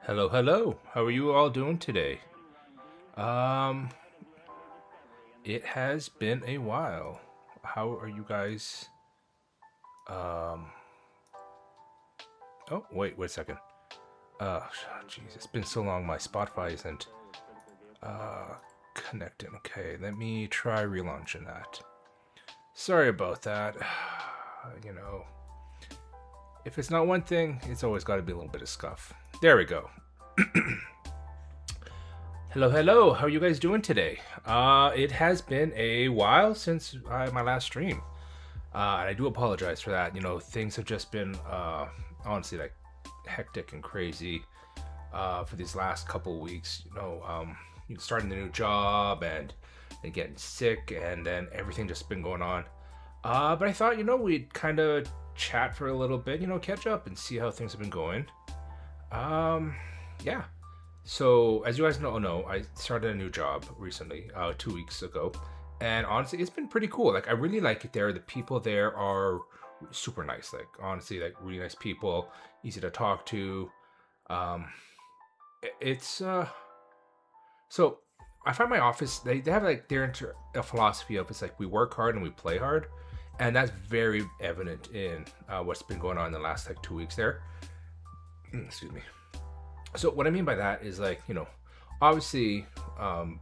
Hello, hello. How are you all doing today? Um, it has been a while. How are you guys? Um, oh, wait a second. Jeez, it's been so long. My Spotify isn't uh connecting. Okay, let me try relaunching that. Sorry about that. You know, if it's not one thing, it's always got to be a little bit of scuff. There we go. Hello, hello. How are you guys doing today? It has been a while since my last stream. And I do apologize for that. You know, things have just been honestly like hectic and crazy for these last couple of weeks. Starting the new job and then getting sick, and then everything just been going on. But I thought, we'd kind of chat for a little bit, catch up and see how things have been going. Um, yeah. So, as you guys know, I started a new job recently, 2 weeks ago, and honestly, it's been pretty cool. Like, I really like it there. The people there are super nice. Like, honestly, like really nice people, easy to talk to. Um, it's so I find my office they have like a philosophy of it's like we work hard and we play hard, and that's very evident in what's been going on in the last like 2 weeks there. Excuse me. So what I mean by that is like obviously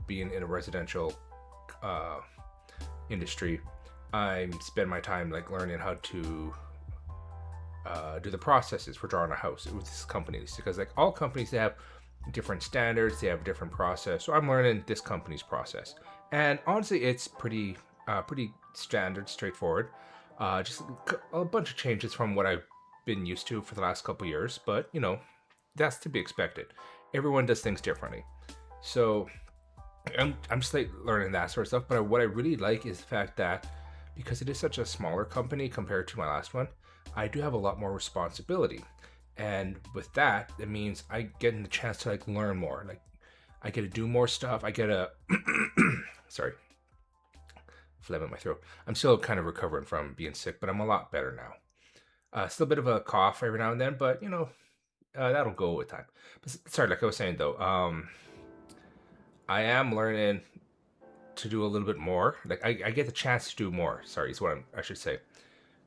being in a residential uh, industry, I spend my time like learning how to do the processes for drawing a house with this company because like all companies they have different standards, they have a different process. So I'm learning this company's process, and honestly, it's pretty standard, straightforward. Just a bunch of changes from what I've been used to for the last couple years, but that's to be expected. Everyone does things differently. So I'm just like learning that sort of stuff. But what I really like is the fact that because it is such a smaller company compared to my last one, I do have a lot more responsibility. And with that, it means I get the chance to like learn more. Like I get to do more stuff. I get to sorry, phlegm in my throat. I'm still kind of recovering from being sick, but I'm a lot better now. Still a bit of a cough every now and then, but that'll go with time. But sorry, like I was saying though, I am learning to do a little bit more. Like I get the chance to do more. Sorry, is what I should say.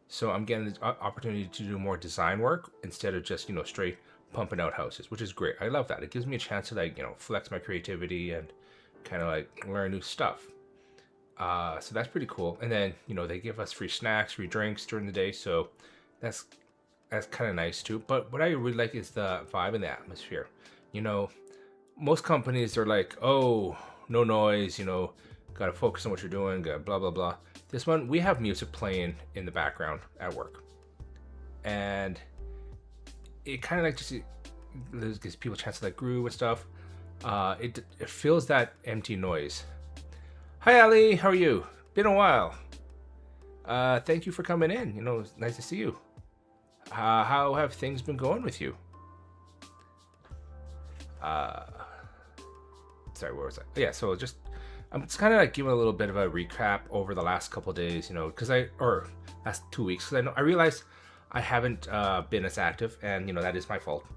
So I'm getting the opportunity to do more design work instead of just straight pumping out houses, which is great. I love that. It gives me a chance to like flex my creativity and kind of like learn new stuff. So that's pretty cool. And then they give us free snacks, free drinks during the day. So that's that's kind of nice too. But what I really like is the vibe and the atmosphere. You know, most companies are like, oh, no noise, gotta focus on what you're doing, gotta blah blah blah. This one, we have music playing in the background at work, and it kind of like just gives people a chance to like groove and stuff. It fills that empty noise. Hi Ali, how are you? Been a while. Thank you for coming in. It's nice to see you. How have things been going with you? Uh, Sorry, where was I? Yeah, so just I'm just kind of like giving a little bit of a recap over the last couple days, because or last 2 weeks, because I realized I haven't been as active, and that is my fault.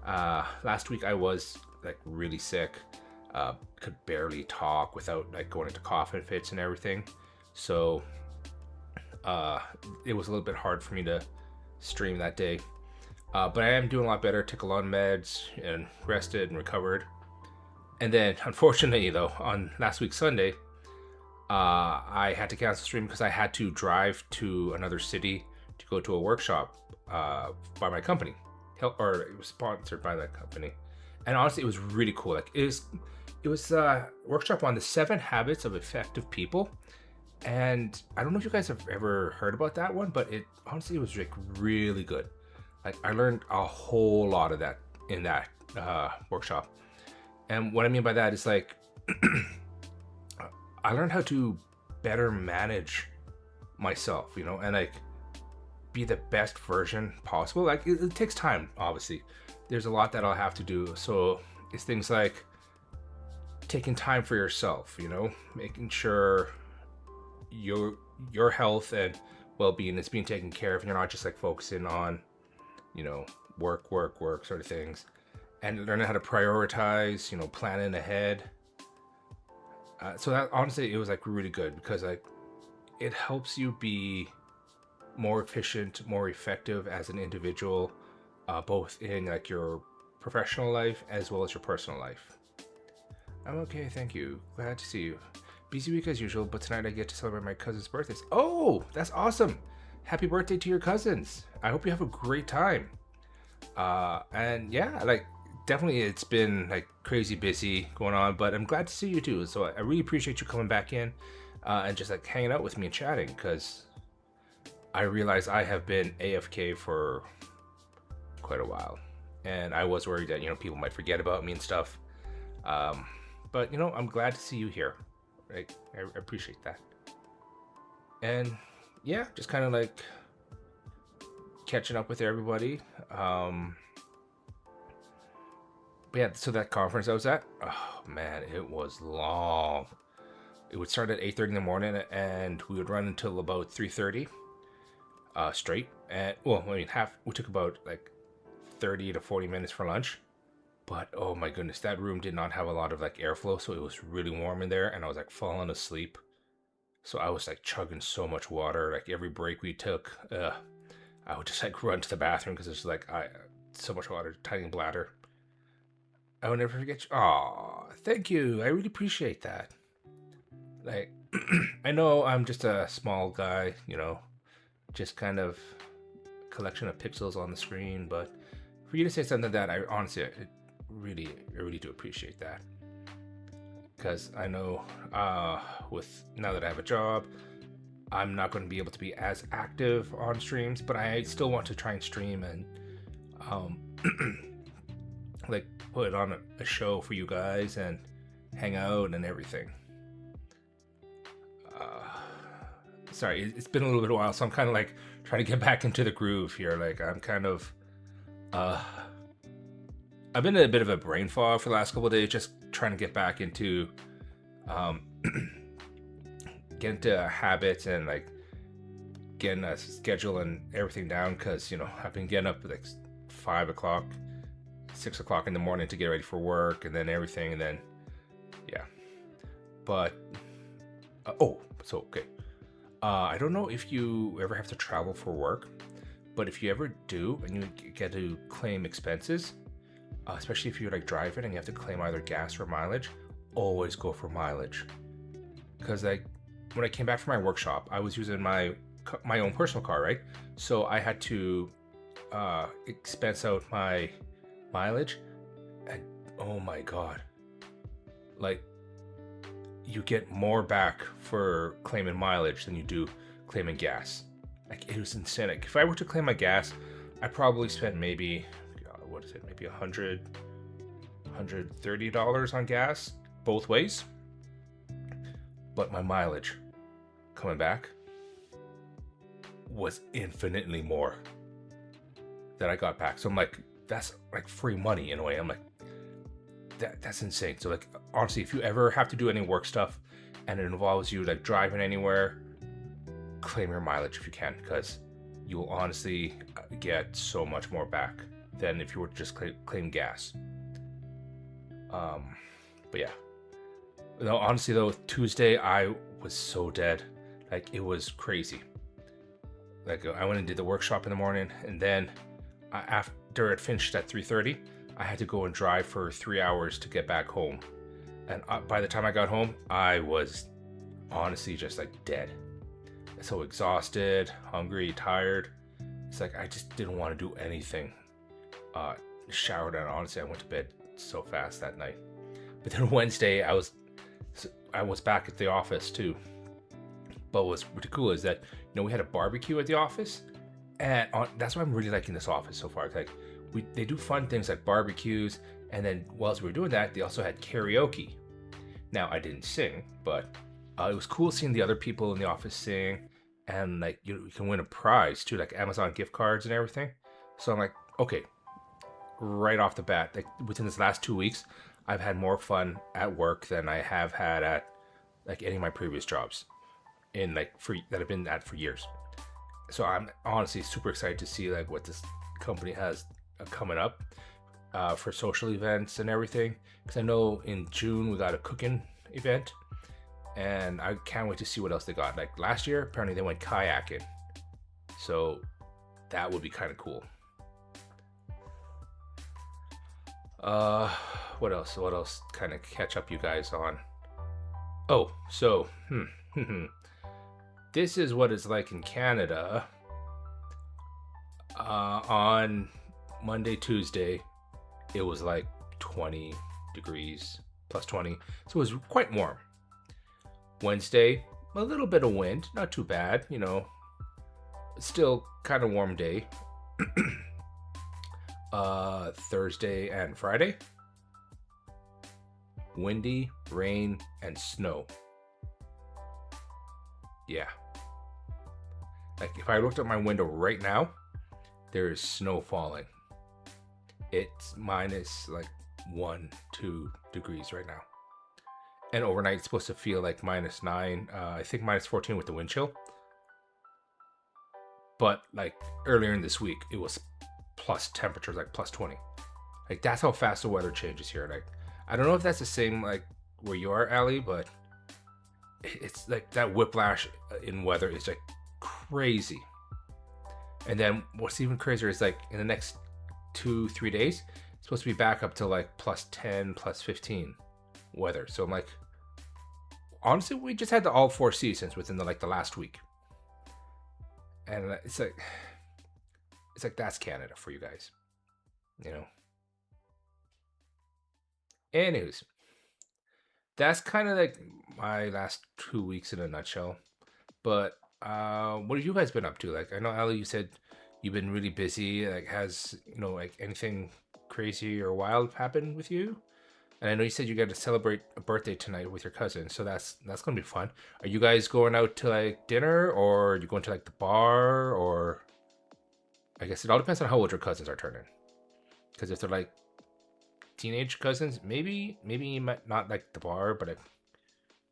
Last week I was like really sick, could barely talk without like going into coughing fits and everything, so uh, it was a little bit hard for me to stream that day. But I am doing a lot better. Took a lot of meds and rested and recovered. And then, unfortunately, though, on last week's Sunday, I had to cancel stream because I had to drive to another city to go to a workshop by my company, or it was sponsored by that company. And honestly, it was really cool. Like it was a workshop on the 7 habits of effective people. And I don't know if you guys have ever heard about that one, but it honestly was like really good. Like I learned a whole lot of that in that workshop. And what I mean by that is like I learned how to better manage myself, and like be the best version possible. Like it takes time, obviously. There's a lot that I'll have to do. So it's things like taking time for yourself, making sure your health and well-being is being taken care of, and you're not just like focusing on, you know, work sort of things. and learning how to prioritize, planning ahead. So that honestly, it was like really good because like it helps you be more efficient, more effective as an individual, both in like your professional life as well as your personal life. I'm okay, thank you. Glad to see you. Busy week as usual, but tonight I get to celebrate my cousin's birthdays. Oh, that's awesome! Happy birthday to your cousins. I hope you have a great time. And yeah, like definitely it's been like crazy busy going on, but I'm glad to see you too. So I really appreciate you coming back in and just like hanging out with me and chatting because I realize I have been AFK for quite a while, and I was worried that people might forget about me and stuff. But I'm glad to see you here. Right, I appreciate that. And yeah, just kind of like catching up with everybody. But yeah, so that conference I was at, oh man, it was long. It would start at 8:30 in the morning, and we would run until about 3:30, straight. And well, I mean, we took about like 30 to 40 minutes for lunch. But oh my goodness, that room did not have a lot of like airflow, so it was really warm in there, and I was like falling asleep. So I was like chugging so much water. Like every break we took, I would just like run to the bathroom because it's like so much water, tiny bladder. I will never forget you. Aw, thank you. I really appreciate that. Like, I know I'm just a small guy, just kind of collection of pixels on the screen, but for you to say something that I honestly, I really do appreciate that. Because I know with now that I have a job, I'm not going to be able to be as active on streams, but I still want to try and stream and like put on a show for you guys and hang out and everything. Sorry, it's been a little bit of a while, so I'm kind of like trying to get back into the groove here. Like I'm kind of I've been in a bit of a brain fog for the last couple of days, just trying to get back into get into habits and like getting a schedule and everything down, because I've been getting up at like 5 o'clock, 6 o'clock in the morning to get ready for work and then everything, and then yeah. But okay. I don't know if you ever have to travel for work, but if you ever do and you get to claim expenses, especially if you're like driving and you have to claim either gas or mileage, always go for mileage. Because like when I came back from my workshop, I was using my own personal car, right? So I had to expense out my mileage, and oh my god, like you get more back for claiming mileage than you do claiming gas. Like it was insane. Like, if I were to claim my gas, I probably spent maybe maybe $130 on gas both ways. But my mileage coming back was infinitely more that I got back. So I'm like, that's like free money in a way. I'm like, that's insane. So like, honestly, if you ever have to do any work stuff and it involves you like driving anywhere, claim your mileage if you can, because you will honestly get so much more back than if you were to just claim gas. But yeah. No, honestly though, Tuesday I was so dead. Like it was crazy. Like I went and did the workshop in the morning, and then after it finished at 3:30, I had to go and drive for 3 hours to get back home. And by the time I got home, I was honestly just like dead. So exhausted, hungry, tired. It's like I just didn't want to do anything. Showered, and honestly I went to bed so fast that night. But then Wednesday I was back at the office too. But what's pretty cool is that we had a barbecue at the office, and that's why I'm really liking this office so far. Like they do fun things like barbecues, and then whilst we were doing that, they also had karaoke. Now I didn't sing, but it was cool seeing the other people in the office sing, and like you can win a prize too, like Amazon gift cards and everything. So I'm like, okay, right off the bat, like within this last 2 weeks, I've had more fun at work than I have had at like any of my previous jobs in that I've been at for years. So I'm honestly super excited to see like what this company has coming up. for social events and everything. Because I know in June we got a cooking event, and I can't wait to see what else they got. Like last year, apparently they went kayaking, so that would be kind of cool. Uh, what else? What else? Kind of catch up you guys on. Oh, so this is what it's like in Canada. On Monday, Tuesday, it was like 20 degrees, plus 20, so it was quite warm. Wednesday, a little bit of wind, not too bad, you know, still kind of warm day. Thursday and Friday, windy, rain, and snow. Yeah. Like if I looked at my window right now, there is snow falling. It's minus like 1-2 degrees right now. And overnight it's supposed to feel like -9, I think -14 with the wind chill. But like earlier in this week, it was plus temperatures like plus 20. Like that's how fast the weather changes here. Like I don't know if that's the same like where you are, Ali, but it's like that whiplash in weather is like crazy. And then what's even crazier is like in the next 2-3 days, it's supposed to be back up to like plus 10, plus 15 weather. So I'm like, honestly, we just had the all four seasons within the last week. And it's like that's Canada for you guys, you know. Anyways, that's kind of like my last 2 weeks in a nutshell. But what have you guys been up to? Like I know Ali, you said you've been really busy. Like has like anything crazy or wild happened with you? And I know you said you got to celebrate a birthday tonight with your cousin, so that's gonna be fun. Are you guys going out to like dinner, or are you going to like the bar, or I guess it all depends on how old your cousins are turning. Because if they're like teenage cousins, maybe you might not like the bar, but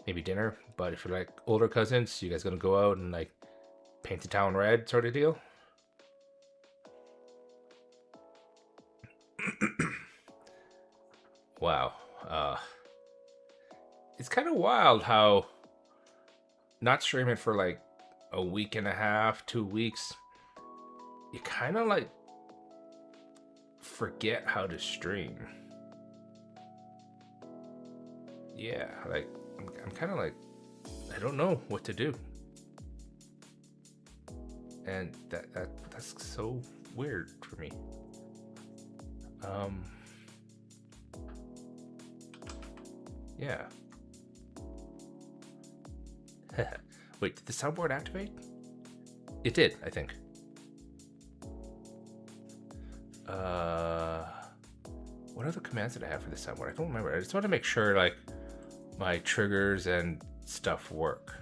maybe dinner. But if you're like older cousins, you guys gonna go out and like paint the town red sort of deal? Wow. It's kind of wild how not streaming for like a week and a half, 2 weeks, you kind of like forget how to stream. Yeah, like I'm kind of like I don't know what to do, and that's so weird for me. Yeah. Wait, did the soundboard activate? It did, I think. What other commands did I have for the soundboard? I don't remember. I just want to make sure like my triggers and stuff work.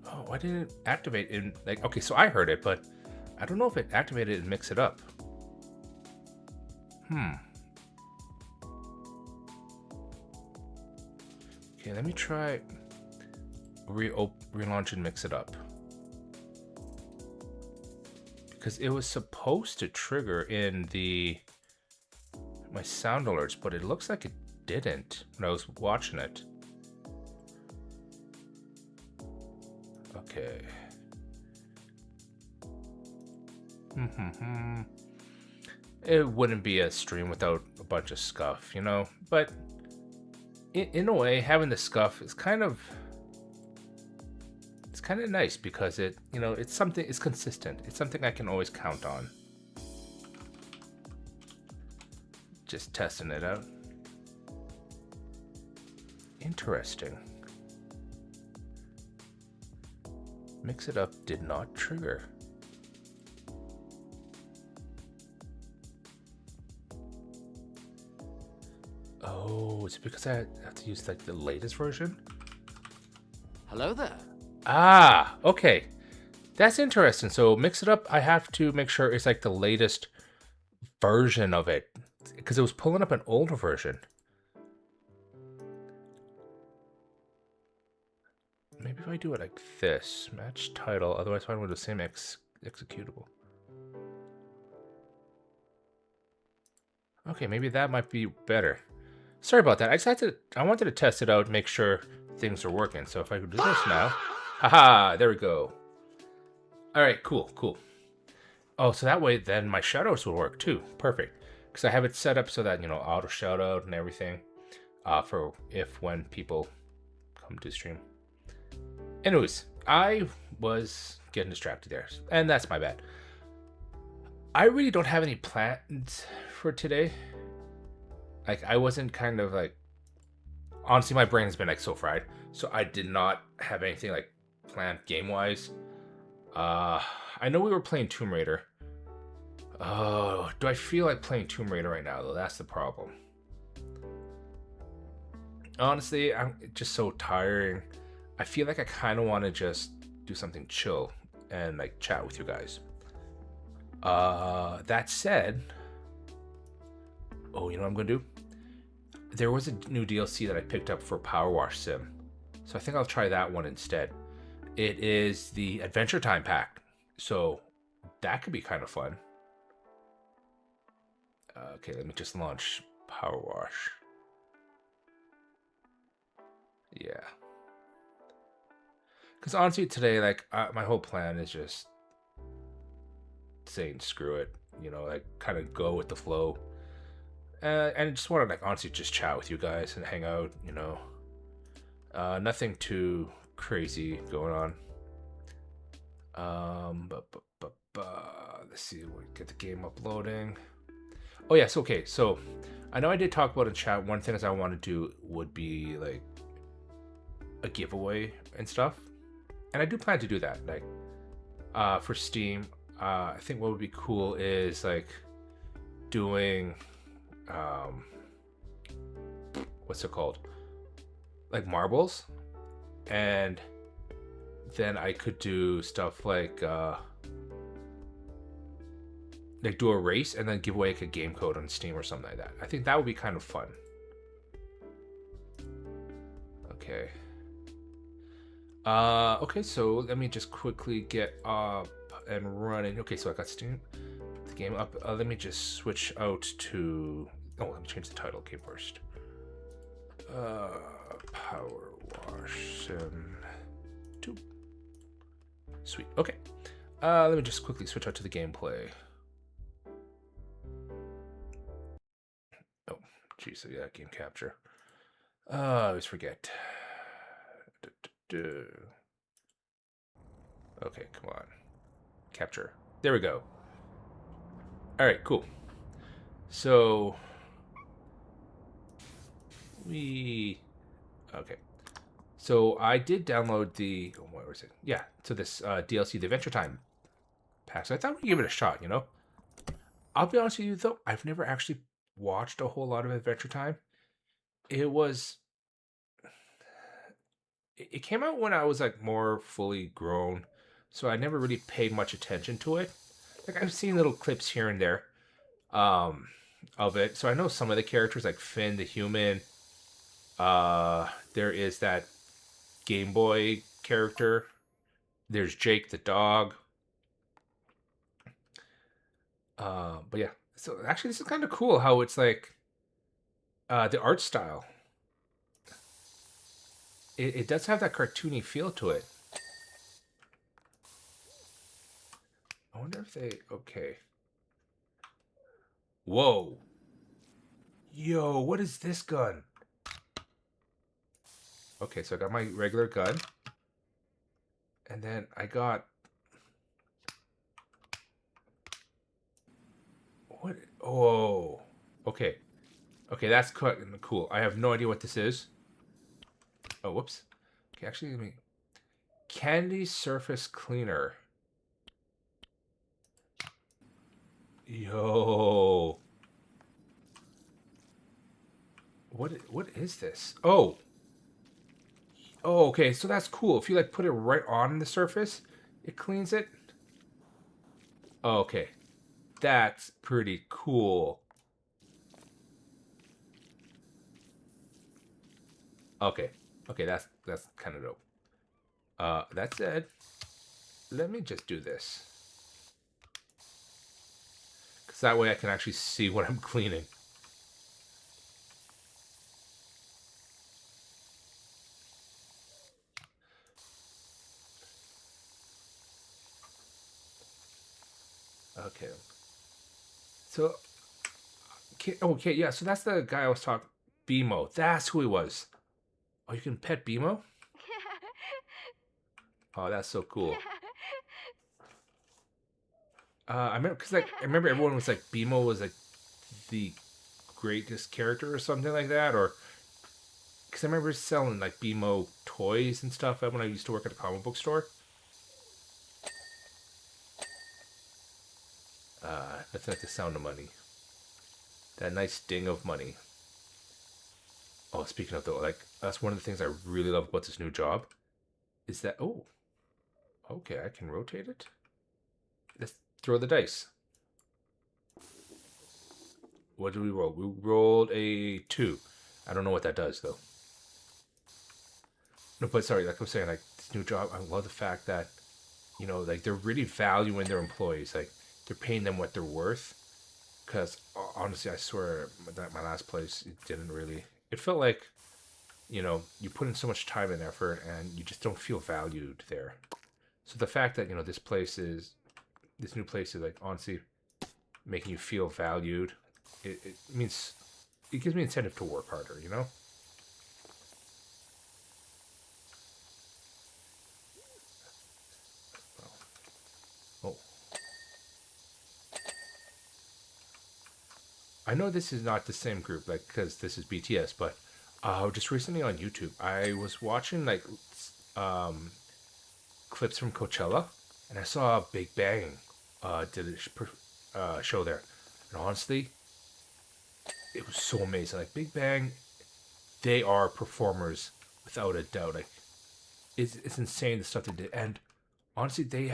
Oh, why didn't it activate in like okay, so I heard it, but I don't know if it activated and mix it up. Okay, let me try relaunch and mix it up. Because it was supposed to trigger in my sound alerts, but it looks like it didn't when I was watching it. Okay. It wouldn't be a stream without a bunch of scuff, you know? But in a way, having the scuff is kind of nice because it's something, it's consistent. It's something I can always count on. Just testing it out. Interesting. Mix it up did not trigger. Oh, is it because I have to use like the latest version? Hello there. Ah, okay. That's interesting. So mix it up, I have to make sure it's like the latest version of it. Because it was pulling up an older version. Maybe if I do it like this, match title, otherwise find with the same executable. Okay, maybe that might be better. Sorry about that. I wanted to test it out, make sure things are working. So if I could do this now. Haha, there we go. All right, cool, cool. Oh, so that way then my shoutouts will work too. Perfect. Because I have it set up so that, auto shoutout and everything for if when people come to stream. Anyways, I was getting distracted there, and that's my bad. I really don't have any plans for today. Like, I wasn't kind of like, honestly, my brain has been like so fried, so I did not have anything like planned game wise. I know we were playing Tomb Raider. Oh, do I feel like playing Tomb Raider right now though? That's the problem. Honestly, I'm just so tiring. I feel like I kind of want to just do something chill and like chat with you guys. That said, oh, you know what I'm gonna do? There was a new DLC that I picked up for Power Wash Sim, so I think I'll try that one instead. It is the Adventure Time pack, so that could be kind of fun. Okay, let me just launch Power Wash. Yeah. Because honestly, today, like, my whole plan is just saying screw it, like, kind of go with the flow. And just want to, like, honestly just chat with you guys and hang out, Nothing too crazy going on. Let's see, we'll get the game uploading. Oh, yes, okay, so I know I did talk about in chat, one thing I want to do would be, like, a giveaway and stuff. And I do plan to do that, like, for Steam. I think what would be cool is, like, doing, what's it called? Like, marbles. And then I could do stuff like do a race and then give away like a game code on Steam or something like that. I think that would be kind of fun. Okay. Okay, so let me just quickly get up and running. Okay, so I got Steam, the game up. Let me just switch out to. Oh, let me change the title. Okay, first. Power Wash Sim 2. Sweet. Okay. Let me just quickly switch out to the gameplay. Oh, jeez, yeah, game capture. I always forget. Okay, come on. Capture. There we go. All right, cool. So okay. So I did download the. Oh, where was it? Yeah. So this DLC, the Adventure Time pack. So I thought we'd give it a shot. I'll be honest with you though, I've never actually watched a whole lot of Adventure Time. It was. It came out when I was like more fully grown, so I never really paid much attention to it. Like I've seen little clips here and there, of it. So I know some of the characters like Finn the human. There is that Game Boy character. There's Jake the dog. But yeah. So actually, this is kind of cool how it's like the art style. It does have that cartoony feel to it. I wonder if they... Okay. Whoa. Yo, what is this gun? Okay, so I got my regular gun. And then I got... What? Oh. Okay. Okay, that's cool. I have no idea what this is. Oh, whoops. Okay, actually, let me... Candy Surface Cleaner. Yo. What is this? Oh. Oh, okay, so that's cool. If you like put it right on the surface, it cleans it. Oh, okay. That's pretty cool. Okay. Okay, that's kind of dope. That said, let me just do this. because that way I can actually see what I'm cleaning. Okay. So, okay, yeah. So that's the guy I was talking. BMO. That's who he was. Oh, you can pet BMO? Oh, that's so cool. I remember because like I remember everyone was like BMO was like the greatest character or something like that, or because I remember selling like BMO toys and stuff when I used to work at a comic book store. Nothing like the sound of money. That nice ding of money. Oh, speaking of though, like that's one of the things I really love about this new job is that okay, I can rotate it. Let's throw the dice. What did we roll? We rolled a 2. I don't know what that does though. No, but sorry, like I was saying, like this new job, I love the fact that like they're really valuing their employees. Like they're paying them what they're worth. Because honestly, I swear that my last place, it didn't really. It felt like you put in so much time and effort, and you just don't feel valued there. So the fact that this new place is like honestly making you feel valued, it means it gives me incentive to work harder. Oh, I know this is not the same group, like because this is BTS, but just recently on YouTube, I was watching like um, clips from Coachella, and I saw Big Bang did a show there, and honestly, it was so amazing. Like Big Bang, they are performers without a doubt. Like it's insane the stuff they did, and honestly, they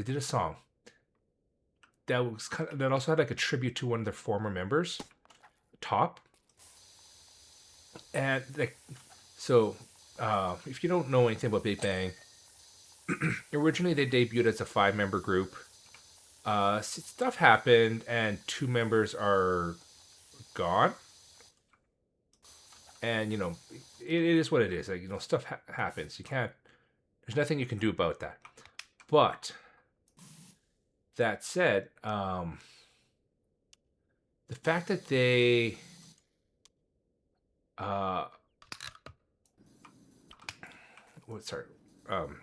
did a song that also had like a tribute to one of their former members, Top, and like so. If you don't know anything about Big Bang, originally they debuted as a 5-member group. Stuff happened, and 2 members are gone. And it is what it is. Like stuff happens. You can't. There's nothing you can do about that. But that said, the fact that they uh, sorry, um,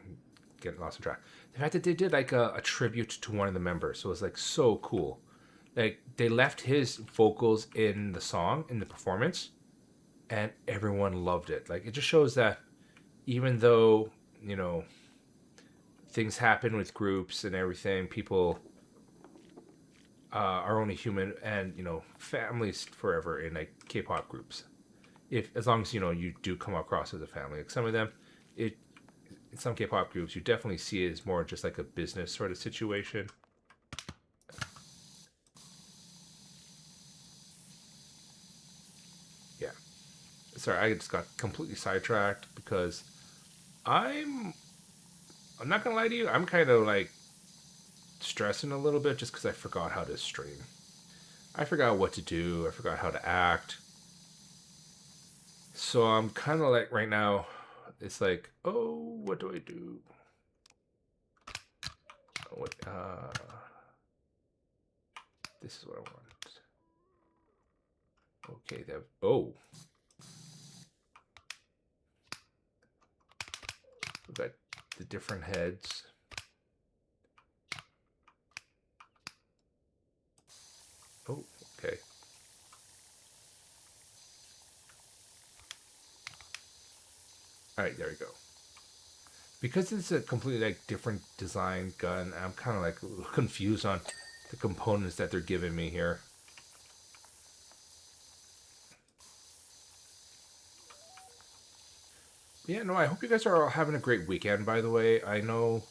getting lost in track. The fact that they did like a tribute to one of the members, so it was like so cool. Like they left his vocals in the song in the performance, and everyone loved it. Like it just shows that even though things happen with groups and everything, people are only human, and families forever in like K-pop groups. If as long as you do come across as a family, like some of them, it in some K-pop groups you definitely see it as more just like a business sort of situation. Yeah, sorry, I just got completely sidetracked because I'm I'm not gonna lie to you, I'm kind of like stressing a little bit just because I forgot how to stream. I forgot what to do. I forgot how to act. So I'm kind of like right now, it's like, oh, what do I do? What? This is what I want. Okay, that. Oh, we got the different heads. Oh, okay. All right, there we go. Because it's a completely like different design gun, I'm kind of like confused on the components that they're giving me here. Yeah, no, I hope you guys are all having a great weekend, by the way. I know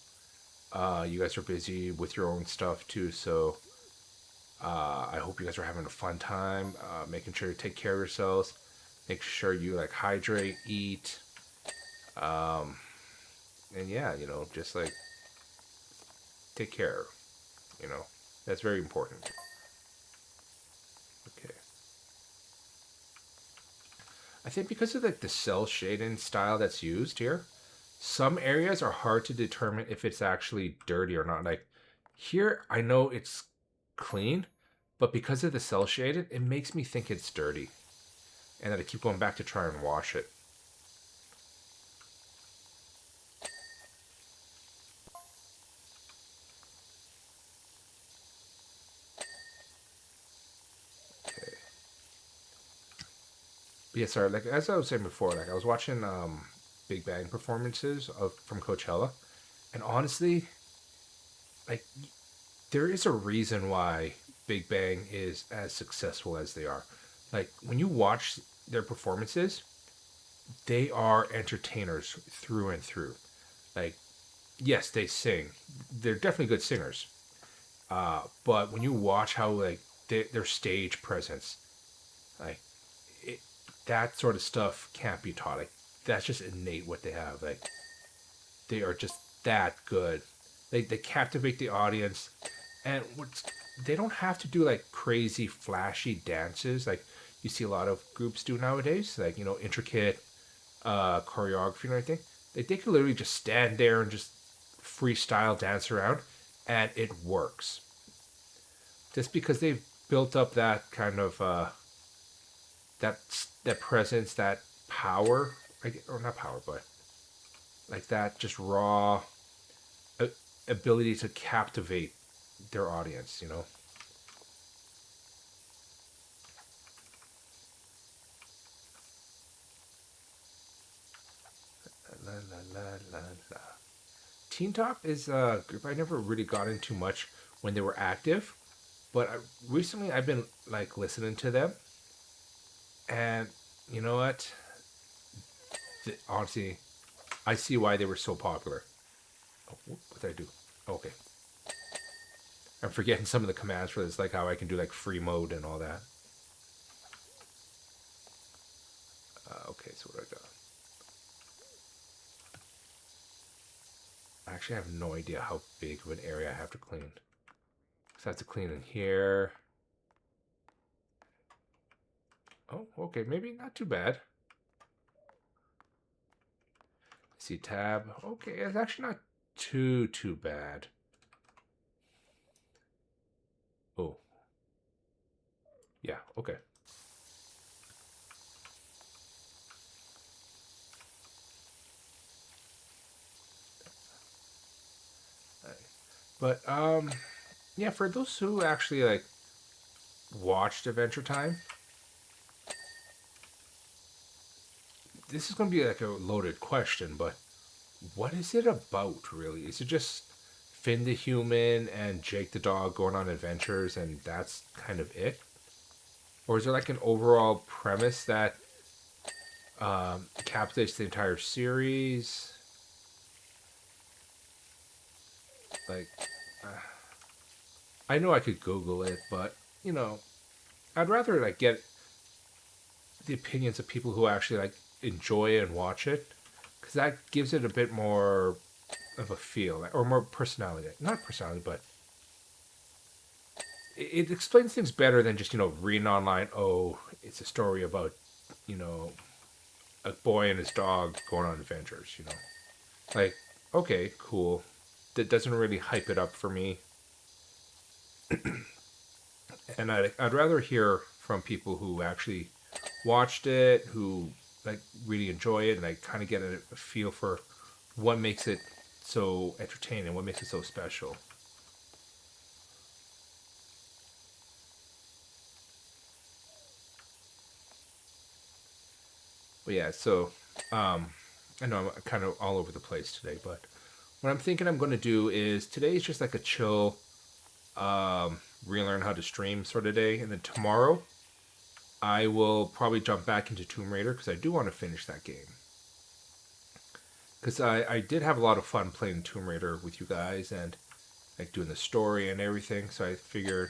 you guys are busy with your own stuff too, so I hope you guys are having a fun time, making sure you take care of yourselves. Make sure you like hydrate, eat, um, and yeah, just like take care. You know, that's very important. Okay. I think because of like the cell shading style that's used here, some areas are hard to determine if it's actually dirty or not. Like here, I know it's clean, but because of the cell shading, it makes me think it's dirty, and then I keep going back to try and wash it. Okay. But yeah, sorry. Like as I was saying before, like I was watching Big Bang performances of from Coachella, and honestly, like there is a reason why Big Bang is as successful as they are. Like when you watch their performances, they are entertainers through and through. Like yes, they sing. They're definitely good singers. But when you watch how like their stage presence, like it, that sort of stuff can't be taught. Like that's just innate what they have. Like they are just that good. They captivate the audience, and what's they don't have to do like crazy flashy dances like you see a lot of groups do nowadays. Like intricate choreography and everything. They can literally just stand there and just freestyle dance around, and it works. Just because they've built up that kind of that that presence, that power, like, or not power, but like that just raw uh, ability to captivate their audience. La la la la la. Teen Top is a group I never really got into much when they were active, but recently I've been like listening to them, and you know what? Honestly, I see why they were so popular. Oh, what did I do? Okay, I'm forgetting some of the commands for this, like how I can do like free mode and all that. Okay, so what do I got? Actually, I have no idea how big of an area I have to clean. So I have to clean in here. Oh, okay, maybe not too bad. See tab. Okay, it's actually not too bad. Oh, yeah, okay. But yeah, for those who actually like watched Adventure Time, this is going to be like a loaded question, but what is it about really? Is it just Finn the human and Jake the dog going on adventures and that's kind of it? Or is there like an overall premise that captivates the entire series? Like, uh, I know I could Google it, but you know, I'd rather like get the opinions of people who actually like enjoy it and watch it, because that gives it a bit more of a feel or more personality. Not personality, but it explains things better than just reading online. Oh, it's a story about you know a boy and his dog going on adventures. Like okay, cool. That doesn't really hype it up for me, and I'd rather hear from people who actually watched it, who like really enjoy it, and like kind of get a feel for what makes it so entertaining, what makes it so special. But yeah, so um, I know I'm kind of all over the place today, but what I'm thinking I'm going to do is today is just like a chill, relearn how to stream sort of day, and then tomorrow I will probably jump back into Tomb Raider because I do want to finish that game. Because I did have a lot of fun playing Tomb Raider with you guys and like doing the story and everything. So I figured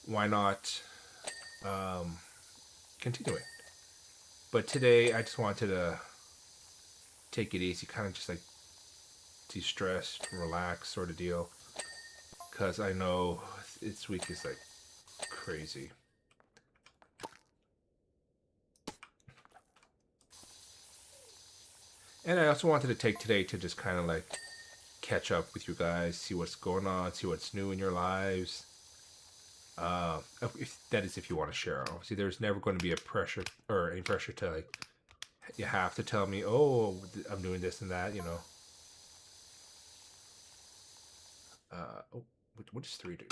why not um, continue it. But today I just wanted to take it easy, kind of just like de-stress, relax sort of deal. Because I know this week is like crazy. And I also wanted to take today to just kind of like catch up with you guys, see what's going on, see what's new in your lives. If, that is, if you want to share. Obviously, there's never going to be a pressure or any pressure to like you have to tell me, oh, I'm doing this and that. Oh, what does 3 do?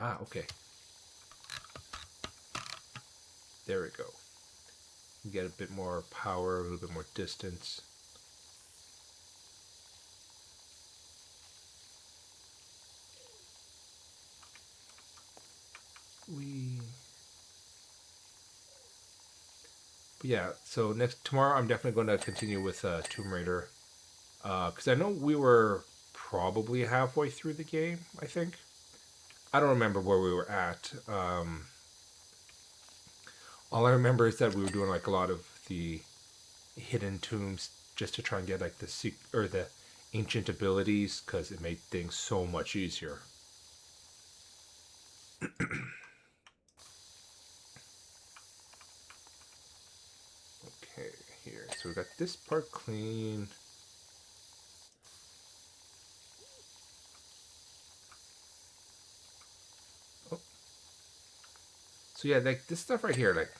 Ah, okay. There we go. You get a bit more power, a little bit more distance. We. But yeah, so tomorrow I'm definitely going to continue with Tomb Raider, because I know we were probably halfway through the game. I think I don't remember where we were at. All I remember is that we were doing like a lot of the hidden tombs just to try and get like the ancient abilities because it made things so much easier. Okay, here. So we got this part clean. Oh. So yeah, like this stuff right here, like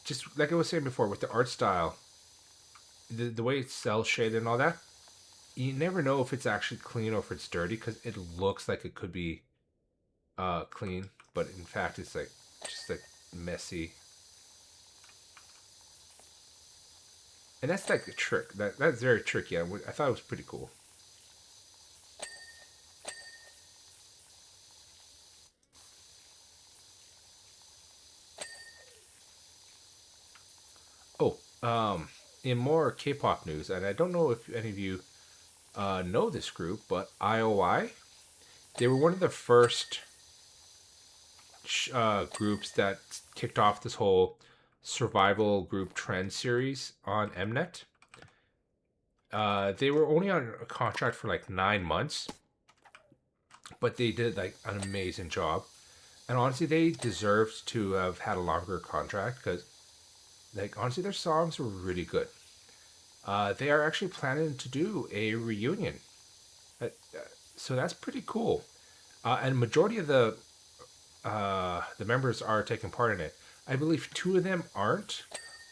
just like I was saying before with the art style, the way it's cell shaded and all that, you never know if it's actually clean or if it's dirty because it looks like it could be clean, but in fact it's like just like messy. And that's like a trick. That's very tricky. I thought it was pretty cool. Oh, in more K-pop news, and I don't know if any of you know this group, but IOI, they were one of the first groups that kicked off this whole survival group trend series on Mnet. They were only on a contract for like 9 months, but they did like an amazing job. And honestly, they deserved to have had a longer contract because, like, honestly, their songs were really good. They are actually planning to do a reunion, uh, so that's pretty cool. And majority of the members are taking part in it. I believe two of them aren't.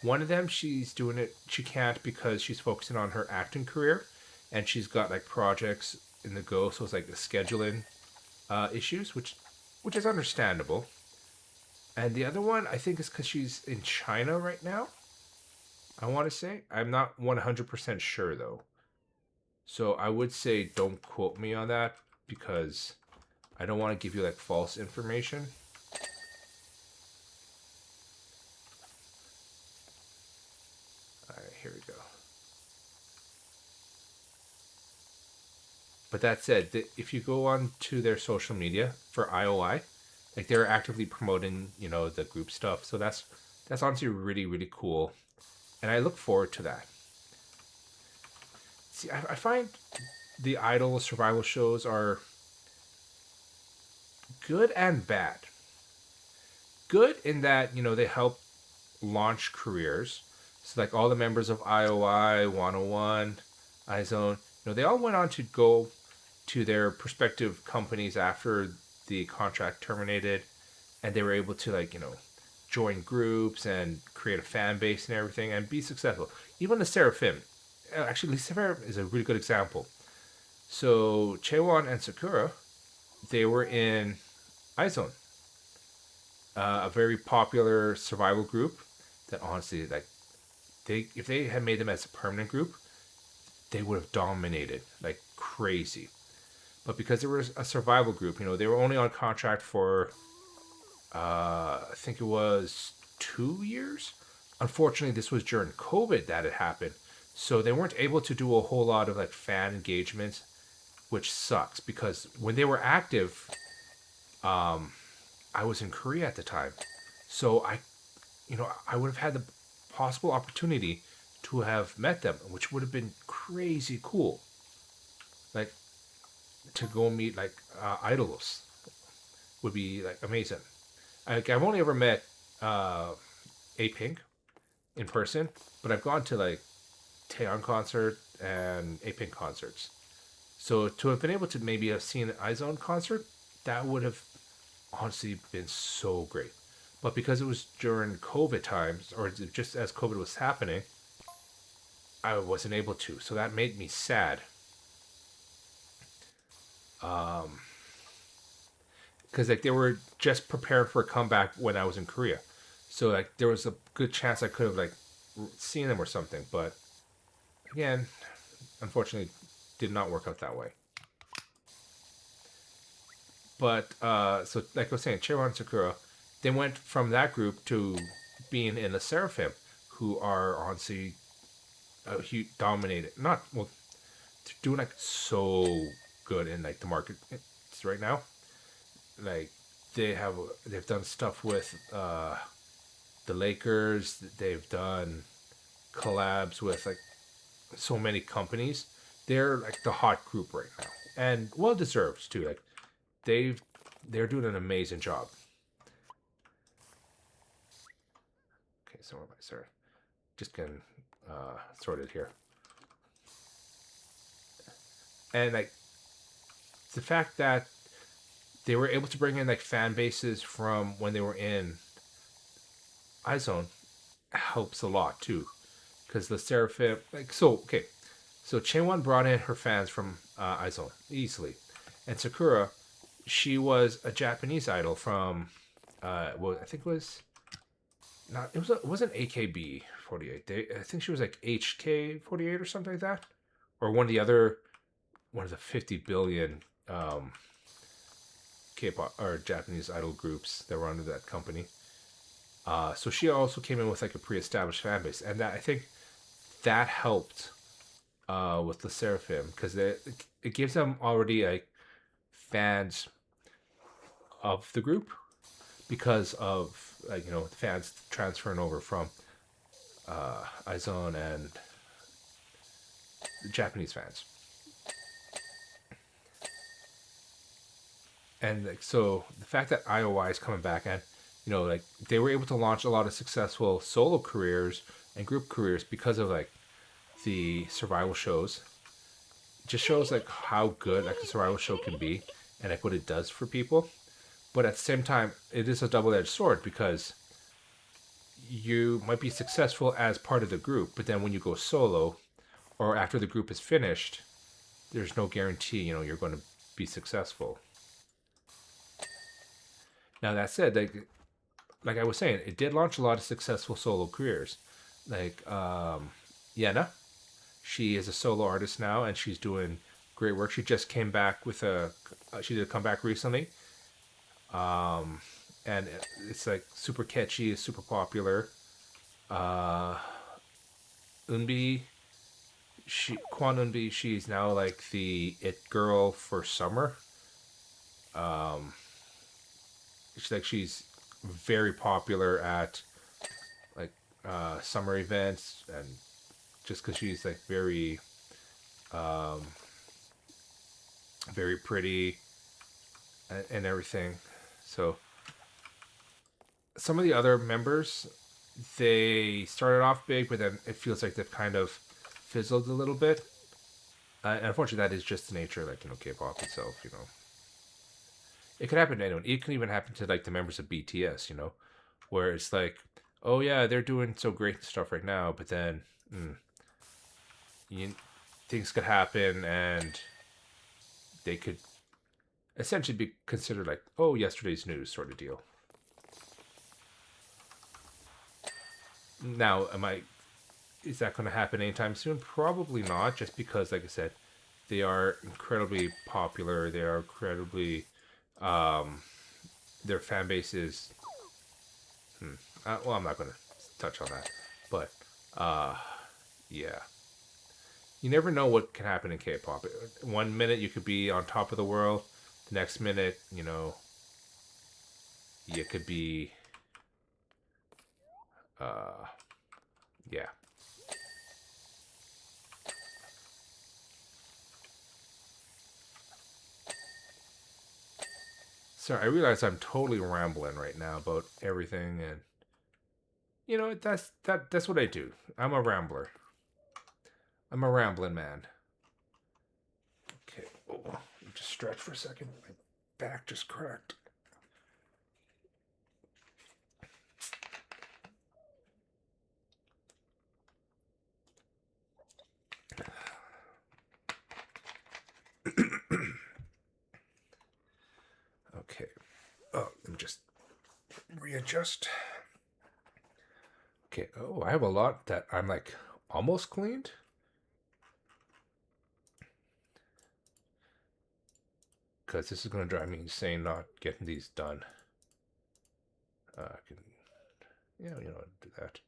One of them, she's doing it. She can't because she's focusing on her acting career, and she's got like projects in the go. So it's like the scheduling issues, which is understandable. And the other one, I think, is because she's in China right now. I want to say I'm not 100% sure though. So I would say don't quote me on that because I don't want to give you like false information. All right, here we go. But that said, if you go on to their social media for IOI, like they're actively promoting, the group stuff. So that's honestly really really cool, and I look forward to that. See, I find the idol survival shows are good and bad. Good in that they help launch careers. So like all the members of IOI, 101, iZone, they all went on to go to their prospective companies after the contract terminated, and they were able to like join groups and create a fan base and everything and be successful. Even the Seraphim, actually, Seraphim is a really good example. So Chaewon and Sakura, they were in iZone, a very popular survival group that honestly, like, if they had made them as a permanent group, they would have dominated like crazy. But because they were a survival group, they were only on contract for, I think it was 2 years. Unfortunately, this was during COVID that it happened, so they weren't able to do a whole lot of like fan engagements, which sucks because when they were active, I was in Korea at the time, so I would have had the possible opportunity to have met them, which would have been crazy cool. Like to go meet like idols would be like amazing. Like I've only ever met A Pink, in person, but I've gone to like Taeyeon concert and Apink concerts. So to have been able to maybe have seen an iZone concert, that would have honestly been so great. But because it was during COVID times, or just as COVID was happening, I wasn't able to. So that made me sad. Because like they were just prepared for a comeback when I was in Korea. So like there was a good chance I could have like seen them or something. But again, unfortunately, did not work out that way. But so like I was saying, Chewan and Sakura, they went from that group to being in the Seraphim, who are honestly huge, dominated. Not well, they're doing like so good in like the market right now. Like they've done stuff with the Lakers. They've done collabs with like so many companies. They're like the hot group right now, and well deserved too. Like they've they're doing an amazing job. Okay, so where am I? Sorry, just getting sorted here. And like the fact that they were able to bring in like fan bases from when they were in iZone helps a lot too, because the Seraphim like so okay, so Chaewon brought in her fans from iZone easily, and Sakura, she was a Japanese idol from well I think it was not it wasn't AKB 48. I think she was like HK 48 or something like that, or one of the 50 billion K-pop or Japanese idol groups that were under that company. So she also came in with like a pre-established fan base, and that I think that helped with the Seraphim because it gives them already like fans of the group because of like the fans transferring over from iZone and the Japanese fans. And like so the fact that IOI is coming back and like they were able to launch a lot of successful solo careers and group careers because of like the survival shows. It just shows like how good like a survival show can be and like what it does for people. But at the same time, it is a double-edged sword because you might be successful as part of the group, but then when you go solo or after the group is finished, there's no guarantee you're going to be successful. Now that said, like I was saying, it did launch a lot of successful solo careers. Like Yena, she is a solo artist now, and she's doing great work. She just came back with she did a comeback recently, and it's like super catchy, super popular. Uh, Unbi, Kwan Unbi, she's now like the it girl for summer. She's very popular at like summer events, and just because she's like very pretty and everything. So some of the other members, they started off big, but then it feels like they've kind of fizzled a little bit. And unfortunately, that is just the nature, like K-pop itself. It could happen to anyone. It can even happen to like the members of BTS. Where it's like, oh yeah, they're doing so great stuff right now, but then you, things could happen, and they could essentially be considered like, oh, yesterday's news sort of deal. Now, is that going to happen anytime soon? Probably not, just because, like I said, they are incredibly popular. They are incredibly, their fan base is, well, I'm not going to touch on that, but, yeah. You never know what can happen in K-pop. One minute you could be on top of the world. The next minute, you could be, yeah. Sorry, I realize I'm totally rambling right now about everything, and You know, that's what I do. I'm a rambler. I'm a rambling man. Okay. Oh, just stretch for a second. My back just cracked. Okay. Oh, let me just readjust. Okay. Oh, I have a lot that I'm like almost cleaned. Because this is going to drive me insane not getting these done. I can, do that.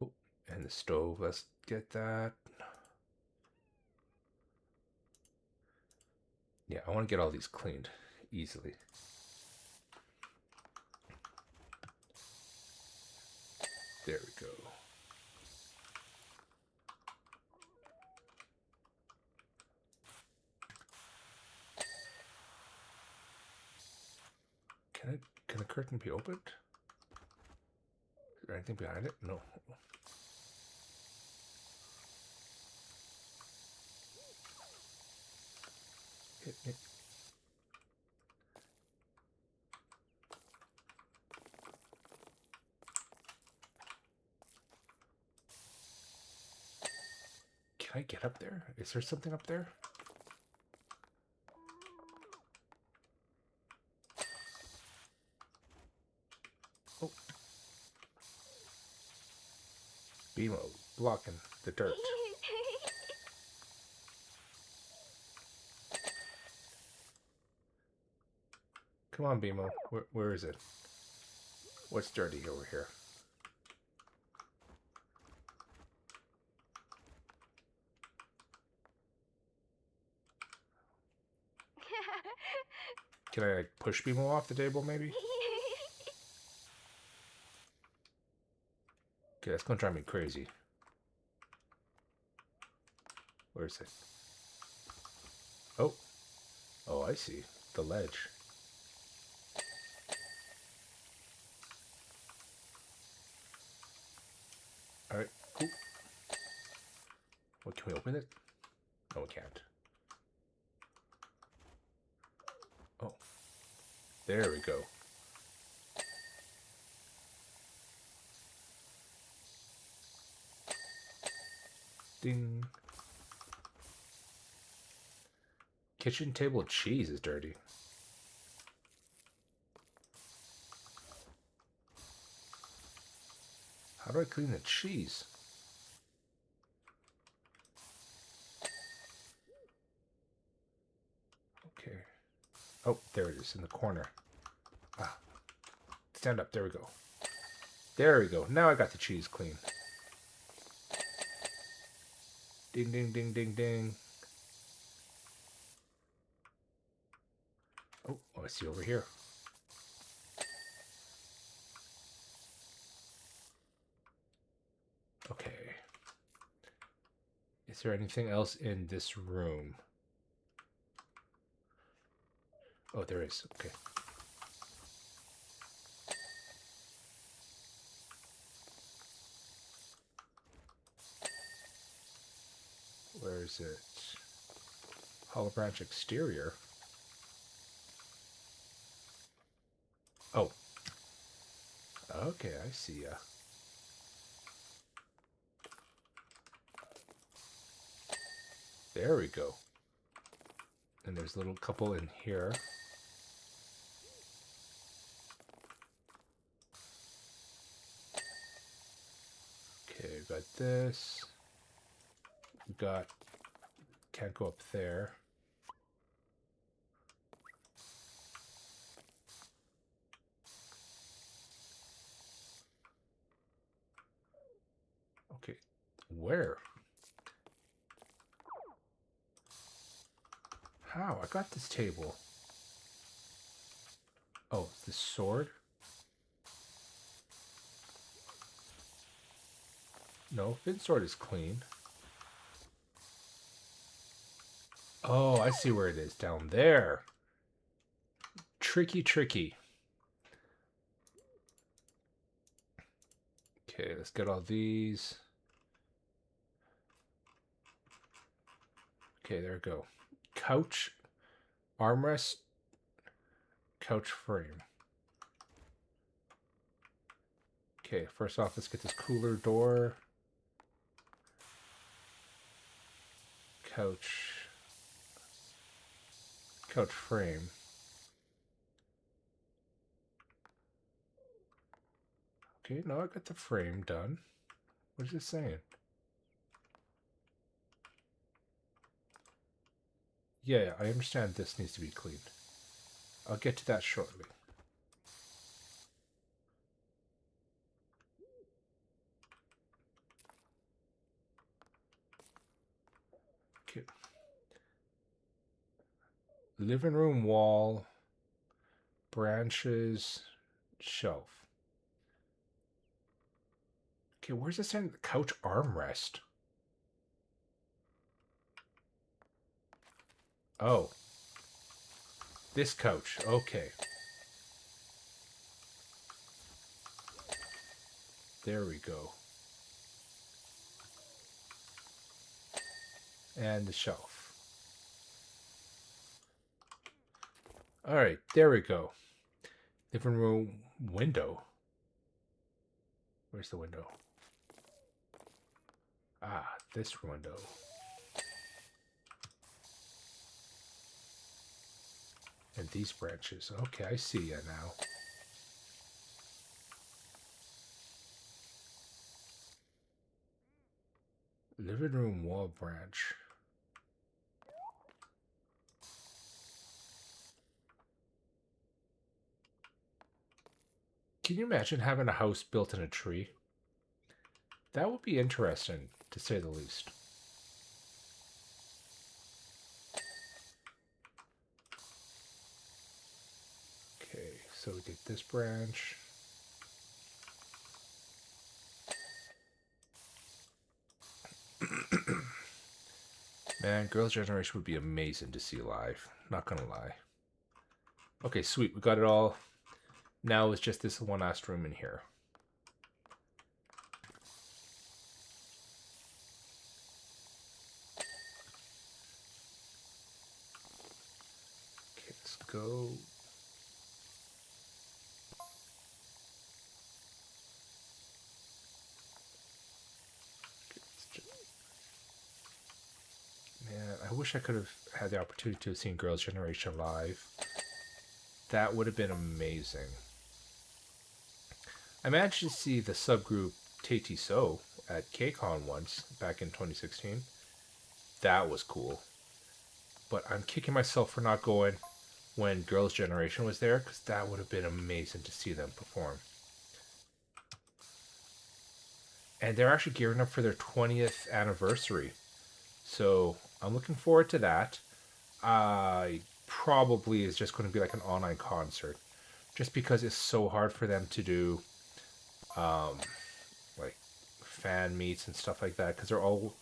Oh, and the stove, let's get that. Yeah, I want to get all these cleaned easily. There we go. Can the curtain be opened? Is there anything behind it? No. Hit. Can I get up there? Is there something up there? Oh. BMO blocking the dirt. Come on, BMO. Where is it? What's dirty over here? Can I like push BMO off the table maybe? Okay, that's gonna drive me crazy. Where is it? Oh. Oh, I see. The ledge. Alright, cool. What, can we open it? No, we can't. Oh. There we go. Ding. Kitchen table cheese is dirty. How do I clean the cheese? Okay. Oh, there it is in the corner. Ah. Stand up. There we go. There we go. Now I got the cheese clean. Ding, ding, ding, ding, ding. Oh, I see over here. Okay. Is there anything else in this room? Oh, there is. Okay. Where is it? Hollow branch exterior. Oh. Okay, I see ya. There we go. And there's a little couple in here. Okay, we got this. We got... Can't go up there. Okay. Where? How? I got this table. Oh, this sword? No, Finn's sword is clean. Oh, I see where it is. Down there. tricky, tricky. Okay, let's get all these. Okay, there we go. Couch, armrest, couch frame. Okay, first off, let's get this cooler door. Couch frame. Okay, now I got the frame done. What is it saying? Yeah, I understand this needs to be cleaned. I'll get to that shortly. Okay. Living room wall, branches, shelf. Okay, where's this saying? Couch armrest. Oh. This couch. Okay. There we go. And the shelf. Alright, there we go. Living room window. Where's the window? Ah, this window. And these branches. Okay, I see ya now. Living room wall branch. Can you imagine having a house built in a tree? That would be interesting, to say the least. Okay, so we get this branch. Man, Girls' Generation would be amazing to see live. Not gonna lie. Okay, sweet. We got it all. Now it's just this one last room in here. Okay, let's go. Man, I wish I could have had the opportunity to have seen Girls' Generation live. That would have been amazing. I managed to see the subgroup Tati So at KCON once, back in 2016. That was cool. But I'm kicking myself for not going when Girls' Generation was there, because that would have been amazing to see them perform. And they're actually gearing up for their 20th anniversary. So I'm looking forward to that. Probably is just going to be like an online concert. Just because it's so hard for them to do like fan meets and stuff like that, because they're all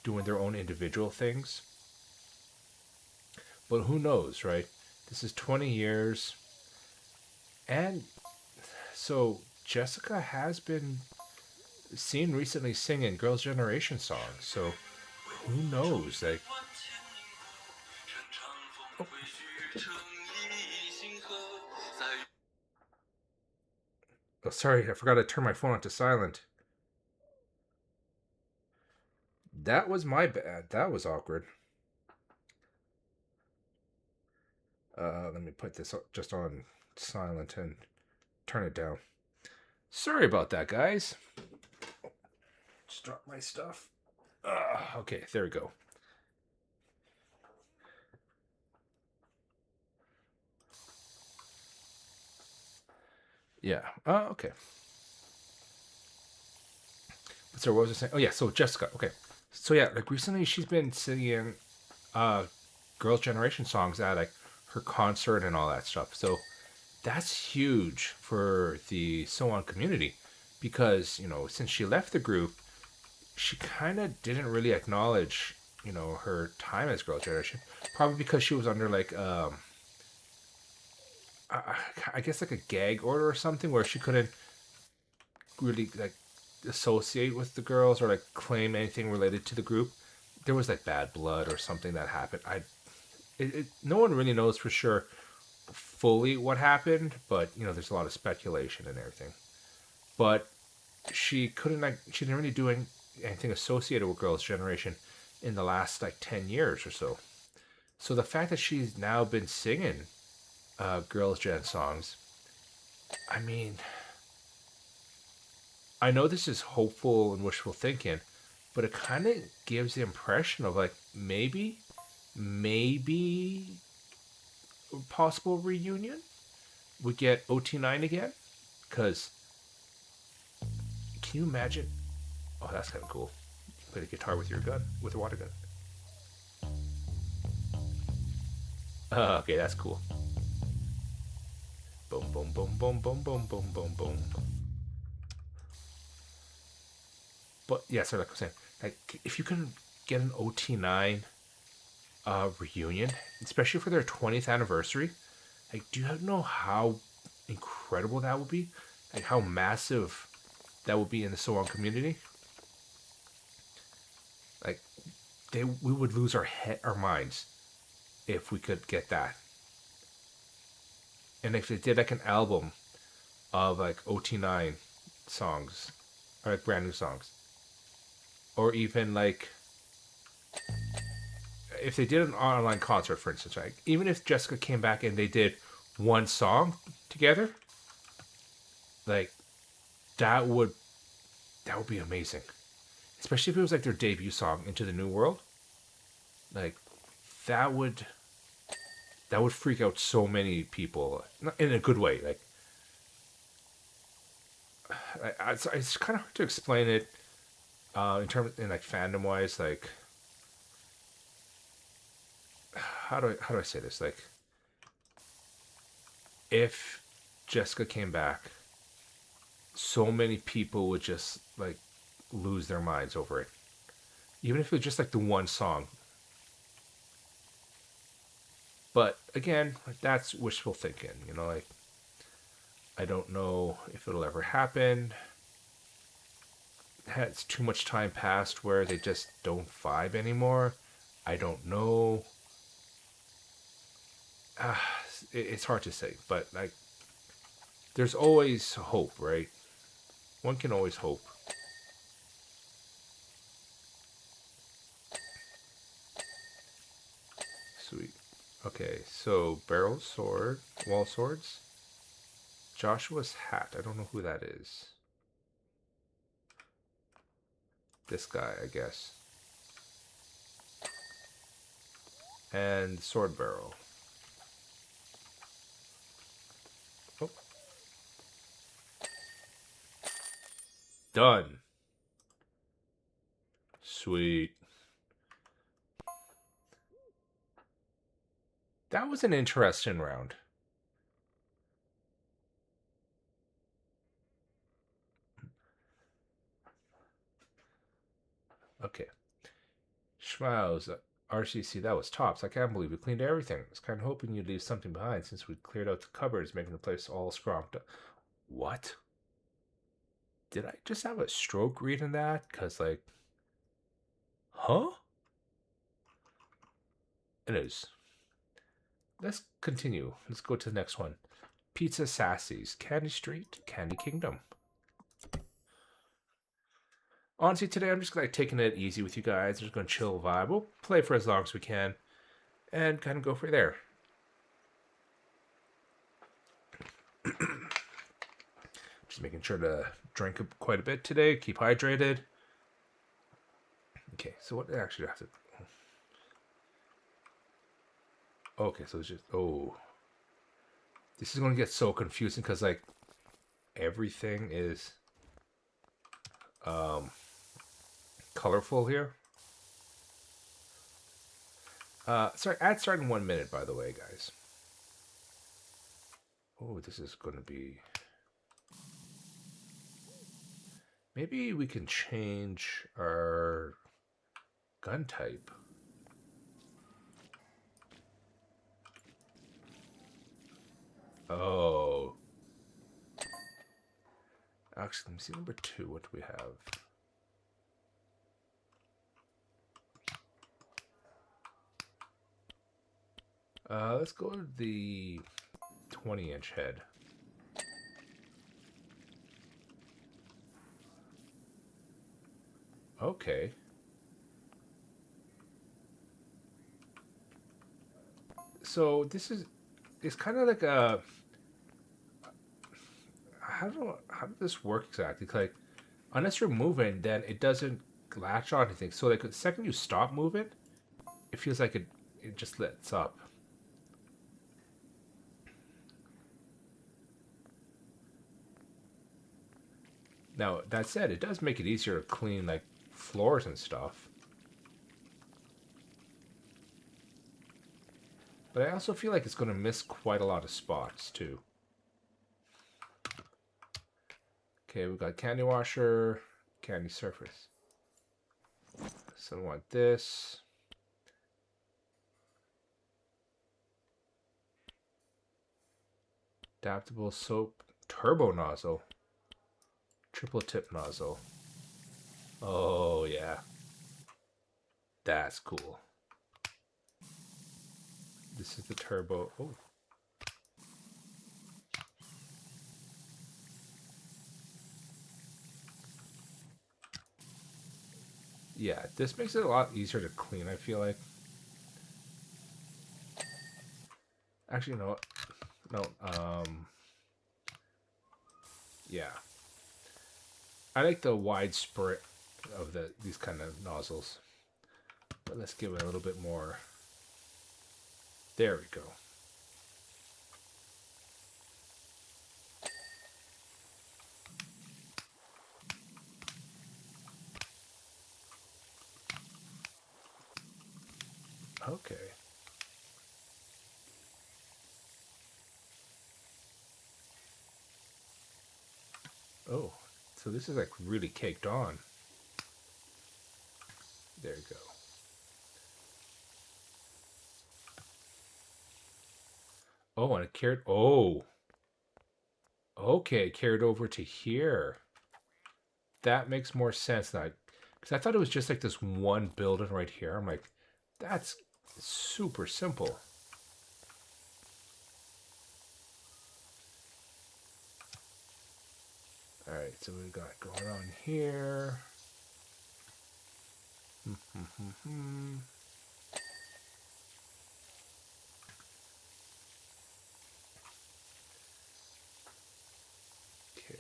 doing their own individual things. But who knows, right? This is 20 years. And so Jessica has been seen recently singing Girls' Generation songs. So who knows? Like, oh. Oh, sorry, I forgot to turn my phone on to silent. That was my bad. That was awkward. Let me put this just on silent and turn it down. Sorry about that, guys. Just dropped my stuff. Okay, there we go. Yeah. Okay. So what was I saying? Oh yeah. So Jessica. Okay. So yeah, like recently she's been singing, Girls' Generation songs at like her concert and all that stuff. So that's huge for the So-On community, because since she left the group, she kind of didn't really acknowledge her time as Girls' Generation, probably because she was under like I guess like a gag order or something where she couldn't really like associate with the girls or like claim anything related to the group. There was like bad blood or something that happened. No one really knows for sure fully what happened, but you know, there's a lot of speculation and everything. But she couldn't like she didn't really do anything associated with Girls' Generation in the last like 10 years or so. So the fact that she's now been singing Girls' Gen songs, I mean, I know this is hopeful and wishful thinking, but it kind of gives the impression of like maybe a possible reunion. We get OT9 again, because can you imagine? Oh, that's kind of cool. Play the guitar with your gun, with a water gun. Okay, that's cool. Boom, boom, boom, boom, boom, boom, boom, boom, boom. But yeah, so like I was saying, like if you can get an OT9 reunion, especially for their 20th anniversary, like do you know how incredible that would be? Like how massive that would be in the Soan community? Like we would lose our minds if we could get that. And if they did like an album of like OT9 songs or like brand new songs, or even like if they did an online concert, for instance, right? Even if Jessica came back and they did one song together, like that would be amazing. Especially if it was like their debut song, Into the New World. Like that would freak out so many people in a good way. Like it's kind of hard to explain it in like fandom wise. Like how do I say this? Like if Jessica came back, so many people would just like lose their minds over it. Even if it was just like the one song. But again, like, that's wishful thinking, you know, like I don't know if it'll ever happen. Has too much time passed where they just don't vibe anymore? I don't know. Uh, it's hard to say, but like there's always hope, right? One can always hope. Sweet. Okay, so barrel sword, wall swords. Joshua's hat. I don't know who that is. This guy, I guess. And sword barrel. Oh. Done. Sweet. That was an interesting round. Okay. Schmaus, RCC, that was tops. I can't believe we cleaned everything. I was kind of hoping you'd leave something behind since we cleared out the cupboards, making the place all scrumped up. What? Did I just have a stroke reading that? Because, like, huh? It is. Let's continue. Let's go to the next one. Pizza Sassy's, Candy Street, Candy Kingdom. Honestly, today I'm just like taking it easy with you guys. I'm just going to chill vibe. We'll play for as long as we can and kind of go for there. Just making sure to drink quite a bit today. Keep hydrated. Okay, so what actually do I have to... Okay, so it's just... Oh. This is going to get so confusing because, like, everything is colorful here. Sorry, ad start in 1 minute, by the way, guys. Oh, this is going to be... Maybe we can change our gun type. Oh. Actually, let me see number 2. What do we have? Let's go with the 20-inch head. Okay. So this is it's kind of like a how does this work exactly? Like unless you're moving, then it doesn't latch on anything. So like the second you stop moving, it feels like it just lets up. Now that said, it does make it easier to clean like floors and stuff. But I also feel like it's going to miss quite a lot of spots too. Okay, we got candy washer, candy surface. So I want this. Adaptable soap turbo nozzle. Triple tip nozzle. Oh yeah. That's cool. This is the turbo. Oh. Yeah, this makes it a lot easier to clean, I feel like. Actually, no. No, yeah. I like the wide spurt of these kind of nozzles. But let's give it a little bit more. There we go. Okay. Oh, so this is like really caked on. There you go. Oh, and it carried. Oh, okay, carried over to here. That makes more sense now. Because I thought it was just like this one building right here. I'm like, that's super simple. All right, so we got going on here. Okay.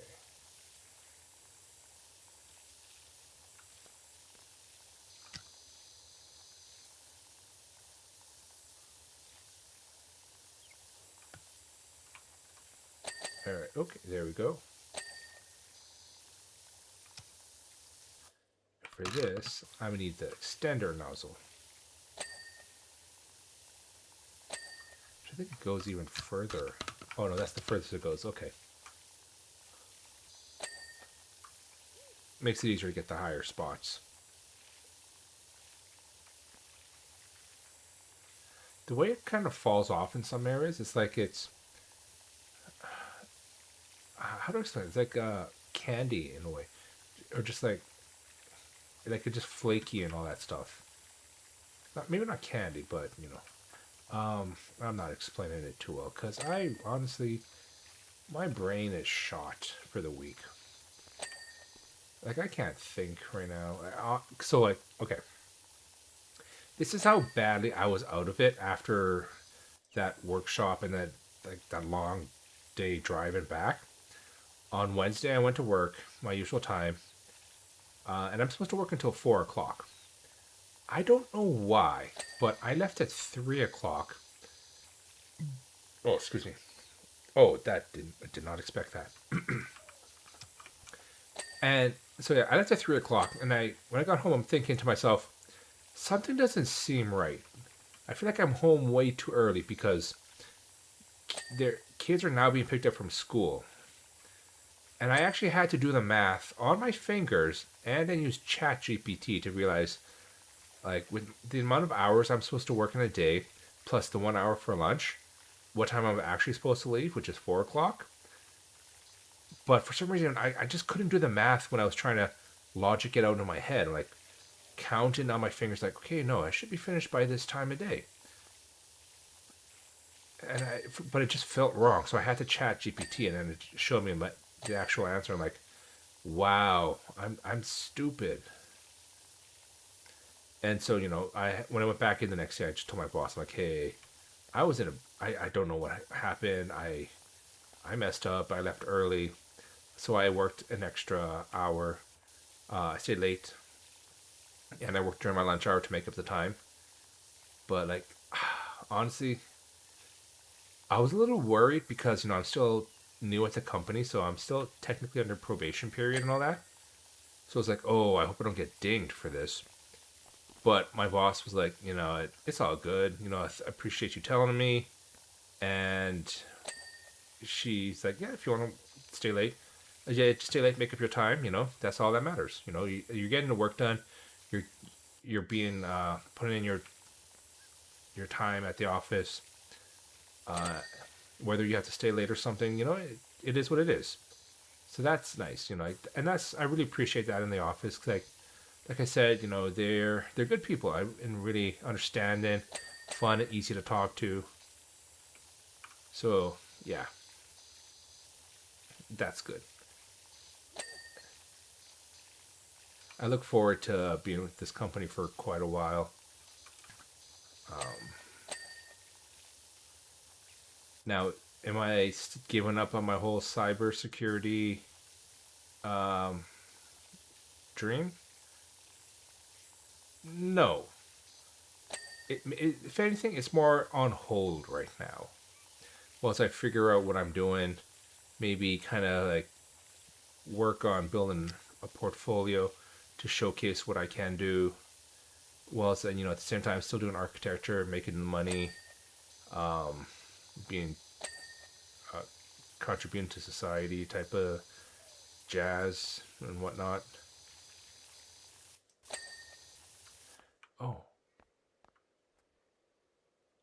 All right. Okay. There we go. For this, I'm gonna need the extender nozzle. I think it goes even further. Oh no, that's the furthest it goes. Okay. Makes it easier to get the higher spots. The way it kind of falls off in some areas, it's like it's how do I explain it? It's like candy in a way, or just like it's just flaky and all that stuff. Not maybe not candy, but you know, I'm not explaining it too well because I honestly, my brain is shot for the week. Like I can't think right now. So like, okay, this is how badly I was out of it after that workshop and that long day driving back. On Wednesday, I went to work my usual time, and I'm supposed to work until 4 o'clock. I don't know why, but I left at 3 o'clock. Oh, excuse me. Oh, I did not expect that. And so yeah, I left at 3 o'clock, and when I got home, I'm thinking to myself, something doesn't seem right. I feel like I'm home way too early because their kids are now being picked up from school. And I actually had to do the math on my fingers and then use ChatGPT to realize, like, with the amount of hours I'm supposed to work in a day, plus the 1 hour for lunch, what time I'm actually supposed to leave, which is 4 o'clock. But for some reason, I just couldn't do the math when I was trying to logic it out in my head. Like counting on my fingers, like, okay, no, I should be finished by this time of day. But it just felt wrong. So I had to chat GPT, and then it showed me the actual answer. I'm like, wow, I'm stupid. And so when I went back in the next day, I just told my boss, I'm like, hey, I don't know what happened. I messed up. I left early, so I worked an extra hour. I stayed late, and I worked during my lunch hour to make up the time. But like, honestly, I was a little worried because I'm still new at the company, so I'm still technically under probation period and all that. So I was like, oh, I hope I don't get dinged for this. But my boss was like, it's all good. I appreciate you telling me. And she's like, yeah, if you want to stay late, yeah, just stay late, make up your time. That's all that matters. You're getting the work done. You're being putting in your time at the office. Whether you have to stay late or something, it is what it is. So that's nice, and I really appreciate that in the office. 'Cause like I said, they're good people. And really understanding, fun and easy to talk to. So yeah, that's good. I look forward to being with this company for quite a while. Now, am I giving up on my whole cybersecurity dream? No. If anything, it's more on hold right now. Once I figure out what I'm doing, maybe kind of like work on building a portfolio to showcase what I can do. Whilst then, at the same time, still doing architecture, making money, being contributing to society type of jazz and whatnot. Oh,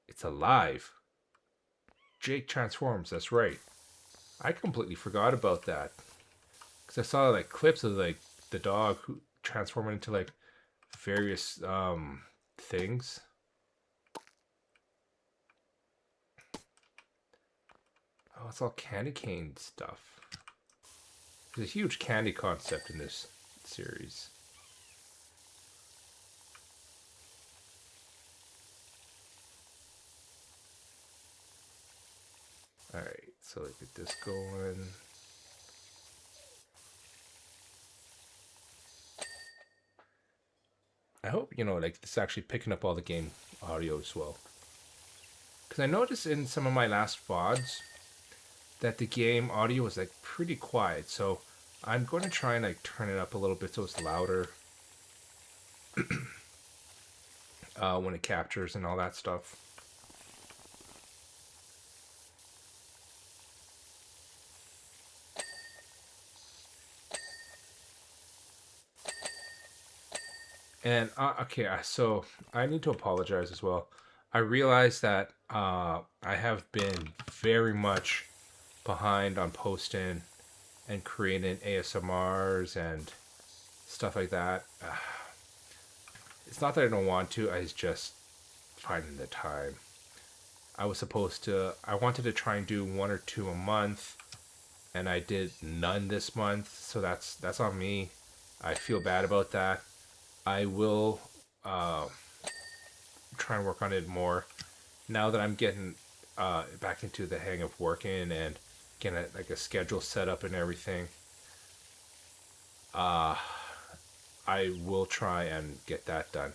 it's alive. Jake transforms. That's right. I completely forgot about that because I saw like clips of like the dog who transforming into like various things. Oh, it's all candy cane stuff. There's a huge candy concept in this series. Alright, so get this going. I hope, like this is actually picking up all the game audio as well. Because I noticed in some of my last VODs that the game audio was like pretty quiet. So I'm going to try and like turn it up a little bit so it's louder when it captures and all that stuff. And okay, so I need to apologize as well. I realize that I have been very much behind on posting and creating ASMRs and stuff like that. It's not that I don't want to, I just finding the time. I wanted to try and do one or two a month, and I did none this month, so that's on me. I feel bad about that. I will try and work on it more now that I'm getting back into the hang of working and getting like a schedule set up and everything. I will try and get that done.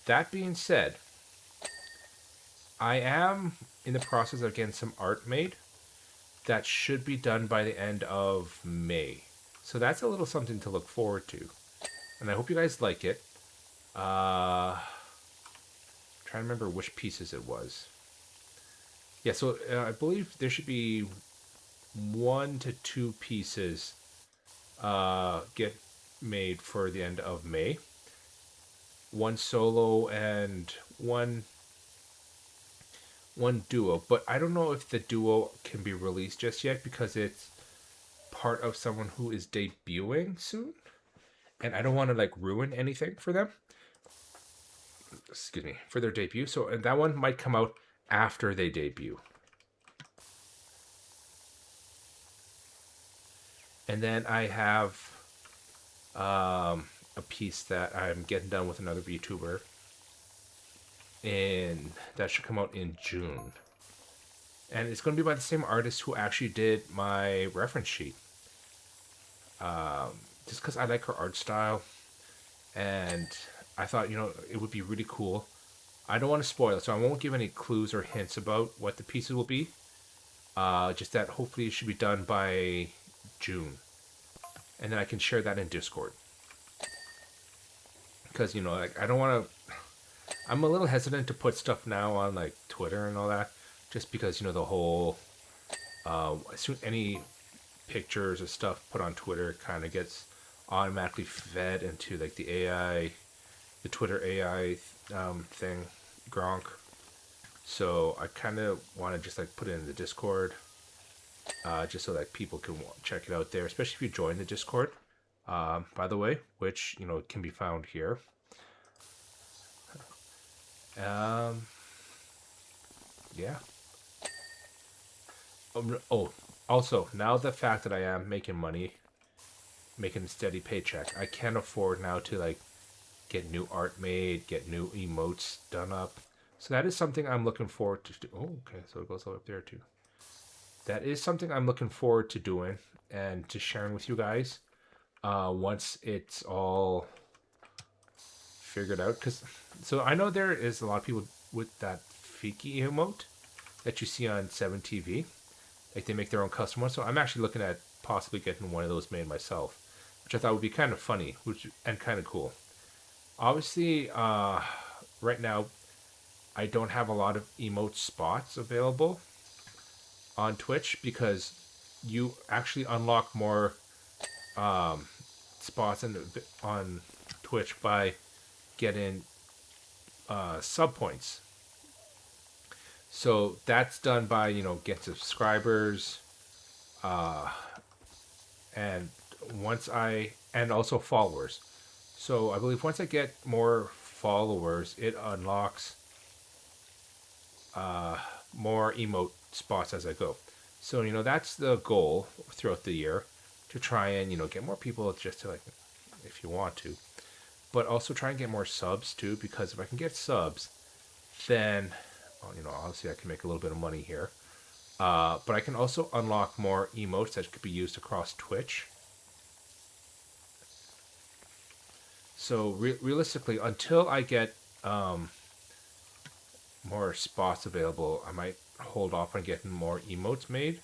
That being said, I am in the process of getting some art made that should be done by the end of May. So that's a little something to look forward to. And I hope you guys like it. Trying to remember which pieces it was. Yeah, so I believe there should be 1 to 2 pieces get made for the end of May. One solo and one one duo, but I don't know if the duo can be released just yet because it's part of someone who is debuting soon, and I don't want to like ruin anything for them. Excuse me, for their debut. So, and that one might come out after they debut. And then I have a piece that I'm getting done with another VTuber, and that should come out in June. And it's going to be by the same artist who actually did my reference sheet. Just because I like her art style, and I thought, it would be really cool. I don't want to spoil it, so I won't give any clues or hints about what the pieces will be. Just that hopefully it should be done by June. And then I can share that in Discord. Because, like, I don't want to... I'm a little hesitant to put stuff now on, like, Twitter and all that. Just because, the whole... any pictures or stuff put on Twitter kind of gets automatically fed into, like, the AI... The Twitter AI thing, Gronk. So I kind of want to just, like, put it in the Discord. Just so that people can check it out there, especially if you join the Discord, by the way, which, can be found here. Yeah. Oh, also, now the fact that I am making money, making a steady paycheck, I can't afford now to, like, get new art made, get new emotes done up. So that is something I'm looking forward to do. Oh, okay, so it goes all up there too. That is something I'm looking forward to doing and to sharing with you guys once it's all figured out. So I know there is a lot of people with that Fiki emote that you see on 7TV. Like they make their own custom one. So I'm actually looking at possibly getting one of those made myself, which I thought would be kind of funny and kind of cool. Obviously, right now, I don't have a lot of emote spots available on Twitch because you actually unlock more spots on Twitch by getting sub points. So that's done by get subscribers, and also followers. So I believe once I get more followers, it unlocks more emote spots as I go. So, that's the goal throughout the year, to try and, get more people just to, like, if you want to. But also try and get more subs, too, because if I can get subs, then, obviously I can make a little bit of money here. But I can also unlock more emotes that could be used across Twitch. So, realistically, until I get more spots available, I might hold off on getting more emotes made,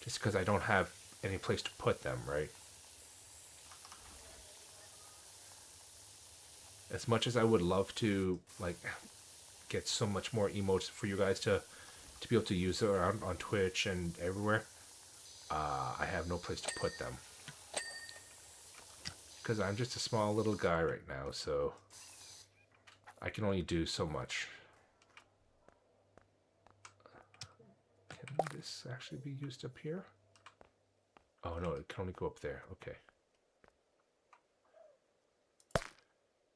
just because I don't have any place to put them, right? As much as I would love to, like, get so much more emotes for you guys to be able to use it around on Twitch and everywhere, I have no place to put them. Because I'm just a small little guy right now, so I can only do so much. Can this actually be used up here? Oh no, it can only go up there. Okay.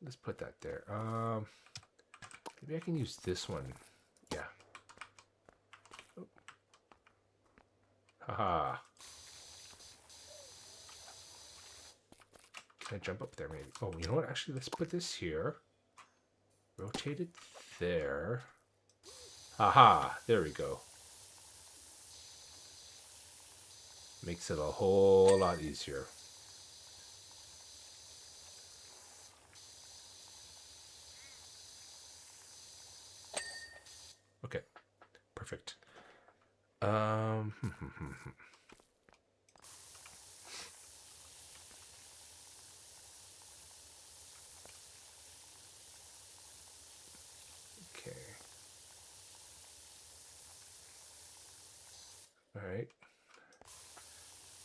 Let's put that there. Maybe I can use this one. Yeah. Oh. Haha. Can I jump up there maybe? Oh, you know what? Actually, let's put this here. Rotate it there. Haha. There we go. Makes it a whole lot easier. Okay, perfect. Okay. All right.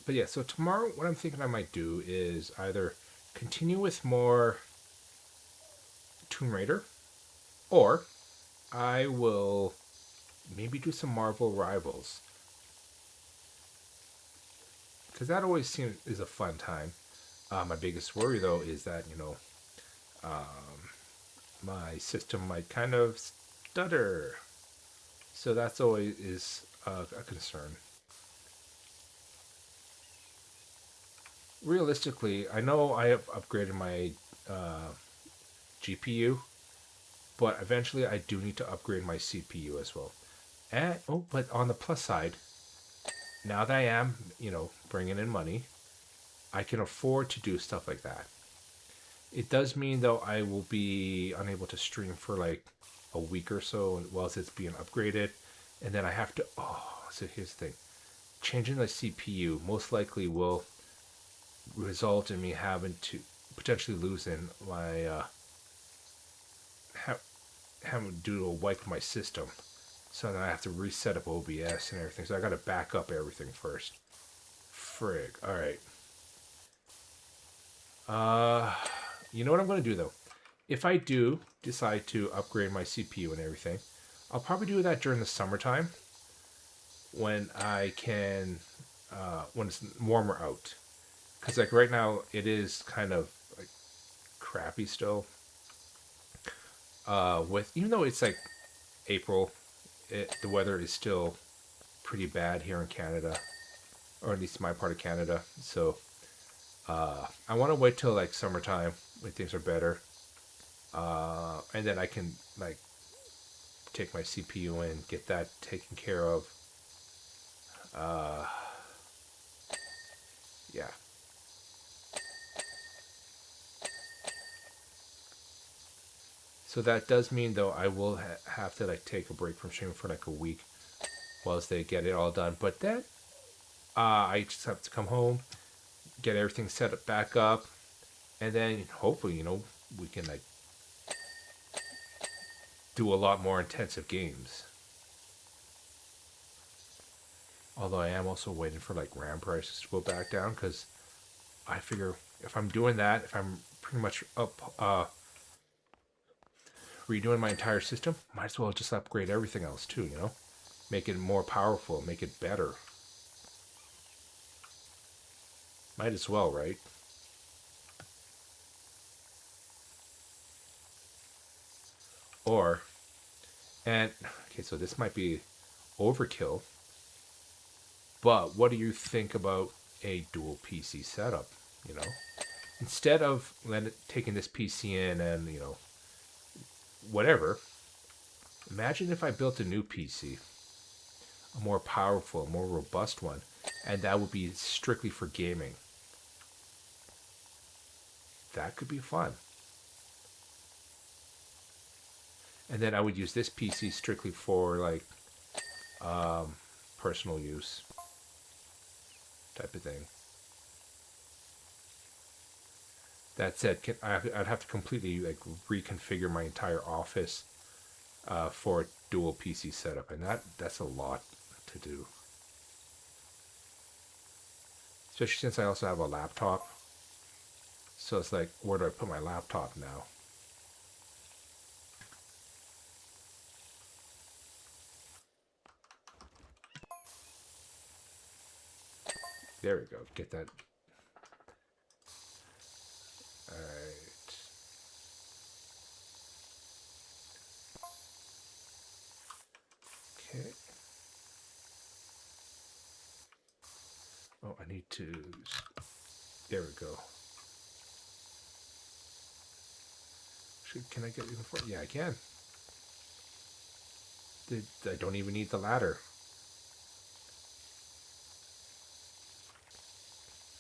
But yeah, so tomorrow what I'm thinking I might do is either continue with more Tomb Raider, or I will maybe do some Marvel Rivals. Because that always seems is a fun time. My biggest worry though is that, my system might kind of stutter. So that's always is a concern. Realistically, I know I have upgraded my uh, GPU, but eventually I do need to upgrade my CPU as well. And oh, but on the plus side, now that I am, bringing in money, I can afford to do stuff like that. It does mean though I will be unable to stream for like a week or so whilst it's being upgraded, and then I have to. Oh, so here's the thing: changing the CPU most likely will result in me having to potentially losing my ha- having to do a wipe of my system. So then I have to reset up OBS and everything. So I got to back up everything first. Frig. All right. Uh, you know what I'm going to do though? If I do decide to upgrade my CPU and everything, I'll probably do that during the summertime when I can, when it's warmer out. Because like right now it is kind of like crappy still. With even though it's like April, the weather is still pretty bad here in Canada, or at least my part of Canada. So I want to wait till like summertime when things are better, and then I can like take my CPU and get that taken care of. Uh, yeah. So that does mean though I will have to like take a break from streaming for like a week whilst they get it all done. But then I just have to come home, get everything set up back up, and then hopefully we can like do a lot more intensive games. Although I am also waiting for like RAM prices to go back down because I figure if I'm doing that, if I'm pretty much up redoing my entire system, might as well just upgrade everything else too. Make it more powerful, make it better. Might as well, right? Or and okay, so this might be overkill, but what do you think about a dual PC setup? You know, instead of taking this PC in and whatever, imagine if I built a new PC, a more powerful, more robust one, and that would be strictly for gaming. That could be fun. And then I would use this PC strictly for like personal use type of thing. That said, I'd have to completely like reconfigure my entire office for a dual PC setup, and that's a lot to do. Especially since I also have a laptop. So it's like, where do I put my laptop now? There we go. Get that. All right. Okay. Oh, I need to. There we go. Can I get even further? Yeah, I can. I don't even need the ladder.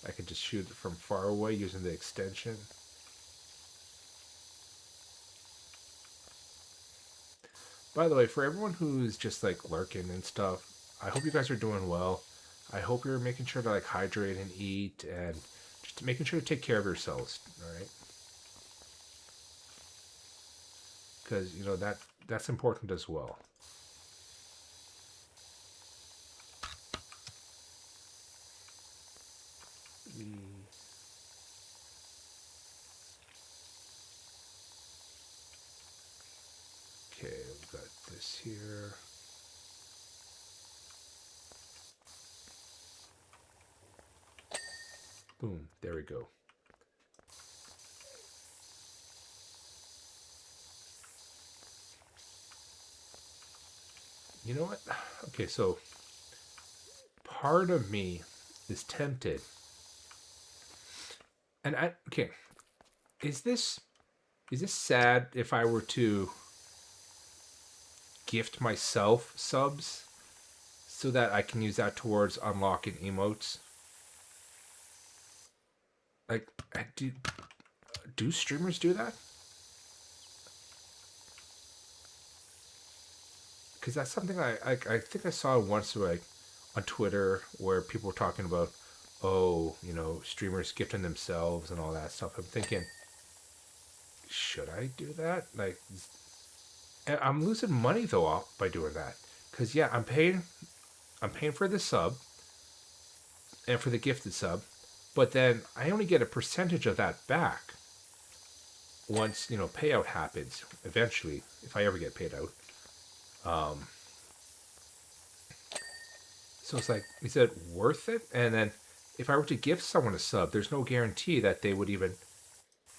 I can just shoot it from far away using the extension. By the way, for everyone who's just like lurking and stuff, I hope you guys are doing well. I hope you're making sure to like hydrate and eat and just making sure to take care of yourselves, all right? Because that's important as well. Okay, we've got this here. Boom. There we go. You know what? Okay, so part of me is tempted. And okay, is this sad if I were to gift myself subs so that I can use that towards unlocking emotes? Like, do streamers do that? Because that's something I think I saw once, like on Twitter, where people were talking about, oh, streamers gifting themselves and all that stuff. I'm thinking, should I do that? Like, I'm losing money though by doing that. Because yeah, I'm paying for the sub and for the gifted sub, but then I only get a percentage of that back once payout happens eventually, if I ever get paid out. So it's like, is it worth it? And then if I were to give someone a sub, there's no guarantee that they would even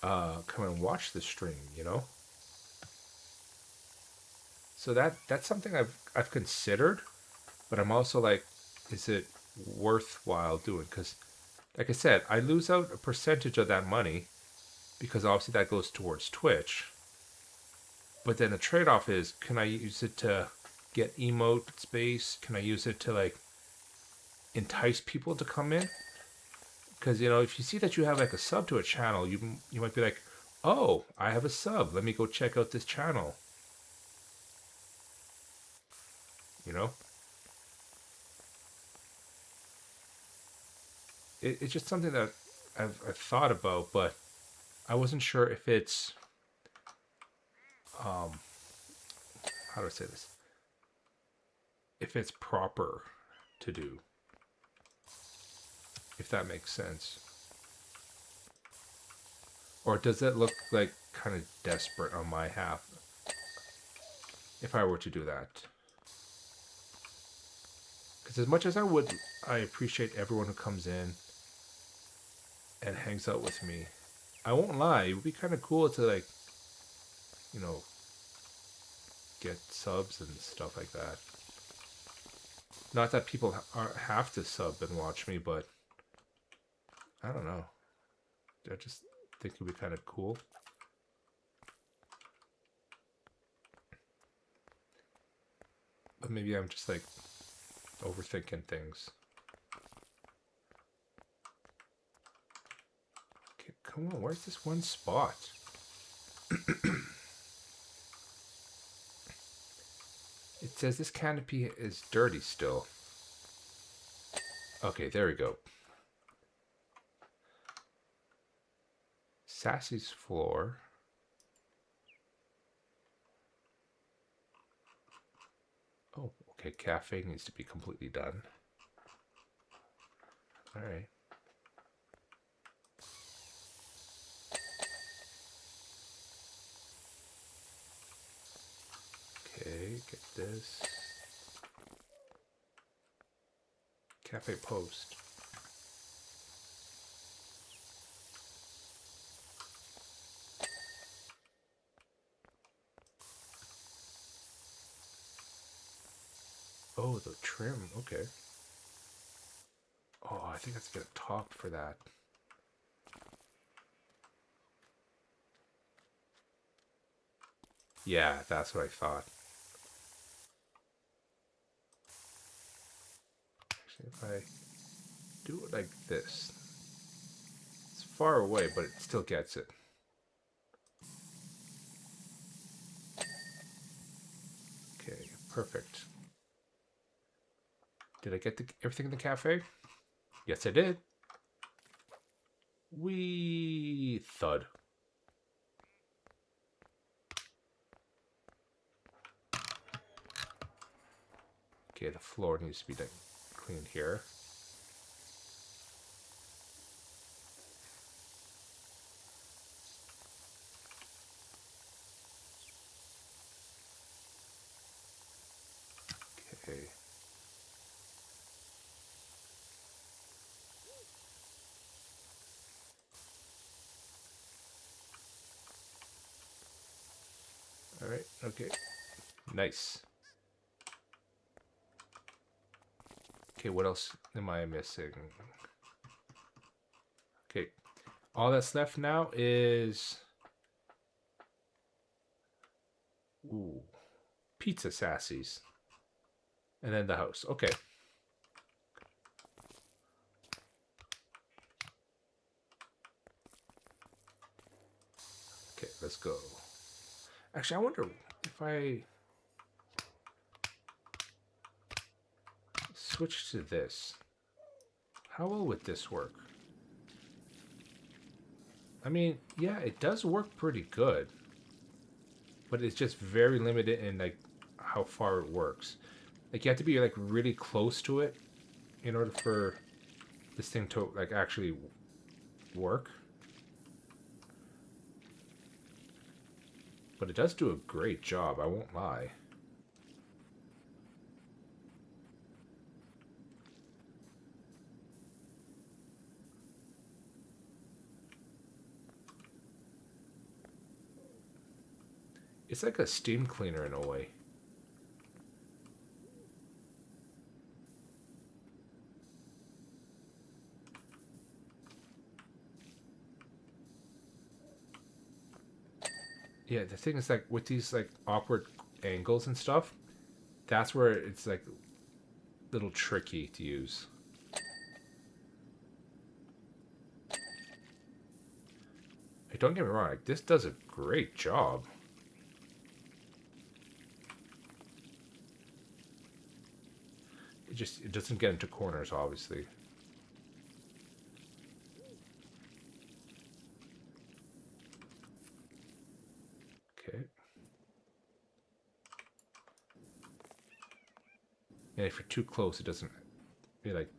come and watch the stream. So that's something I've considered, but I'm also like, is it worthwhile doing? Because, like I said, I lose out a percentage of that money because obviously that goes towards Twitch. But then the trade-off is, can I use it to get emote space? Can I use it to like entice people to come in? Because if you see that you have like a sub to a channel, you might be like, oh, I have a sub. Let me go check out this channel. You know, it's just something that I've thought about, but I wasn't sure if it's how do I say this? If it's proper to do, if that makes sense. Or does it look like kind of desperate on my half if I were to do that? Because as much as I appreciate everyone who comes in and hangs out with me, I won't lie, it would be kind of cool to like, get subs and stuff like that. Not that people have to sub and watch me, but I don't know. I just think it would be kind of cool. But maybe I'm just like overthinking things. Okay, come on, where's this one spot? It says this canopy is dirty still. Okay, there we go. Sassy's floor. Oh, okay, cafe needs to be completely done. Alright. Okay, get this. Cafe post. Oh, the trim. Okay. Oh, I think I have to get a top for that. Yeah, that's what I thought. Actually, if I do it like this, it's far away, but it still gets it. Okay, perfect. Did I get everything in the cafe? Yes, I did. Wee thud. Okay, the floor needs to be cleaned here. Okay. Alright, okay. Nice. Okay, what else am I missing? Okay, all that's left now is... Ooh, pizza sassies. And then the house. Okay. Okay, let's go. Actually, I wonder if I switch to this. How well would this work? I mean, yeah, it does work pretty good. But it's just very limited in like how far it works. Like you have to be like really close to it in order for this thing to like actually work. But it does do a great job, I won't lie. It's like a steam cleaner in a way. Yeah, the thing is like with these like awkward angles and stuff, that's where it's like a little tricky to use. Hey, don't get me wrong, like this does a great job. It doesn't get into corners, obviously. Okay. And if you're too close, it doesn't. Be like,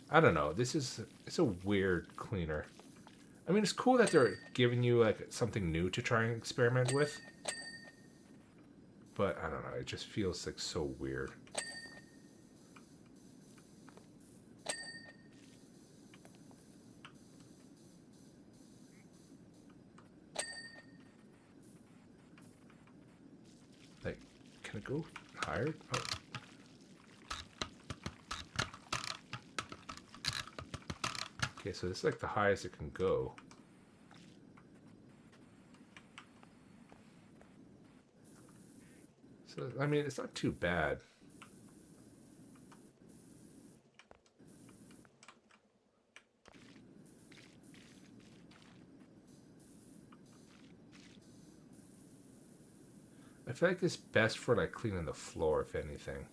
I don't know. It's a weird cleaner. I mean, it's cool that they're giving you like something new to try and experiment with. But I don't know. It just feels like so weird. Like, can it go higher? Oh. Okay, so this is like the highest it can go. So, I mean, it's not too bad. I feel like it's best for like cleaning the floor, if anything.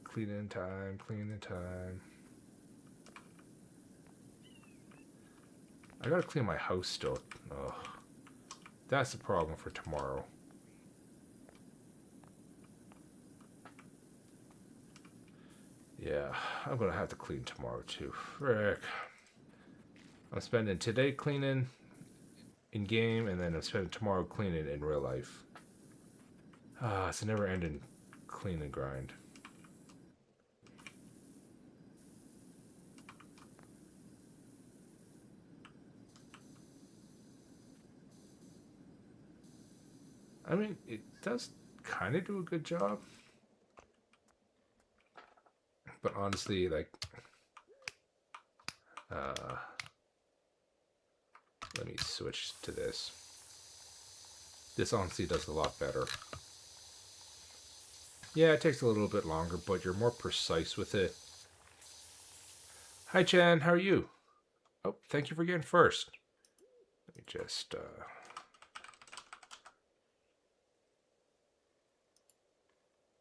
Cleaning time, cleaning time. I gotta clean my house still. Ugh. That's the problem for tomorrow. Yeah, I'm gonna have to clean tomorrow too. Frick. I'm spending today cleaning in game, and then I'm spending tomorrow cleaning in real life. Ah, it's a never ending clean and grind. I mean, it does kind of do a good job. But honestly, like, let me switch to this. This honestly does a lot better. Yeah, it takes a little bit longer, but you're more precise with it. Hi, Chan. How are you? Oh, thank you for getting first. Let me just,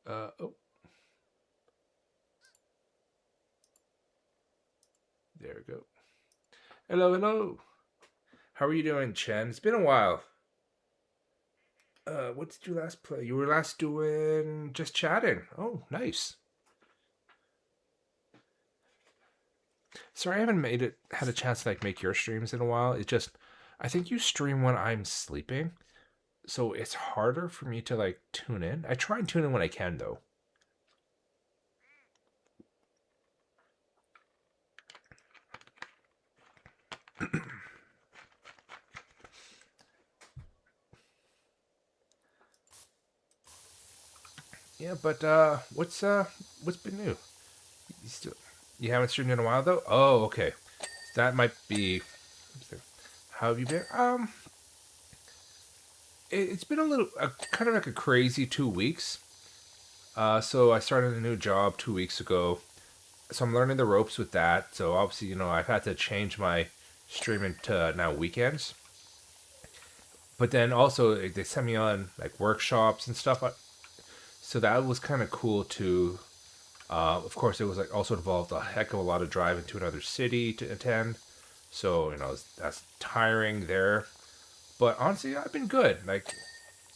oh. There we go. Hello, hello. How are you doing, Chen? It's been a while. What did you last play? You were last doing just chatting. Oh, nice. Sorry, I haven't had a chance to like make your streams in a while. It just, I think you stream when I'm sleeping, so it's harder for me to like tune in. I try and tune in when I can though. Yeah, but what's been new? You still you haven't streamed in a while though? Oh, okay. That might be. How have you been? It's been a little kind of like a crazy 2 weeks. So I started a new job 2 weeks ago. So I'm learning the ropes with that. So obviously, I've had to change my streaming to now weekends. But then also they sent me on like workshops and stuff. So that was kind of cool too. Of course, it was like also involved a heck of a lot of driving to another city to attend. So that's tiring there. But honestly, I've been good. Like,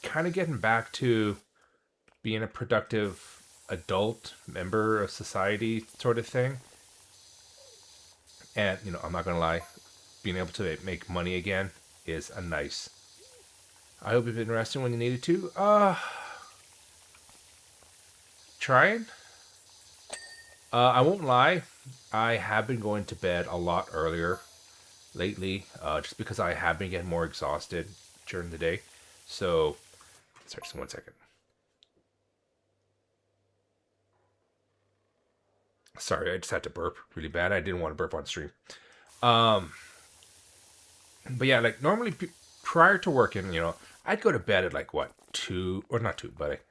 kind of getting back to being a productive adult member of society, sort of thing. And I'm not gonna lie, being able to make money again is a nice. I hope you've been resting when you needed to. Trying. I won't lie. I have been going to bed a lot earlier lately, just because I have been getting more exhausted during the day. So, sorry, just 1 second. Sorry, I just had to burp really bad. I didn't want to burp on stream. Um, but yeah, like normally prior to working, I'd go to bed at like what 2 or not 2, but like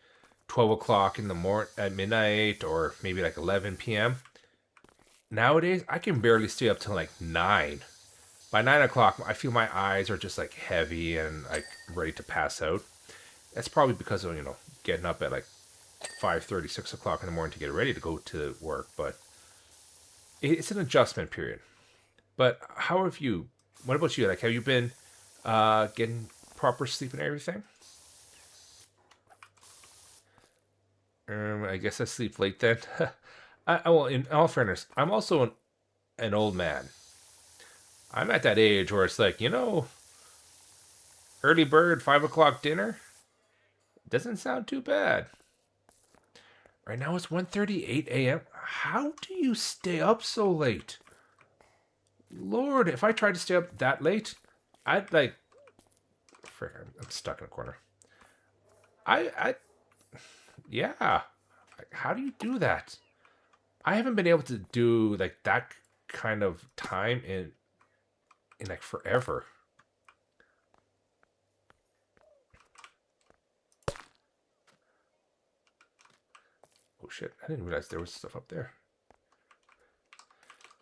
12 o'clock in the morning at midnight or maybe like 11 p.m. Nowadays, I can barely stay up till like 9. By 9 o'clock, I feel my eyes are just like heavy and like ready to pass out. That's probably because of getting up at like 5:30, 6 o'clock in the morning to get ready to go to work. But it's an adjustment period. But how have you? What about you? Like, have you been getting proper sleep and everything? I guess I sleep late then. Well, in all fairness, I'm also an old man. I'm at that age where it's like, early bird, 5 o'clock dinner doesn't sound too bad. Right now it's 1:38 a.m. How do you stay up so late? Lord, if I tried to stay up that late, I'd like. Frick, I'm stuck in a corner. Yeah. How do you do that? I haven't been able to do like that kind of time in like forever. Oh shit! I didn't realize there was stuff up there.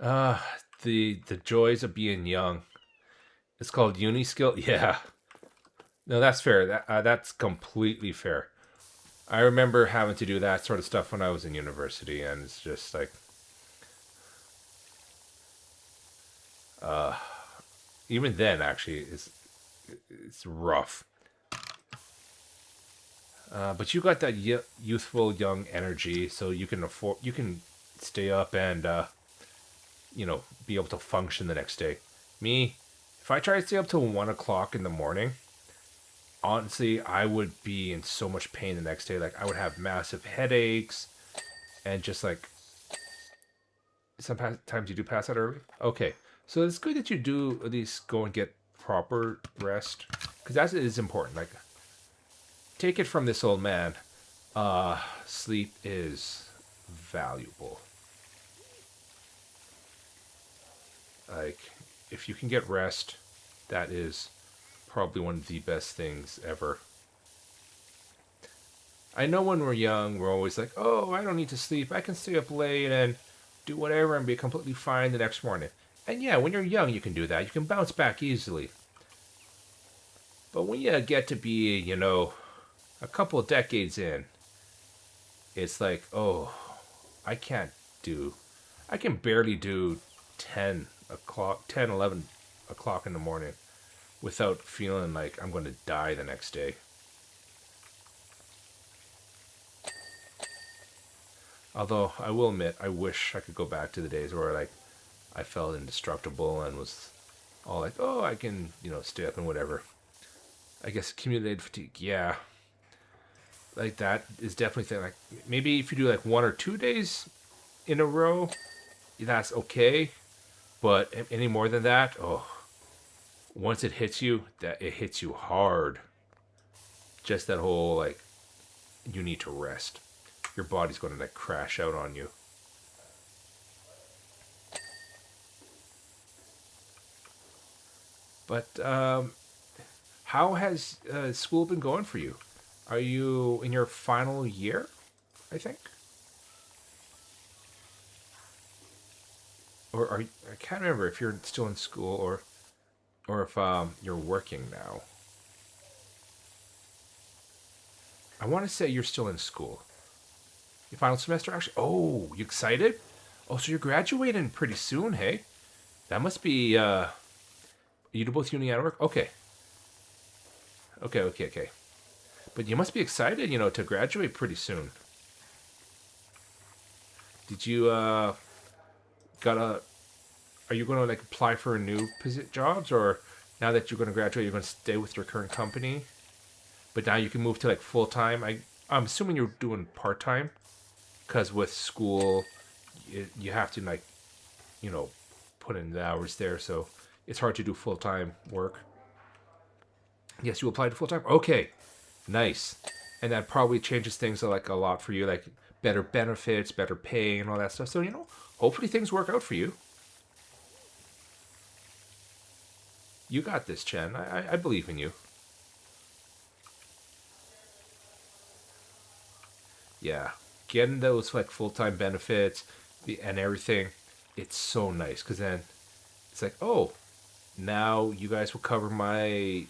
Uh the joys of being young. It's called uni skill. Yeah. No, that's fair. That's completely fair. I remember having to do that sort of stuff when I was in university, and it's just like, uh, even then, actually, it's rough. But you got that youthful, young energy, so you can stay up and be able to function the next day. Me, if I try to stay up till 1 o'clock in the morning, honestly, I would be in so much pain the next day. Like I would have massive headaches, and just like sometimes you do pass out early. Okay, so it's good that you do at least go and get proper rest, because that is important. Like, take it from this old man. Sleep is valuable. Like, if you can get rest, that is probably one of the best things ever. I know when we're young, we're always like, oh, I don't need to sleep. I can stay up late and do whatever and be completely fine the next morning. And yeah, when you're young, you can do that. You can bounce back easily. But when you get to be, a couple of decades in, it's like, oh, I can't do, I can barely do 10 o'clock, 10, 11 o'clock in the morning without feeling like I'm going to die the next day. Although I will admit, I wish I could go back to the days where like I felt indestructible and was all like, oh, I can, stay up and whatever. I guess accumulated fatigue, yeah. Like that is definitely thing. Like maybe if you do like 1 or 2 days in a row, that's okay. But any more than that, oh, once it hits you, that it hits you hard. Just that whole like, you need to rest. Your body's going to like crash out on you. But how has school been going for you? Are you in your final year? I think. Or I can't remember if you're still in school or if you're working now. I want to say you're still in school. Your final semester, actually. Oh, you excited? Oh, so you're graduating pretty soon, hey? That must be. You do both uni and work. Okay. Okay. But you must be excited, to graduate pretty soon. Did you gotta? Are you gonna like apply for new jobs, or now that you're gonna graduate, you're gonna stay with your current company? But now you can move to like full time. I'm assuming you're doing part time, because with school, you have to like, put in the hours there. So it's hard to do full time work. Yes, you applied to full time. Okay, nice. And that probably changes things like a lot for you, like better benefits, better pay, and all that stuff. So hopefully things work out for you. You got this, Chen. I believe in you. Yeah, getting those like full time benefits and everything, it's so nice because then it's like, oh, now you guys will cover my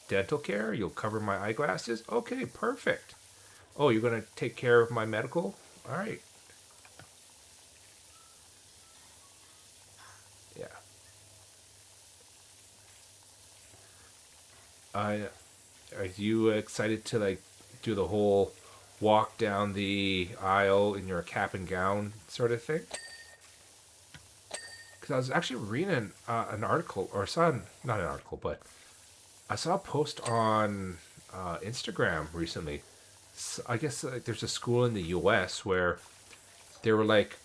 dental care. You'll cover my eyeglasses. Okay, perfect. Oh, you're gonna take care of my medical. All right. Yeah. Are you excited to like do the whole walk down the aisle in your cap and gown sort of thing? Because I was actually reading an article, or not an article, but I saw a post on Instagram recently. So I guess like, there's a school in the U.S. where they were like,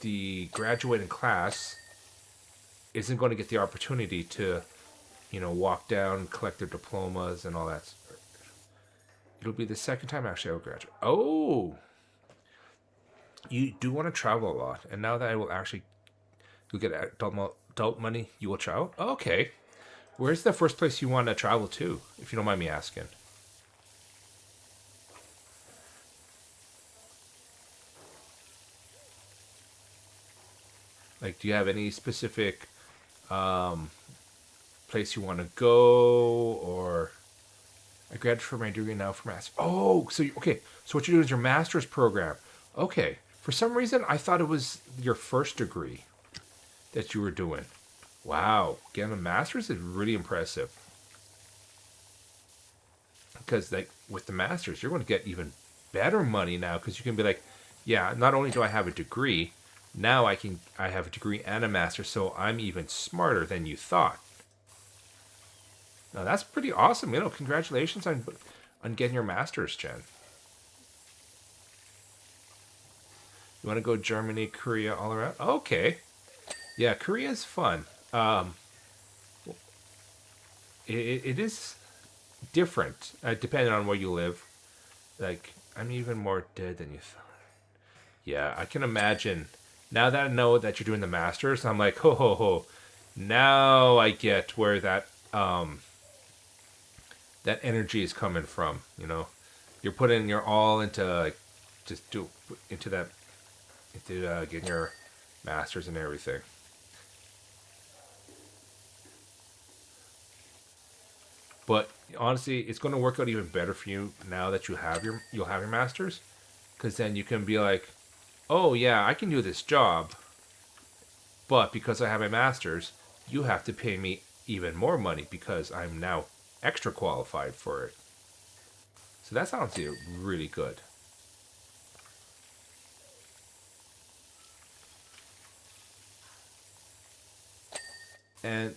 the graduating class isn't going to get the opportunity to, walk down, collect their diplomas and all that. It'll be the second time actually I will graduate. Oh, you do want to travel a lot, and now that I will actually, you'll get adult money, you will travel. Okay, where's the first place you want to travel to, if you don't mind me asking? Like, do you have any specific place you want to go, or I graduated from my degree now for master. Oh, so okay. So what you're doing is your master's program. Okay. For some reason, I thought it was your first degree that you were doing. Wow, getting a master's is really impressive. Because like with the master's, you're going to get even better money now because you can be like, yeah, not only do I have a degree, now I have a degree and a master, so I'm even smarter than you thought. Now that's pretty awesome. Congratulations on getting your master's, Jen. You want to go Germany, Korea, all around? Okay. Yeah, Korea's fun. It is different depending on where you live. Like, I'm even more dead than you thought. Yeah, I can imagine. Now that I know that you're doing the masters, I'm like, ho ho ho. Now I get where that energy is coming from. You're putting your all into like, just do into that into getting your masters and everything. But honestly, it's going to work out even better for you now that you'll have your masters, because then you can be like, oh yeah, I can do this job, but because I have my masters, you have to pay me even more money because I'm now extra qualified for it. So that sounds really good. And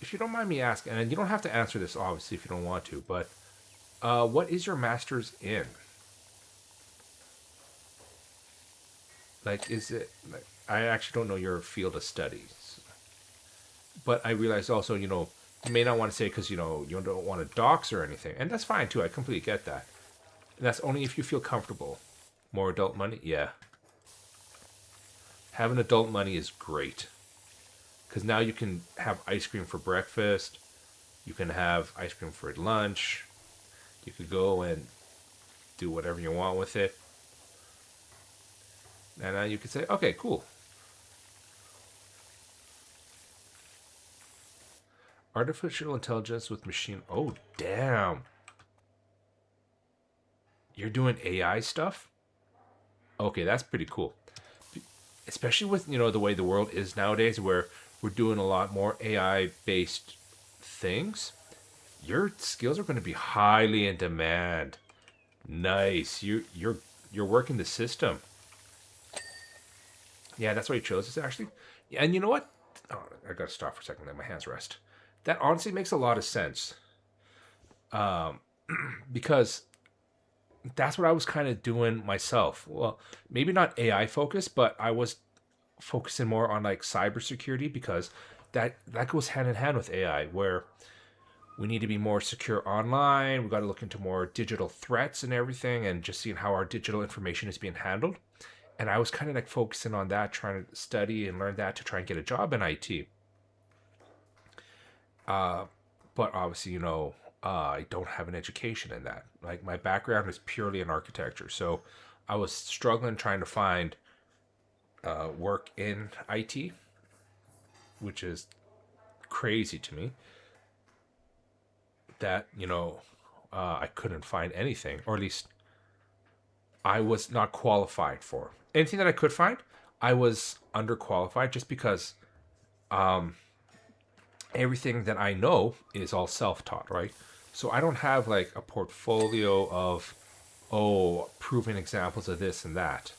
if you don't mind me asking, and you don't have to answer this obviously if you don't want to, but what is your master's in? Like, is it like I actually don't know your field of studies, but I realize also, you may not want to say because you don't want to dox or anything, and that's fine too. I completely get that. And that's only if you feel comfortable. More adult money, yeah. Having adult money is great because now you can have ice cream for breakfast. You can have ice cream for lunch. You could go and do whatever you want with it, and you could say, okay, cool. Artificial intelligence with machine. Oh, damn. You're doing AI stuff? Okay, that's pretty cool. Especially with, the way the world is nowadays where we're doing a lot more AI based things. Your skills are going to be highly in demand. Nice. You're working the system. Yeah, that's why you chose this actually. Yeah, and you know what? Oh, I gotta stop for a second. Let my hands rest. That honestly makes a lot of sense. Because that's what I was kind of doing myself. Well, maybe not AI focused, but I was focusing more on like cybersecurity because that goes hand in hand with AI, where we need to be more secure online. We got to look into more digital threats and everything, and just seeing how our digital information is being handled. And I was kind of like focusing on that, trying to study and learn that to try and get a job in IT. But obviously, I don't have an education in that. Like my background is purely in architecture, so I was struggling trying to find work in IT, which is crazy to me. That I couldn't find anything, or at least I was not qualified for anything that I could find. I was underqualified just because everything that I know is all self-taught, right? So I don't have like a portfolio of proven examples of this and that.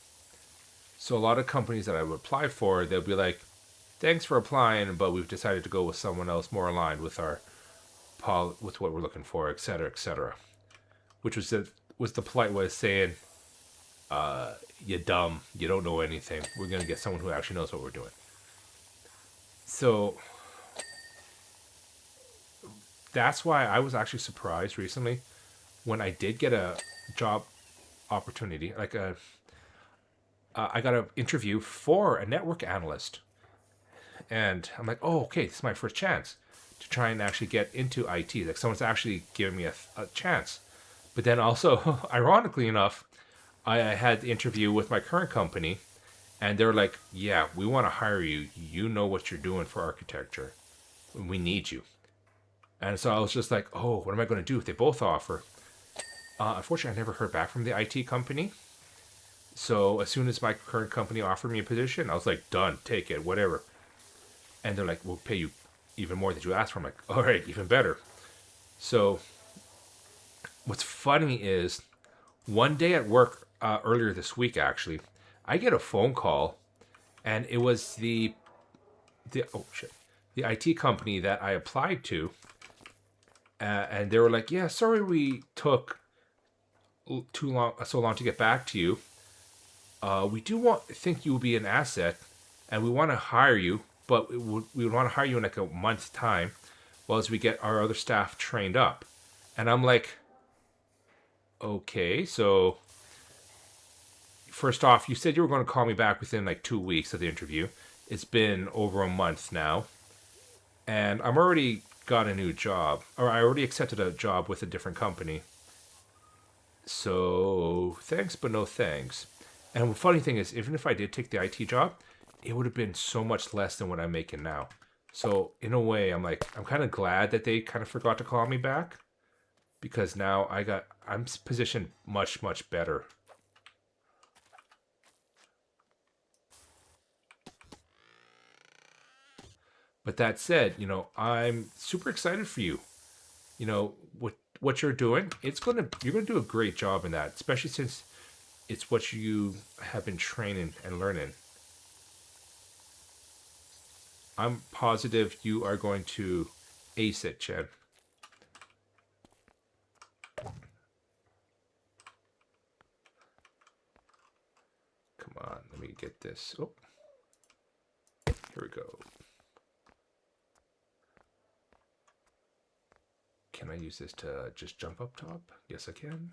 So a lot of companies that I would apply for, they'll be like, "Thanks for applying, but we've decided to go with someone else more aligned with our with what we're looking for, et cetera, et cetera." Which was the polite way of saying, "You dumb, you don't know anything. We're gonna get someone who actually knows what we're doing." So that's why I was actually surprised recently when I did get a job opportunity, like I got an interview for a network analyst, and I'm like, oh, okay, this is my first chance to try and actually get into IT. Like someone's actually giving me a chance. But then also, ironically enough, I had the interview with my current company, and they're like, yeah, we want to hire you. You know what you're doing for architecture. We need you. And so I was just like, oh, what am I going to do if they both offer? Unfortunately, I never heard back from the IT company. So as soon as my current company offered me a position, I was like, done, take it, whatever. And they're like, we'll pay you even more than you asked for. I'm like, all right, even better. So what's funny is one day at work earlier this week, actually, I get a phone call, and it was the oh shit, the IT company that I applied to, and they were like, "Yeah, sorry, we took so long to get back to you. We do think you will be an asset, and we want to hire you, but we would want to hire you in like a month's time, while as we get our other staff trained up." And I'm like, okay, so first off, you said you were going to call me back within like 2 weeks of the interview. It's been over a month now, and I'm already got a new job, or I already accepted a job with a different company. So thanks, but no thanks. And the funny thing is, even if I did take the IT job, it would have been so much less than what I'm making now. So in a way, I'm kind of glad that they kind of forgot to call me back, because now I'm positioned much, much better. But that said, I'm super excited for you. What you're doing, you're gonna do a great job in that, especially since it's what you have been training and learning. I'm positive you are going to ace it, Chen. Come on, let me get this. Oh, here we go. Can I use this to just jump up top? Yes, I can.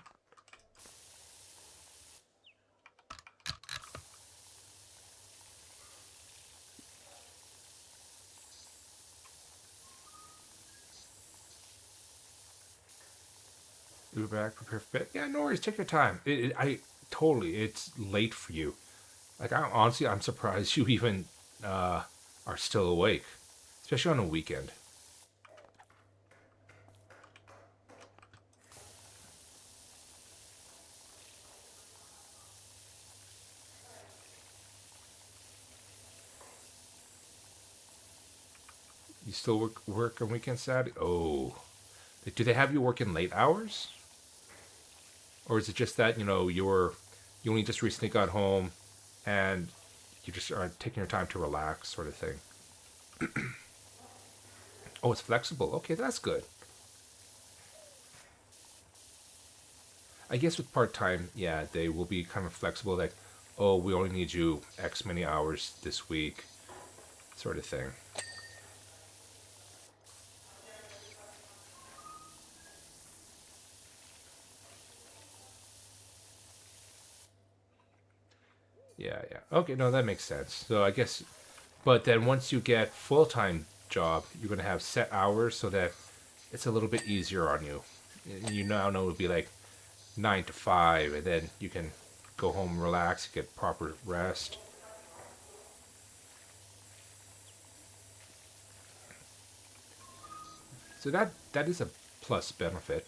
Uber back, prepare for bed. Yeah, no worries. Take your time. It's late for you. Like, honestly, I'm surprised you even are still awake, especially on a weekend. You still work on weekends, Saturday? Oh, do they have you working late hours, or is it just that you only just recently got home, and you just are taking your time to relax, sort of thing? Oh, it's flexible. Okay, that's good. I guess with part time, yeah, they will be kind of flexible. Like, oh, we only need you X many hours this week, sort of thing. Yeah, yeah. Okay, no, that makes sense. So I guess, but then once you get full time job, you're gonna have set hours so that it's a little bit easier on you. You now know it'll be like 9 to 5, and then you can go home, relax, get proper rest. So that is a plus benefit.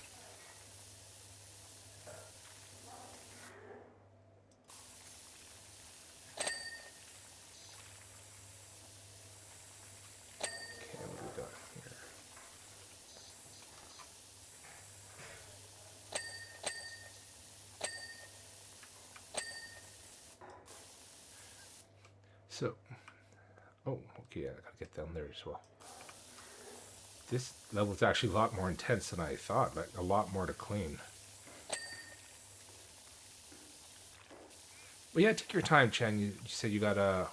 Okay, what do we got here? So, oh, okay, yeah, I gotta get down there as well. This level is actually a lot more intense than I thought. Like a lot more to clean. But yeah, take your time, Chen. You said you gotta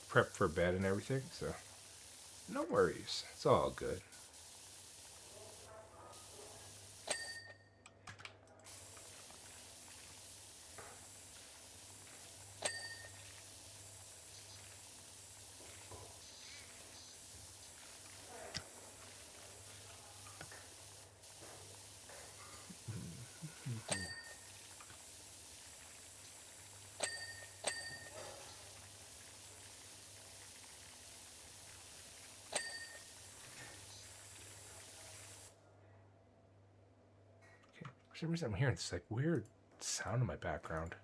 prep for bed and everything, so no worries. It's all good. Okay. For some reason, I'm hearing this like weird sound in my background.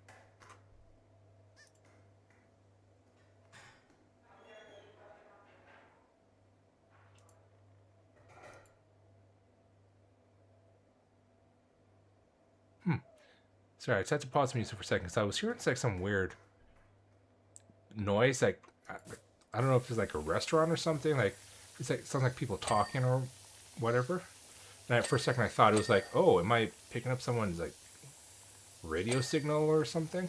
Sorry, I just had to pause the music for a second because I was hearing like some weird noise. Like I don't know if it's like a restaurant or something. Like it's like it sounds like people talking or whatever. And for a second, I thought it was like, oh, am I picking up someone's like radio signal or something?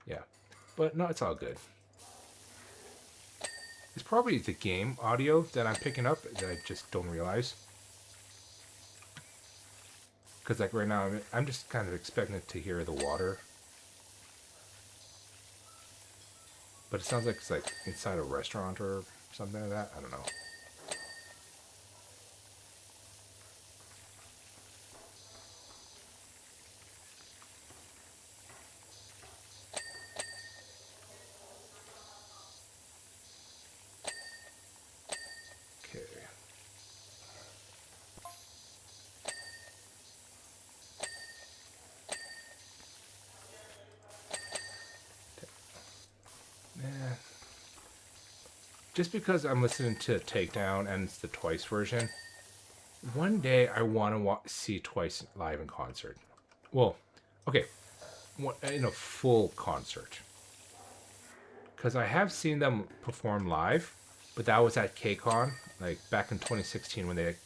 Yeah, but no, it's all good. It's probably the game audio that I'm picking up that I just don't realize. Because like right now, I'm just kind of expecting to hear the water, but it sounds like it's like inside a restaurant or something like that. I don't know. Okay. Nah. Just because I'm listening to Takedown and it's the Twice version, one day I want to see Twice live in concert. Well, okay, in a full concert. because I have seen them perform live, but that was at KCON, like back in 2016 when they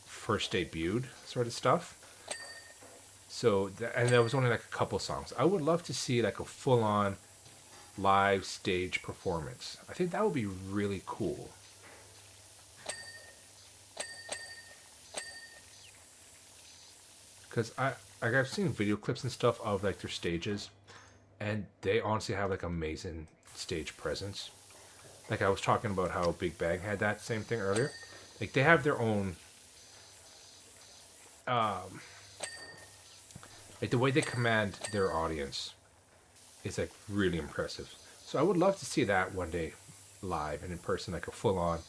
first debuted, sort of stuff. So, and there was only like a couple songs. I would love to see like a full on live stage performance. I think that would be really cool. Because I've seen video clips and stuff of like their stages, and they honestly have like amazing stage presence. Like I was talking about how Big Bang had that same thing earlier. Like they have their own, like the way they command their audience is like really impressive. So I would love to see that one day live and in person, like a full on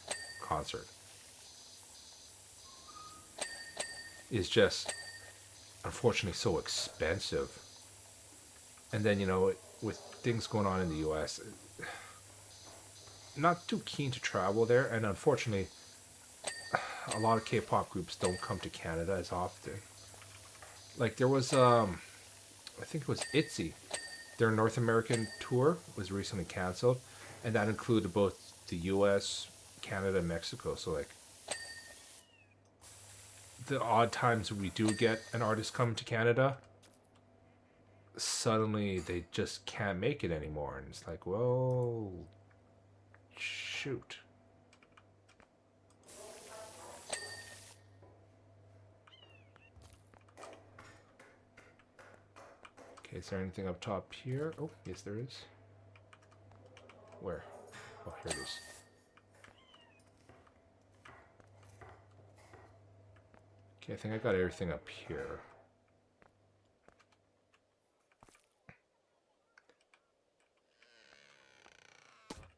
concert. Is just unfortunately so expensive. And then, you know, with things going on in the US, not too keen to travel there. And unfortunately, a lot of K-pop groups don't come to Canada as often. Like there was, I think it was ITZY. Their North American tour was recently canceled, and that included both the US, Canada, and Mexico. So like the odd times we do get an artist come to Canada, suddenly they just can't make it anymore. And it's like, well, shoot. Okay, is there anything up top here? Oh, yes, there is. Where? Oh, here it is. Okay, I think I got everything up here.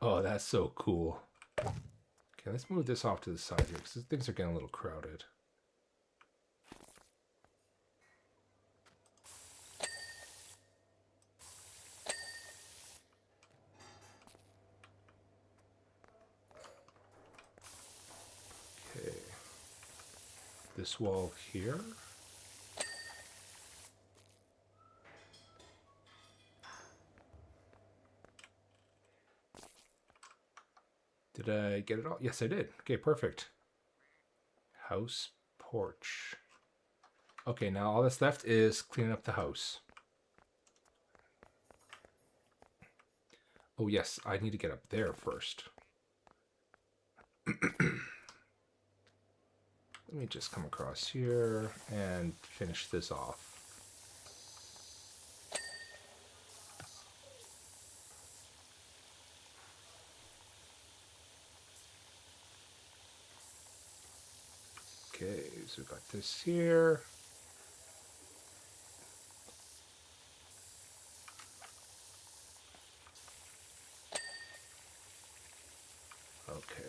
Oh, that's so cool. Okay, let's move this off to the side here because things are getting a little crowded. Okay. This wall here. Did I get it all? Yes, I did. Okay, perfect. House porch. Okay, now all that's left is cleaning up the house. Oh, yes, I need to get up there first. Let me just come across here and finish this off. Okay, so we got this here. Okay.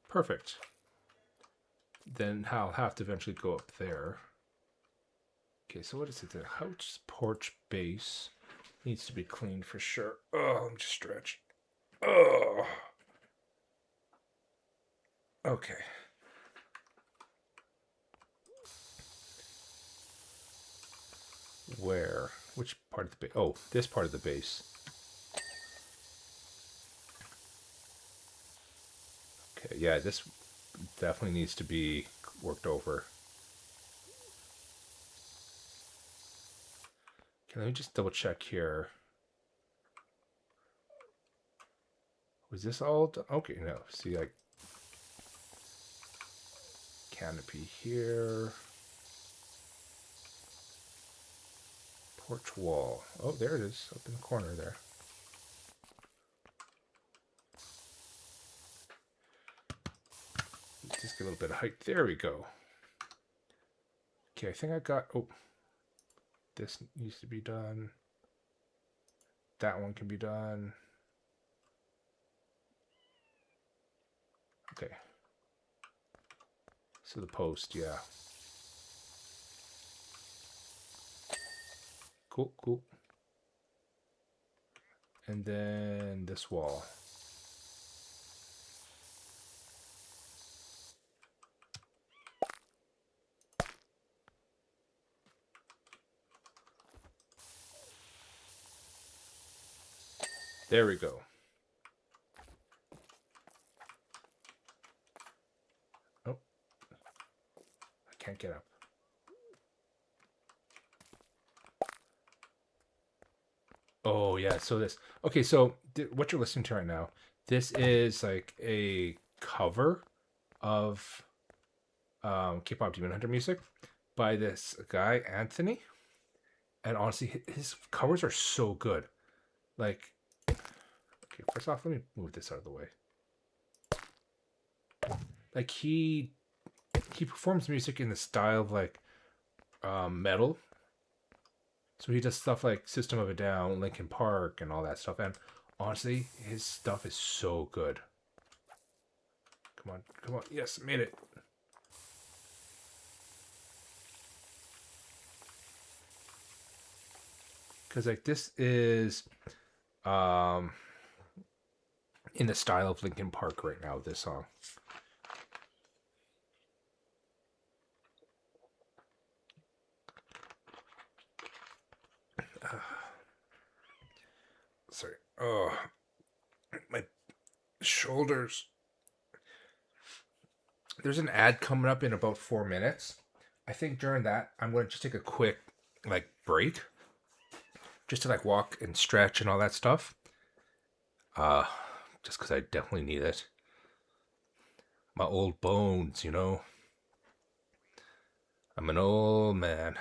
Perfect. Then I'll have to eventually go up there. Okay, so what is it? The house porch base needs to be cleaned for sure. Oh, let me just stretch. Oh. Okay. Where? Which part of the base? Oh, this part of the base. Okay, yeah, this definitely needs to be worked over. Okay, let me just double check here. Was this all done? Okay, no. See, like, canopy here. Porch wall. Oh, there it is, up in the corner there. Just get a little bit of height. There we go. Okay, I think I got... Oh, this needs to be done. That one can be done. Okay. So the post, yeah. Cool, cool. And then this wall. There we go. Oh, I can't get up. Oh yeah, so this. Okay, so what you're listening to right now, this is like a cover of K-pop Demon Hunter music by this guy Anthony, and honestly, his covers are so good. Like, okay, first off, let me move this out of the way. Like he performs music in the style of like metal. So he does stuff like System of a Down, Linkin Park, and all that stuff. And honestly, his stuff is so good. Come on, come on. Yes, made it. Because like this is in the style of Linkin Park right now, this song. Sorry. Oh, my shoulders. There's an ad coming up in about 4 minutes. I think during that, I'm going to just take a quick like break, just to like walk and stretch and all that stuff. Just because I definitely need it. My old bones, you know. I'm an old man.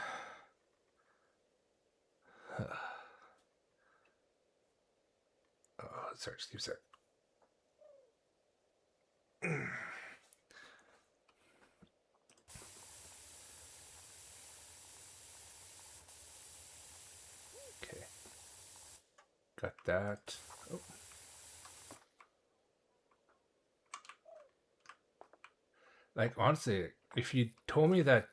Oh, sorry, just give a sec. Okay. Got that. Oh. Like honestly, if you told me that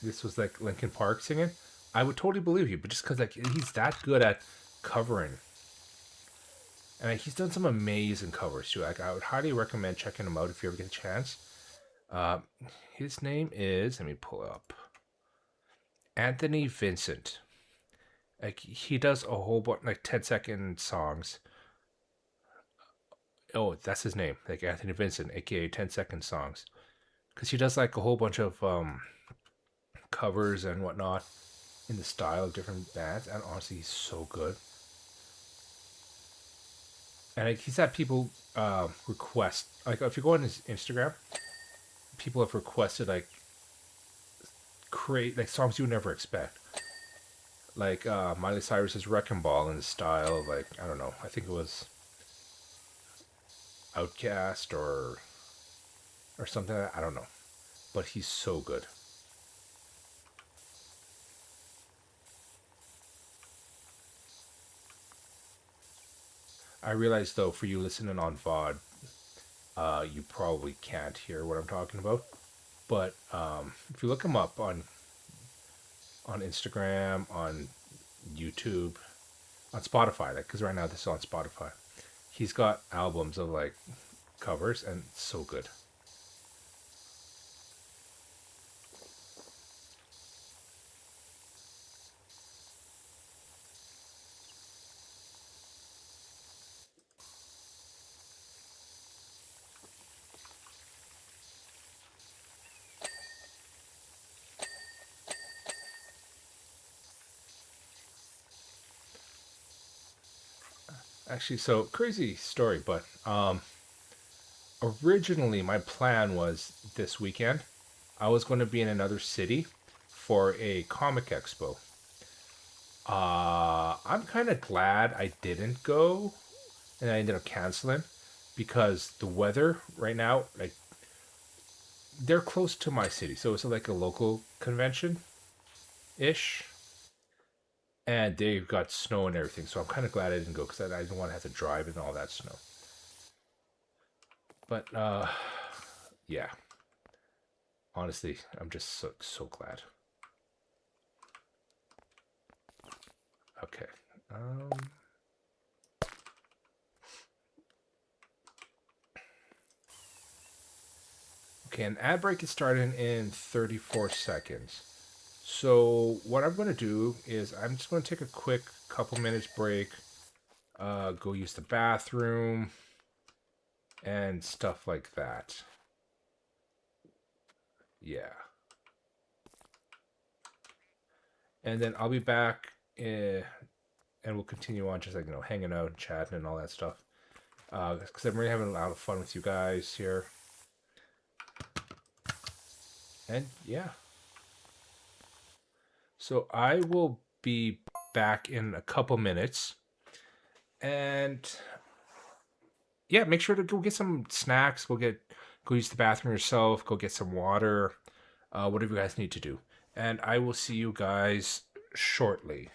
this was like Linkin Park singing, I would totally believe you. But just because like he's that good at covering, and like, he's done some amazing covers too. Like I would highly recommend checking him out if you ever get a chance. Uh, his name is, let me pull up, Anthony Vincent. Like he does a whole bunch like 10-second songs. Oh, that's his name, like Anthony Vincent, aka 10-second songs, because he does like a whole bunch of covers and whatnot in the style of different bands, and honestly, he's so good. And like, he's had people request, like if you go on his Instagram, people have requested like create like songs you would never expect, like Miley Cyrus's "Wrecking Ball" in the style of like, I don't know, I think it was Outcast or something. I don't know, but he's so good. I realize though, for you listening on VOD, you probably can't hear what I'm talking about. But if you look him up on Instagram, on YouTube, on Spotify, like because right now this is on Spotify, he's got albums of like covers and it's so good. Actually, so crazy story, but originally my plan was this weekend I was going to be in another city for a comic expo. I'm kind of glad I didn't go and I ended up canceling because the weather right now, like they're close to my city, so it's like a local convention ish, and they've got snow and everything. So I'm kind of glad I didn't go because I didn't want to have to drive in all that snow. But yeah, honestly, I'm just so glad. Okay. Um, okay, an ad break is starting in 34 seconds. So what I'm going to do is I'm just going to take a quick couple minutes break, go use the bathroom, and stuff like that. Yeah. And then I'll be back, and we'll continue on just like, hanging out and chatting and all that stuff. Because I'm really having a lot of fun with you guys here. And yeah. So I will be back in a couple minutes. And yeah, make sure to go get some snacks, go use the bathroom yourself, go get some water, whatever you guys need to do. And I will see you guys shortly.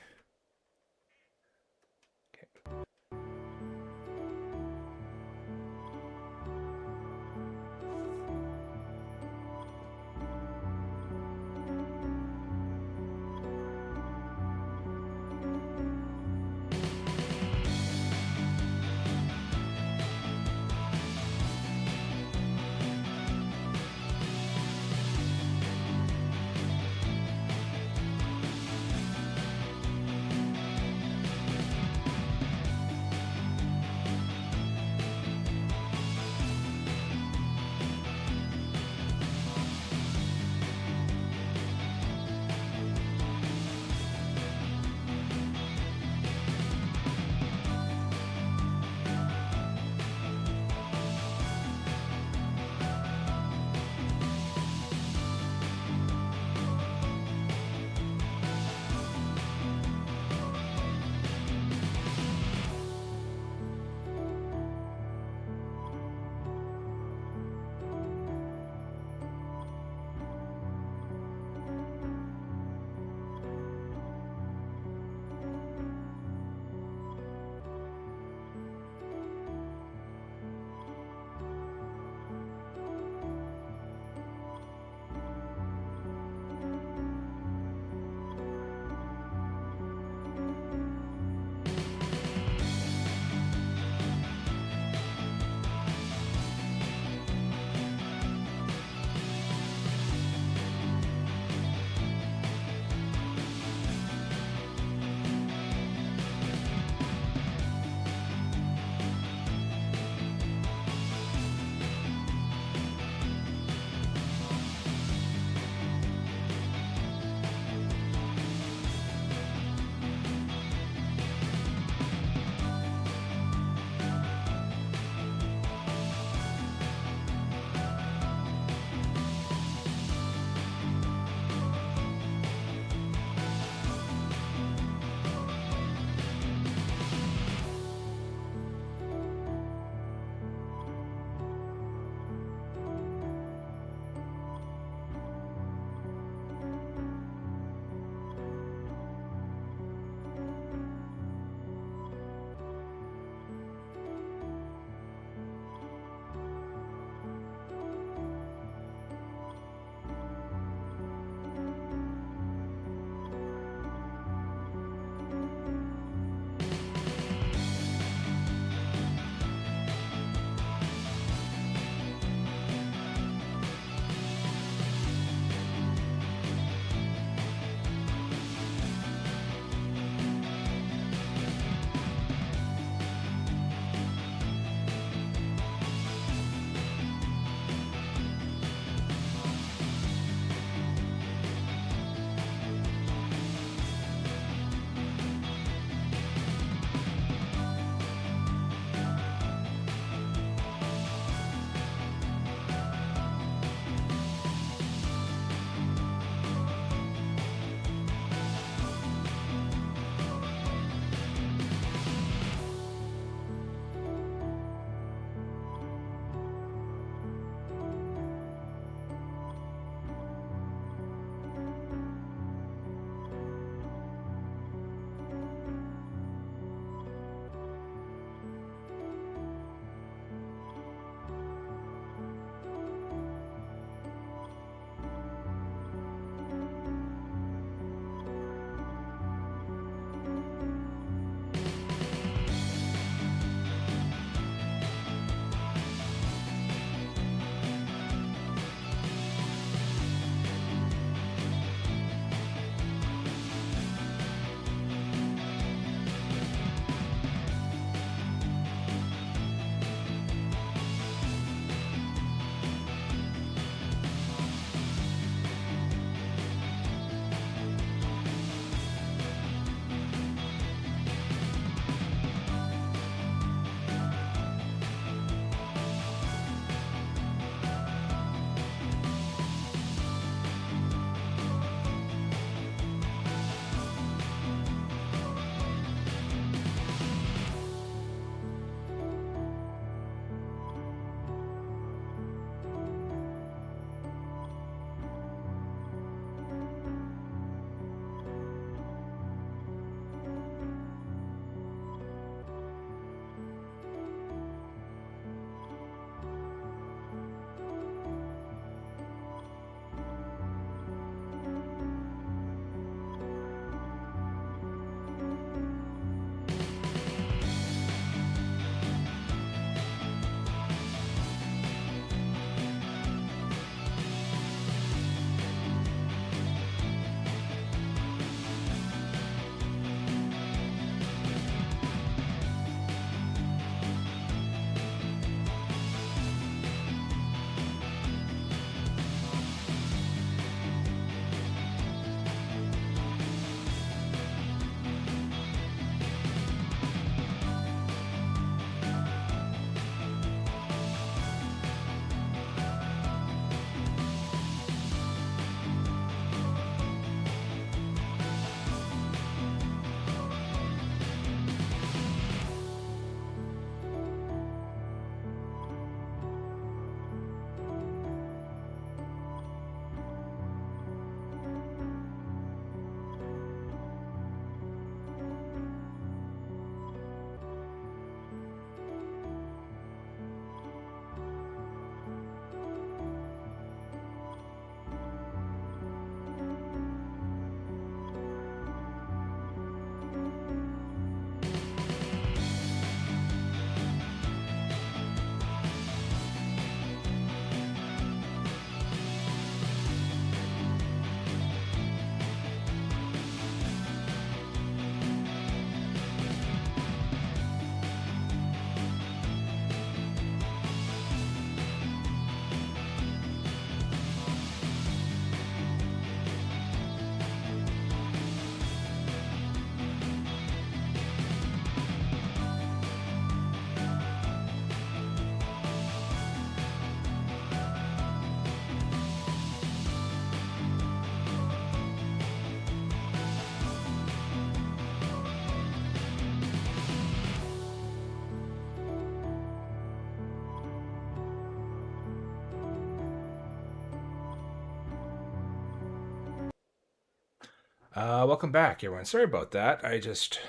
Welcome back, everyone. Sorry about that. I just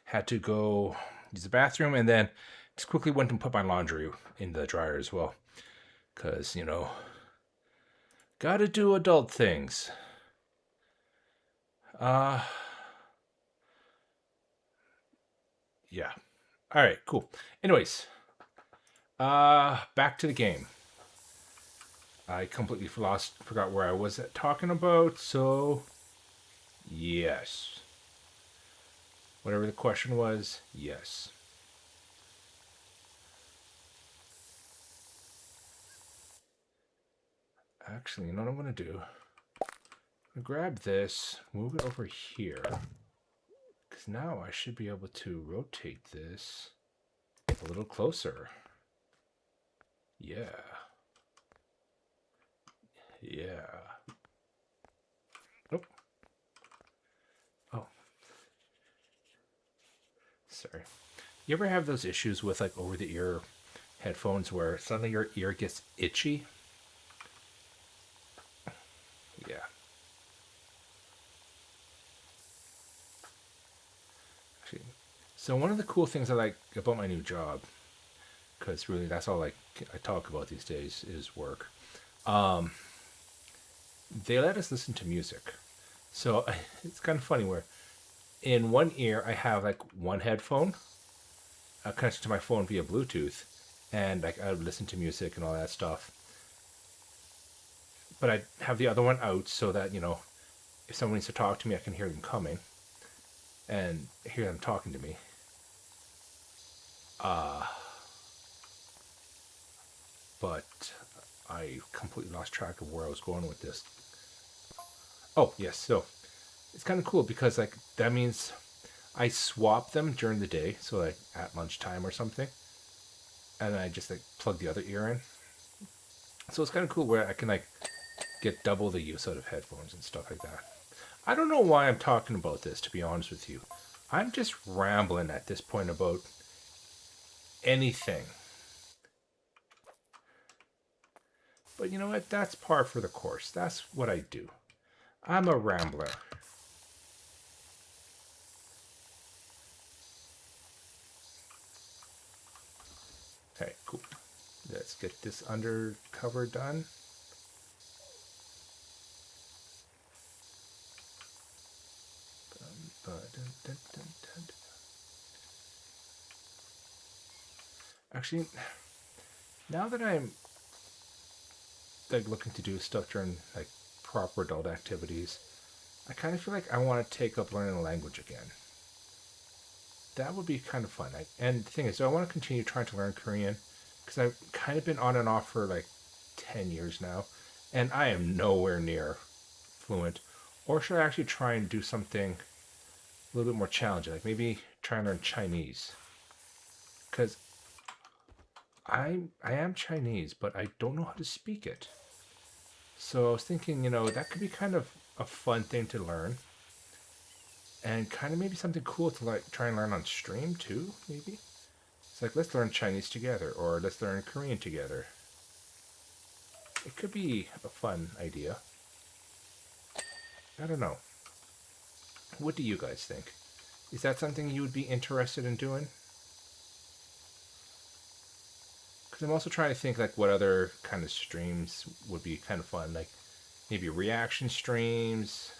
had to go use the bathroom and then just quickly went and put my laundry in the dryer as well. Because, gotta do adult things. Uh, yeah. All right, cool. Anyways, back to the game. I completely forgot where I was talking about, so yes. Whatever the question was, yes. Actually, you know what I'm going to do? I'm going to grab this, move it over here, because now I should be able to rotate this a little closer. Yeah. Yeah. Nope. Oh. Sorry. You ever have those issues with like over the ear headphones where suddenly your ear gets itchy? Yeah. Actually, so one of the cool things I like about my new job, because really that's all I talk about these days is work. They let us listen to music. So it's kind of funny where in one ear I have like one headphone connected to my phone via Bluetooth, and like I would listen to music and all that stuff. But I have the other one out so that if someone needs to talk to me, I can hear them coming and hear them talking to me. But I completely lost track of where I was going with this. Oh yes, so it's kind of cool because like that means I swap them during the day, so like at lunchtime or something, and I just like plug the other ear in. So it's kind of cool where I can like get double the use out of headphones and stuff like that. I don't know why I'm talking about this, to be honest with you. I'm just rambling at this point about anything. But you know what? That's par for the course. That's what I do. I'm a rambler. Okay, cool. Let's get this undercover done. Actually, now that I'm like looking to do stuff during like proper adult activities, I kind of feel like I want to take up learning a language again. That would be kind of fun. And the thing is, do I want to continue trying to learn Korean? Because I've kind of been on and off for like 10 years now, and I am nowhere near fluent. Or should I actually try and do something a little bit more challenging? Like maybe try and learn Chinese. Because I am Chinese, but I don't know how to speak it. So I was thinking, that could be kind of a fun thing to learn. And kind of maybe something cool to like try and learn on stream too, maybe. It's like let's learn Chinese together or let's learn Korean together. It could be a fun idea. I don't know. What do you guys think? Is that something you would be interested in doing? Because I'm also trying to think like what other kind of streams would be kind of fun, like maybe reaction streams.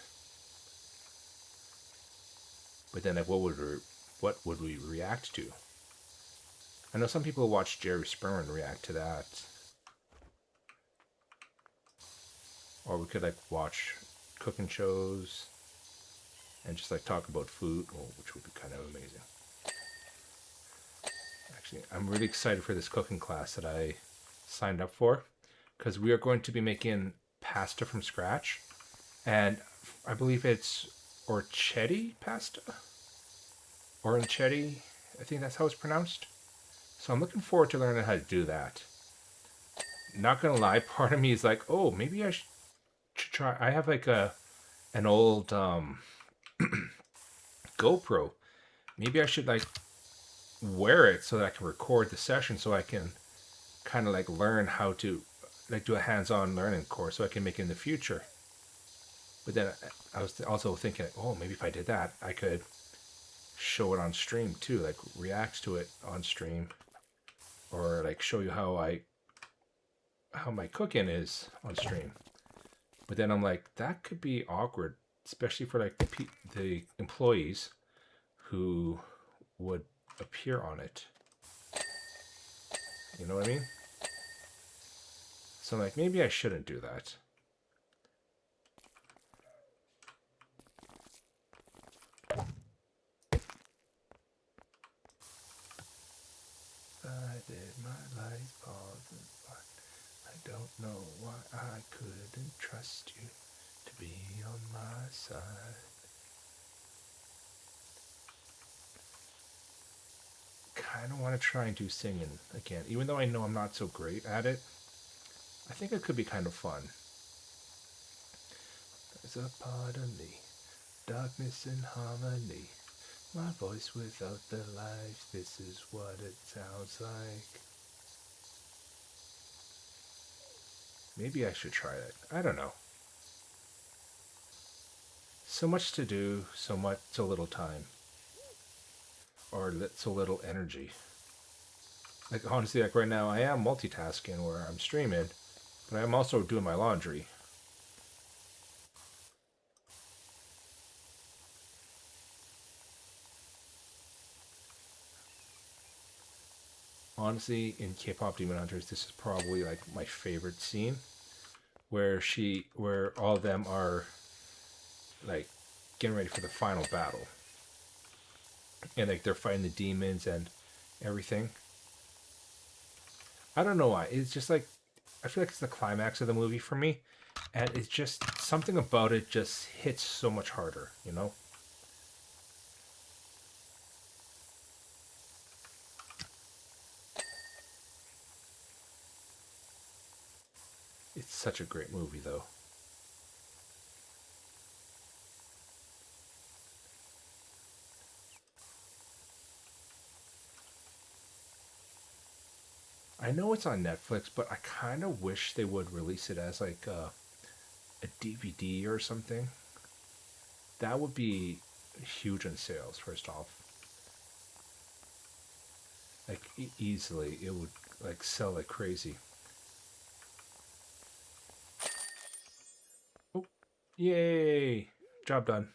But then like what would we react to? I know some people watch Jerry Springer and react to that. Or we could like watch cooking shows and just like talk about food, which would be kind of amazing. Actually, I'm really excited for this cooking class that I signed up for because we are going to be making pasta from scratch, and I believe it's orchetti pasta. Oronchetti, I think that's how it's pronounced. So I'm looking forward to learning how to do that. Not gonna lie, part of me is like, oh, maybe I should try. I have like an old GoPro. Maybe I should like wear it so that I can record the session, so I can kind of like learn how to like do a hands-on learning course, so I can make it in the future. But then I was also thinking, oh, maybe if I did that, I could show it on stream too, like react to it on stream, or like show you how my cooking is on stream. But then I'm like, that could be awkward, especially for like the employees who would appear on it. You know what I mean? So I'm like, maybe I shouldn't do that. I did my life pause, but I don't know why I couldn't trust you to be on my side. Kind of want to try and do singing again, even though I know I'm not so great at it. I think it could be kind of fun. There's a part of me, darkness and harmony. My voice without the lights, this is what it sounds like. Maybe I should try that. I don't know. So much to do, so little time. Or so little energy. Like honestly, like right now I am multitasking where I'm streaming, but I'm also doing my laundry. Honestly, in K-pop Demon Hunters, this is probably like my favorite scene where all of them are like getting ready for the final battle. And like they're fighting the demons and everything. I don't know why. It's just like I feel like it's the climax of the movie for me, and it's just something about it just hits so much harder, you know? It's such a great movie though. I know it's on Netflix, but I kind of wish they would release it as like a DVD or something. That would be huge in sales, first off. Like easily, it would like sell like crazy. Oh, yay! Job done.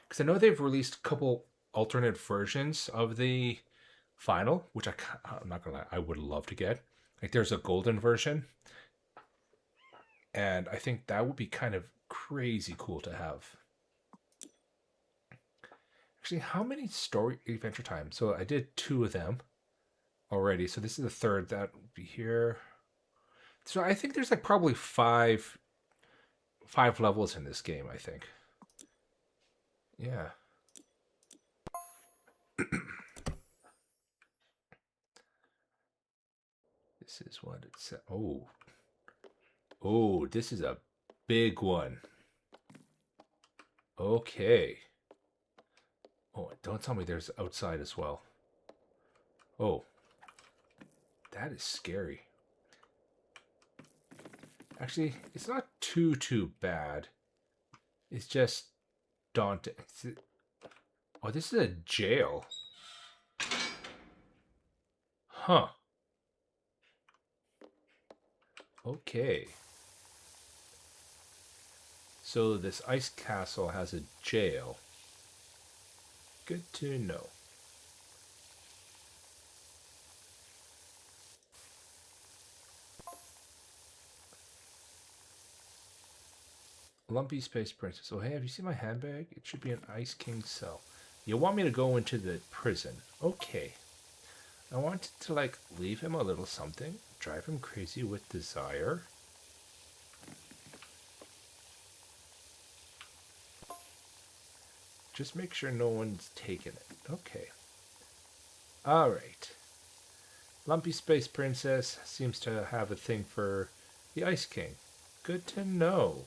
Because I know they've released a couple alternate versions of the final, which I'm not gonna lie, I would love to get. Like, there's a golden version, and I think that would be kind of crazy cool to have. Actually, how many story Adventure Time? So I did 2 of them already. So this is the third that would be here. So I think there's like probably five levels in this game, I think. Yeah. This is what it said. Oh. Oh, this is a big one. Okay. Oh, don't tell me there's outside as well. Oh. That is scary. Actually, it's not too bad. It's just daunting. Oh, this is a jail. Huh. Okay. So this ice castle has a jail. Good to know. Lumpy Space Princess. Oh, hey, have you seen my handbag? It should be an Ice King cell. You want me to go into the prison? Okay. I wanted to, like, leave him a little something. Drive him crazy with desire. Just make sure no one's taken it. Okay. Alright. Lumpy Space Princess seems to have a thing for the Ice King. Good to know.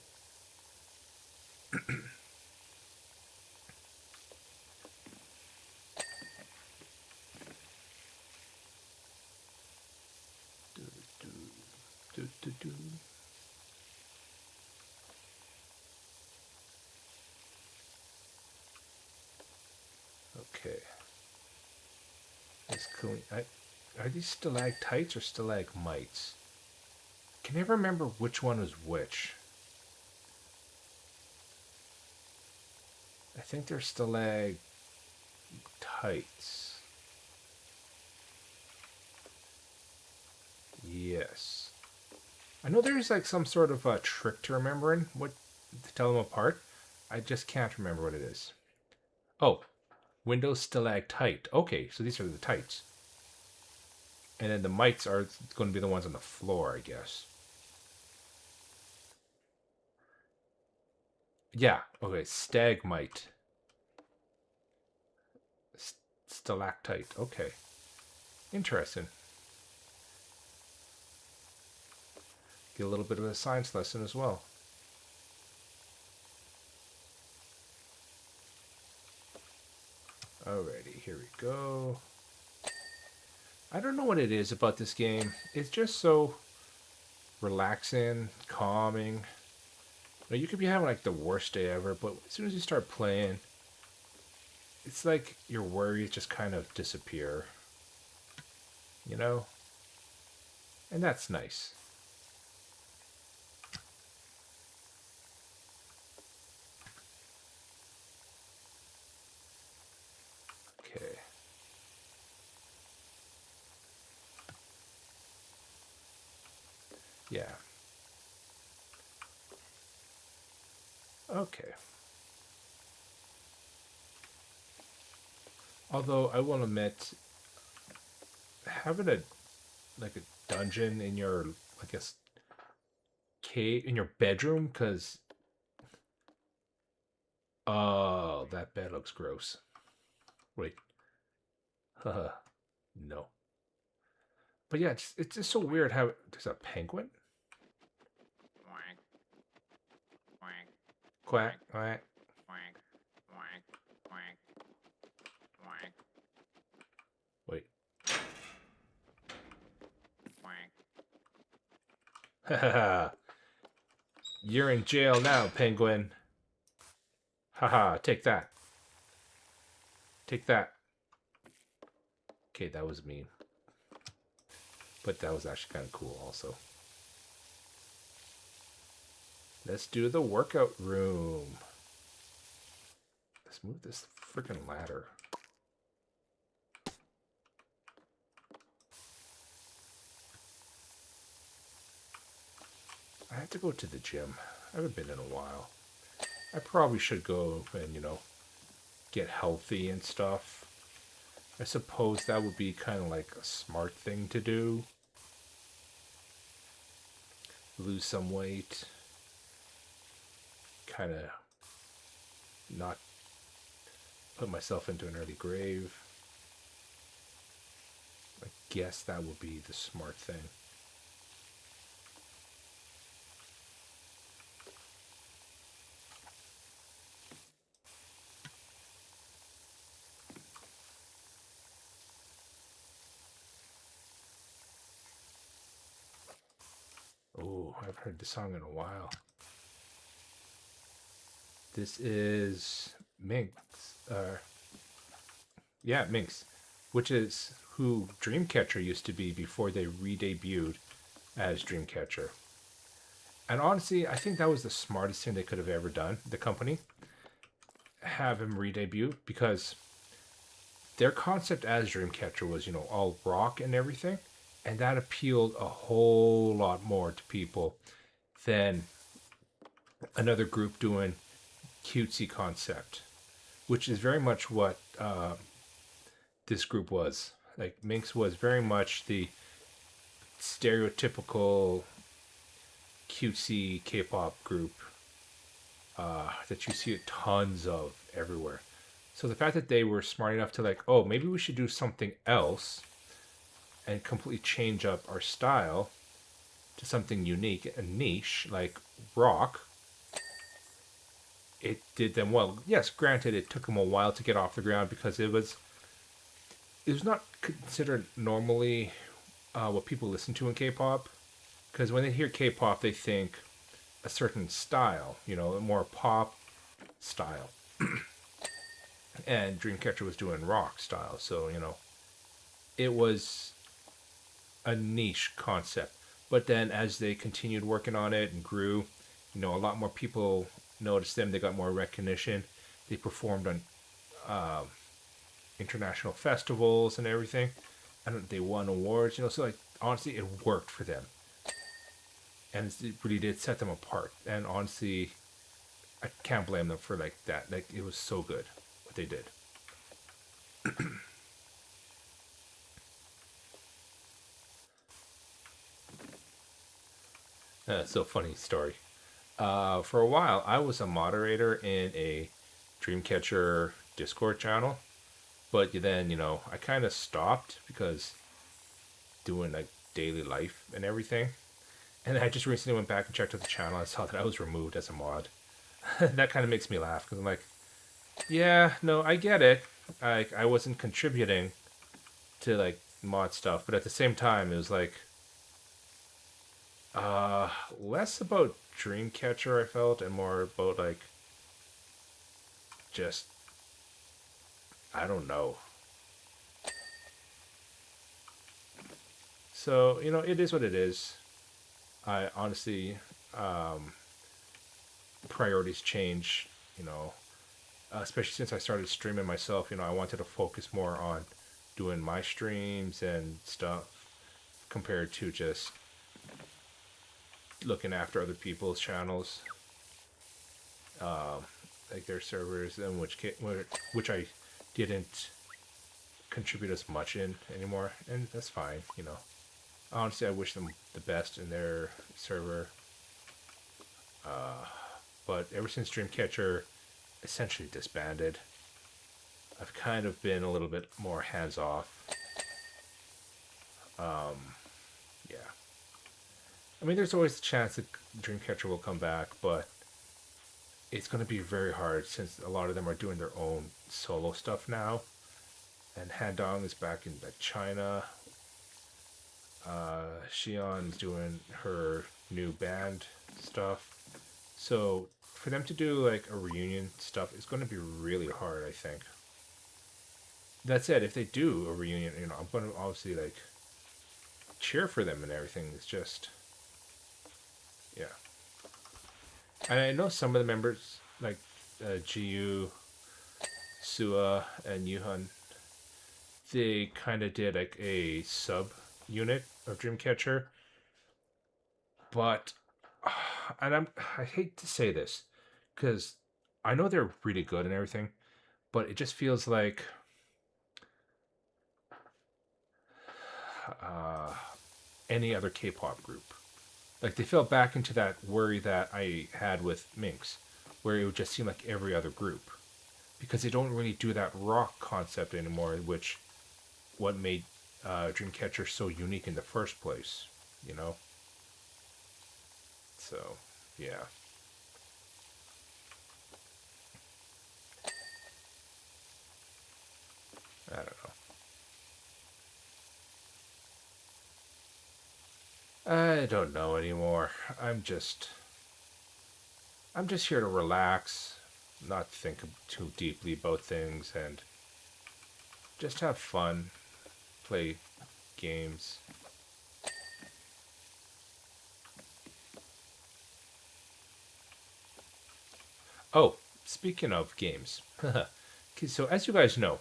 do, do, do, do. Are these stalactites or stalagmites? Can never remember which one was which. I think they're stalactites. Yes. I know there's like some sort of a trick to remembering what to tell them apart. I just can't remember what it is. Oh, Windows stalactite. Okay, so these are the tights. And then the mites are going to be the ones on the floor, I guess. Yeah, okay, stagmite. Stalactite, okay. Interesting. Get a little bit of a science lesson as well. Alrighty, here we go. I don't know what it is about this game. It's just so relaxing, calming. You could be having like the worst day ever, but as soon as you start playing, it's like your worries just kind of disappear. You know? And that's nice. Okay. Yeah. Okay. Although I will admit, having a like a dungeon in your, I guess, cave in your bedroom, because oh, that bed looks gross. Wait, no. But yeah, it's just so weird how there's a penguin. Quack, quack. Wait. Haha. You're in jail now, penguin. Haha, take that. Take that. Okay, that was mean. But that was actually kind of cool also. Let's do the workout room. Let's move this freaking ladder. I have to go to the gym. I haven't been in a while. I probably should go and, get healthy and stuff. I suppose that would be kind of like a smart thing to do. Lose some weight. Kind of not put myself into an early grave. I guess that would be the smart thing. Oh, I've heard this song in a while. This is Minx. Yeah, Minx, which is who Dreamcatcher used to be before they re-debuted as Dreamcatcher. And honestly, I think that was the smartest thing they could have ever done, the company. Have him re-debut, because their concept as Dreamcatcher was, all rock and everything. And that appealed a whole lot more to people than another group doing cutesy concept, which is very much what this group was. Like, Minx was very much the stereotypical cutesy K-pop group that you see tons of everywhere. So the fact that they were smart enough to like, oh, maybe we should do something else and completely change up our style to something unique and niche like rock, it did them well. Yes, granted, it took them a while to get off the ground because it was not considered normally what people listen to in K-pop. Because when they hear K-pop, they think a certain style, a more pop style. And Dreamcatcher was doing rock style, so it was a niche concept. But then as they continued working on it and grew, a lot more people noticed them. They got more recognition. They performed on international festivals and everything. And they won awards. So like honestly, it worked for them, and it really did set them apart. And honestly, I can't blame them for like that. Like it was so good what they did. So funny story. For a while, I was a moderator in a Dreamcatcher Discord channel, but then I kind of stopped because doing like daily life and everything. And I just recently went back and checked out the channel. I saw that I was removed as a mod. That kind of makes me laugh because I'm like, yeah, no, I get it. I wasn't contributing to like mod stuff, but at the same time, it was like uh less about Dreamcatcher I felt, and more about like just I don't know. So it is what it is. I honestly, um, priorities change. You know, especially since I started streaming myself. I wanted to focus more on doing my streams and stuff compared to just looking after other people's channels, like their servers, and which I didn't contribute as much in anymore, and that's fine. Honestly, I wish them the best in their server. But ever since Dreamcatcher essentially disbanded, I've kind of been a little bit more hands off. Yeah. I mean, there's always a chance that Dreamcatcher will come back, but it's going to be very hard since a lot of them are doing their own solo stuff now. And Handong is back in China. Shion's doing her new band stuff. So for them to do like a reunion stuff is going to be really hard, I think. That said, if they do a reunion, I'm going to obviously like cheer for them and everything. It's just, yeah. And I know some of the members, like Jiu, Sua, and Yuhan, they kind of did like a sub unit of Dreamcatcher, but and I hate to say this because I know they're really good and everything, but it just feels like uh, any other K-pop group. Like they fell back into that worry that I had with Minx, where it would just seem like every other group because they don't really do that rock concept anymore, which what made Dreamcatcher so unique in the first place, you know. So, yeah. I don't know. I don't know anymore. I'm just here to relax, not think too deeply about things, and just have fun, play games. Oh, speaking of games, okay, so as you guys know,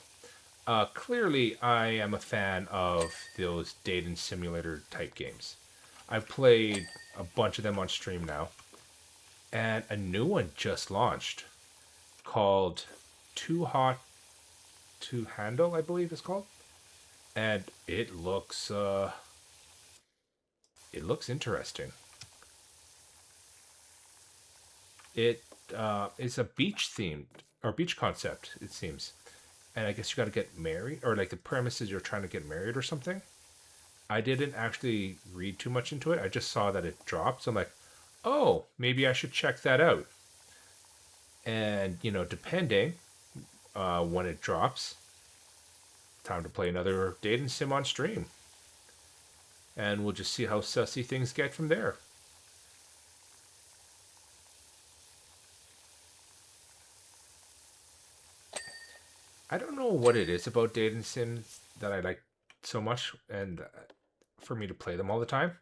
clearly I am a fan of those dating simulator type games. I've played a bunch of them on stream now, and a new one just launched called Too Hot to Handle, I believe it's called, and it looks interesting. It is a beach themed or beach concept, it seems, and I guess you got to get married, or like the premise is you're trying to get married or something. I didn't actually read too much into it. I just saw that it dropped, so I'm like, oh, maybe I should check that out. And depending when it drops, time to play another dating sim on stream, and we'll just see how sussy things get from there. I don't know what it is about dating sims that I like so much, and for me to play them all the time.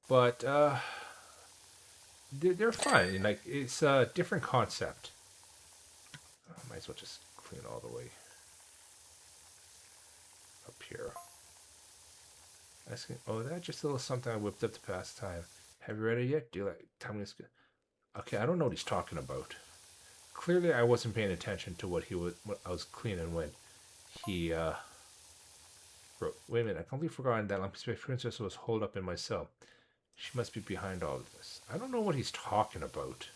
But they're fun. And, like, it's a different concept. I might as well just clean all the way up here. Asking, oh, that's just a little something I whipped up to pass time. Have you read it yet? Do you like? Tell me this. Okay, I don't know what he's talking about. Clearly, I wasn't paying attention to what I was cleaning when he wrote. Wait a minute, I completely forgotten that Lumpy Space Princess was holed up in my cell. She must be behind all of this. I don't know what he's talking about.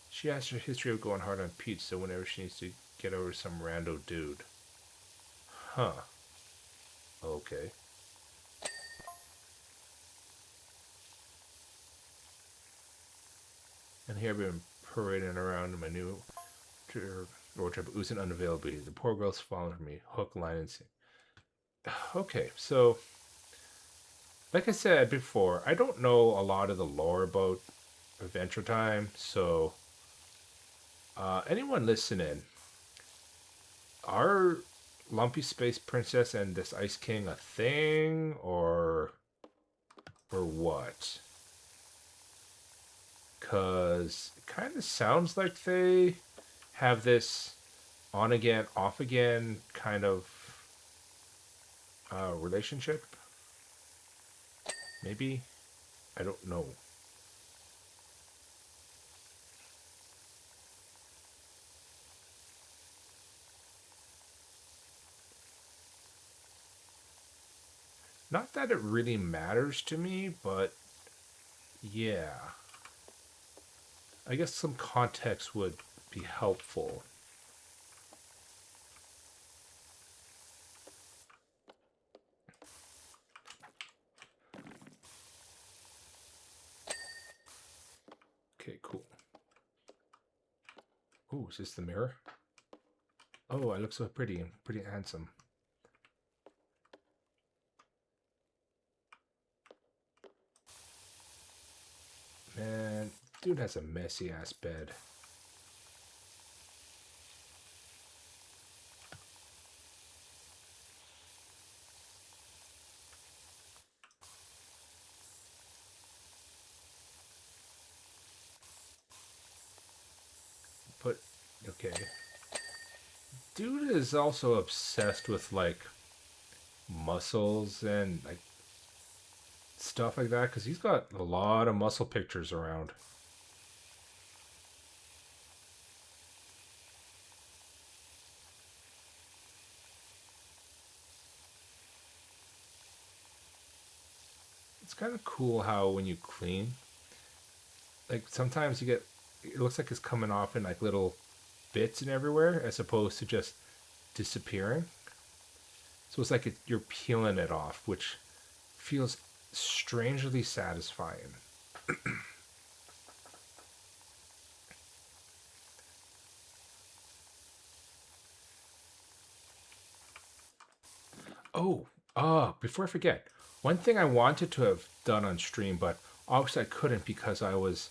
She has her history of going hard on Peach, so whenever she needs to get over some rando dude. Huh. Okay. And here I've been parading around in my new wardrobe, oozing unavailability. The poor girl's fallen for me, hook, line, and sinker. Okay, so like I said before, I don't know a lot of the lore about Adventure Time, so anyone listening, are Lumpy Space Princess and this Ice King a thing, or what? Because it kind of sounds like they have this on again, off again kind of relationship. Maybe? I don't know. Not that it really matters to me, but yeah. I guess some context would be helpful. Okay, cool. Ooh, is this the mirror? Oh, I look so pretty and pretty handsome. Man, dude has a messy ass bed. But, okay. Dude is also obsessed with, like, muscles and, like, stuff like that, because he's got a lot of muscle pictures around. It's kind of cool how when you clean, like, sometimes you get, it looks like it's coming off in, like, little bits and everywhere, as opposed to just disappearing. So it's like you're peeling it off, which feels strangely satisfying. Oh, before I forget, one thing I wanted to have done on stream, but obviously I couldn't because I was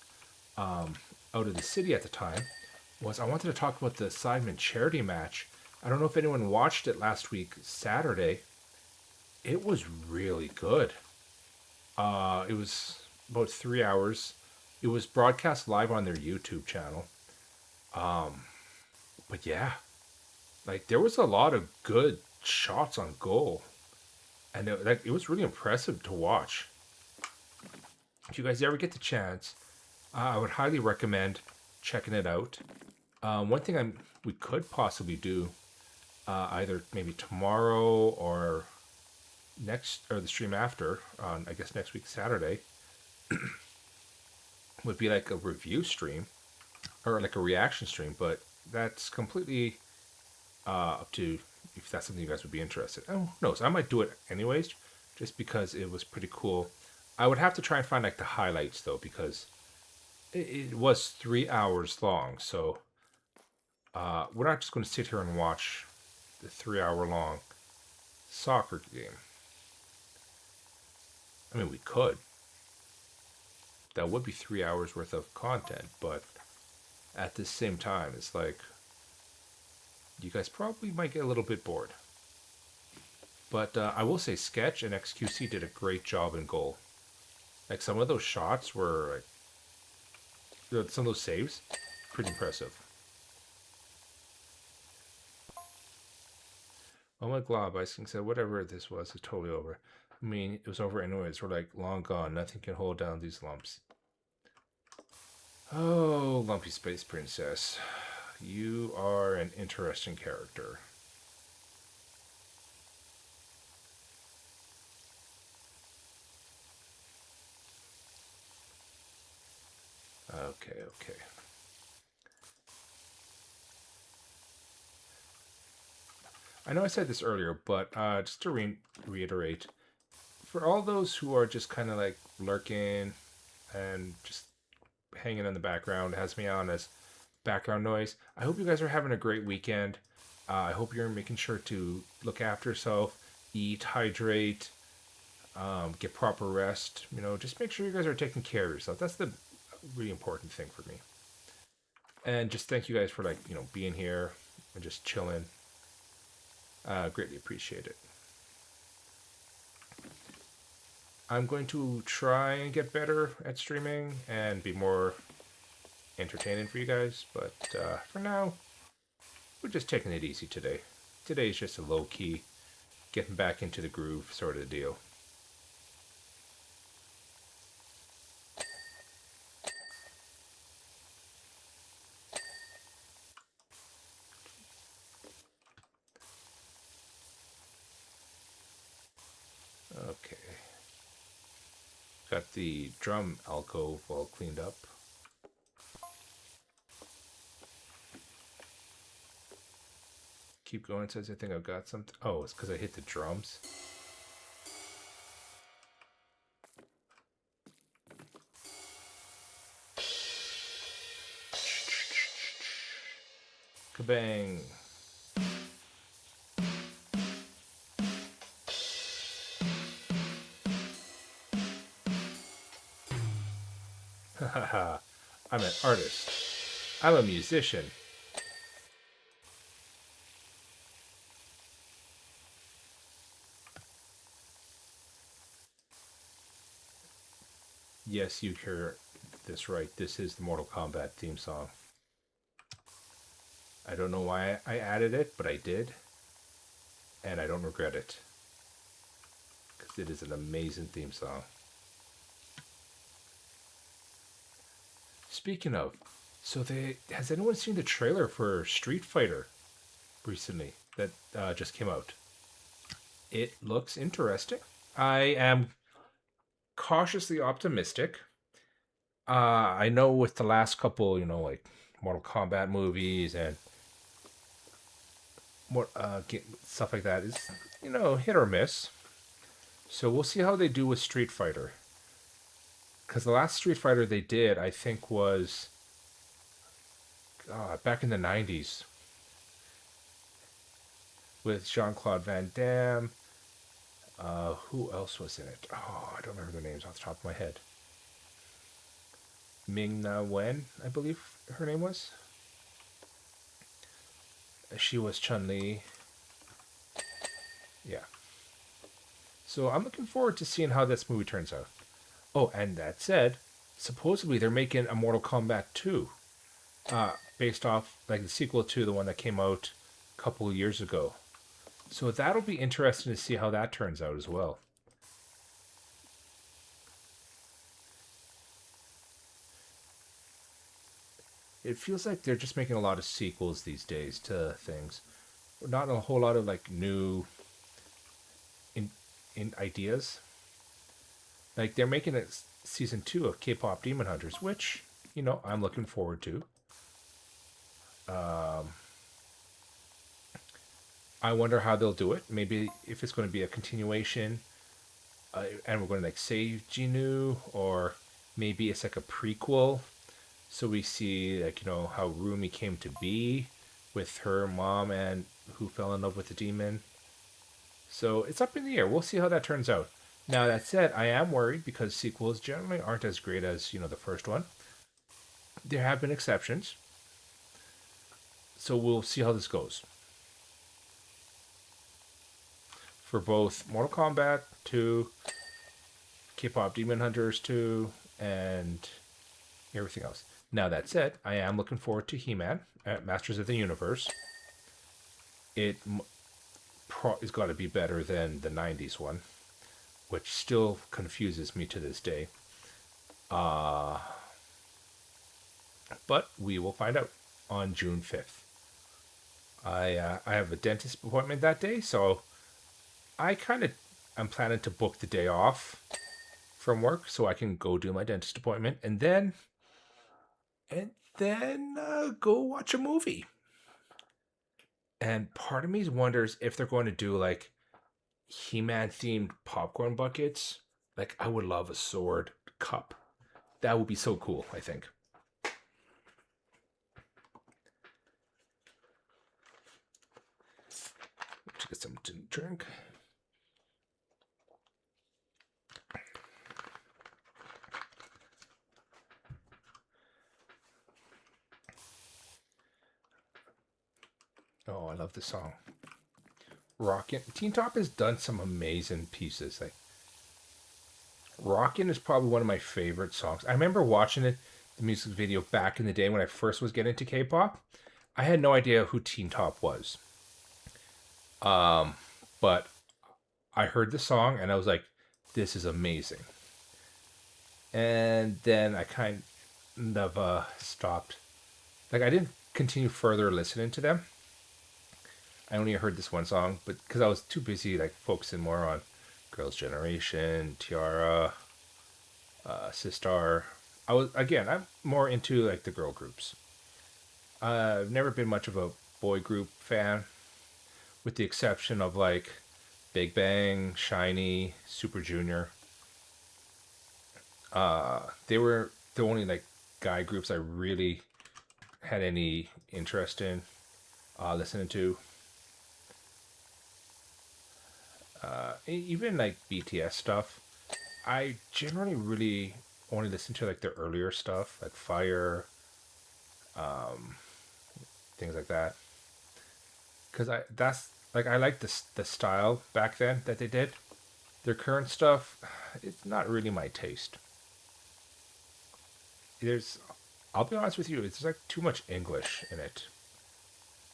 out of the city at the time, was I wanted to talk about the Sidemen charity match. I don't know if anyone watched it last week, Saturday. It was really good. It was about 3 hours. It was broadcast live on their YouTube channel. But yeah, like there was a lot of good shots on goal, and it was really impressive to watch. If you guys ever get the chance, I would highly recommend checking it out. One thing we could possibly do, either maybe tomorrow or the stream after, on I guess next week Saturday, would be like a review stream or like a reaction stream. But that's completely up to if that's something you guys would be interested. Oh, who knows? I might do it anyways, just because it was pretty cool. I would have to try and find like the highlights though, because it was 3 hours long. So we're not just going to sit here and watch the 3 hour long soccer game. I mean, we could. That would be 3 hours worth of content, but at the same time, it's like you guys probably might get a little bit bored. But I will say Sketch and XQC did a great job in goal. Like some of those shots were, some of those saves, pretty impressive. Oh my glob, Ice King said, whatever this was, it's totally over. I mean, it was over anyways. We're like long gone. Nothing can hold down these lumps. Oh, Lumpy Space Princess. You are an interesting character. Okay, okay. I know I said this earlier, but just to reiterate, for all those who are just kind of like lurking and just hanging in the background, has me on as background noise. I hope you guys are having a great weekend. I hope you're making sure to look after yourself, eat, hydrate, get proper rest. You know, just make sure you guys are taking care of yourself. That's the really important thing for me. And just thank you guys for like being here and just chilling. Greatly appreciate it. I'm going to try and get better at streaming and be more entertaining for you guys, but for now, we're just taking it easy today. Today's just a low key, getting back into the groove sort of deal. Okay. Got the drum alcove all cleaned up. Keep going, says I think I've got something. Oh, it's because I hit the drums. Kabang. Haha. I'm an artist. I'm a musician. Yes, you hear this right. This is the Mortal Kombat theme song. I don't know why I added it, but I did. And I don't regret it. Because it is an amazing theme song. Speaking of, has anyone seen the trailer for Street Fighter recently that just came out? It looks interesting. I am cautiously optimistic. I know with the last couple, like Mortal Kombat movies and more stuff like that is, hit or miss. So we'll see how they do with Street Fighter. Because the last Street Fighter they did, I think, was back in the 90s with Jean-Claude Van Damme. Who else was in it? Oh, I don't remember their names off the top of my head. Ming-Na Wen, I believe her name was. She was Chun-Li. Yeah. So I'm looking forward to seeing how this movie turns out. Oh, and that said, supposedly they're making a Mortal Kombat 2. Based off like the sequel to the one that came out a couple of years ago. So that'll be interesting to see how that turns out as well. It feels like they're just making a lot of sequels these days to things. Not a whole lot of like new in ideas. Like they're making a season 2 of K-pop Demon Hunters, which I'm looking forward to. I wonder how they'll do it. Maybe if it's going to be a continuation, and we're going to like save Jinu, or maybe it's like a prequel. So we see like how Rumi came to be with her mom and who fell in love with the demon. So it's up in the air. We'll see how that turns out. Now that said, I am worried because sequels generally aren't as great as the first one. There have been exceptions. So we'll see how this goes. for both Mortal Kombat 2, K-pop Demon Hunters 2, and everything else. Now that said, I am looking forward to He-Man at Masters of the Universe. It is got to be better than the 90s one, which still confuses me to this day. But we will find out on June 5th. I have a dentist appointment that day, so I'm planning to book the day off from work so I can go do my dentist appointment and then go watch a movie. And part of me wonders if they're going to do like He-Man themed popcorn buckets. Like, I would love a sword cup. That would be so cool, I think. Let's get something to drink. Oh, I love this song. Rockin'. Teen Top has done some amazing pieces. Like, Rockin' is probably one of my favorite songs. I remember watching it, the music video back in the day when I first was getting into K-pop. I had no idea who Teen Top was. But I heard the song and I was like, this is amazing. And then I kind of stopped. Like, I didn't continue further listening to them. I only heard this one song, but because I was too busy like focusing more on Girls' Generation, Tiara, Sistar. I'm more into like the girl groups. I've never been much of a boy group fan, with the exception of like Big Bang, Shiny, Super Junior. They were the only like guy groups I really had any interest in listening to. Even like BTS stuff, I generally really only listen to like the earlier stuff, like Fire, things like that. Because I like the style back then that they did. Their current stuff, it's not really my taste. There's, I'll be honest with you, it's like too much English in it,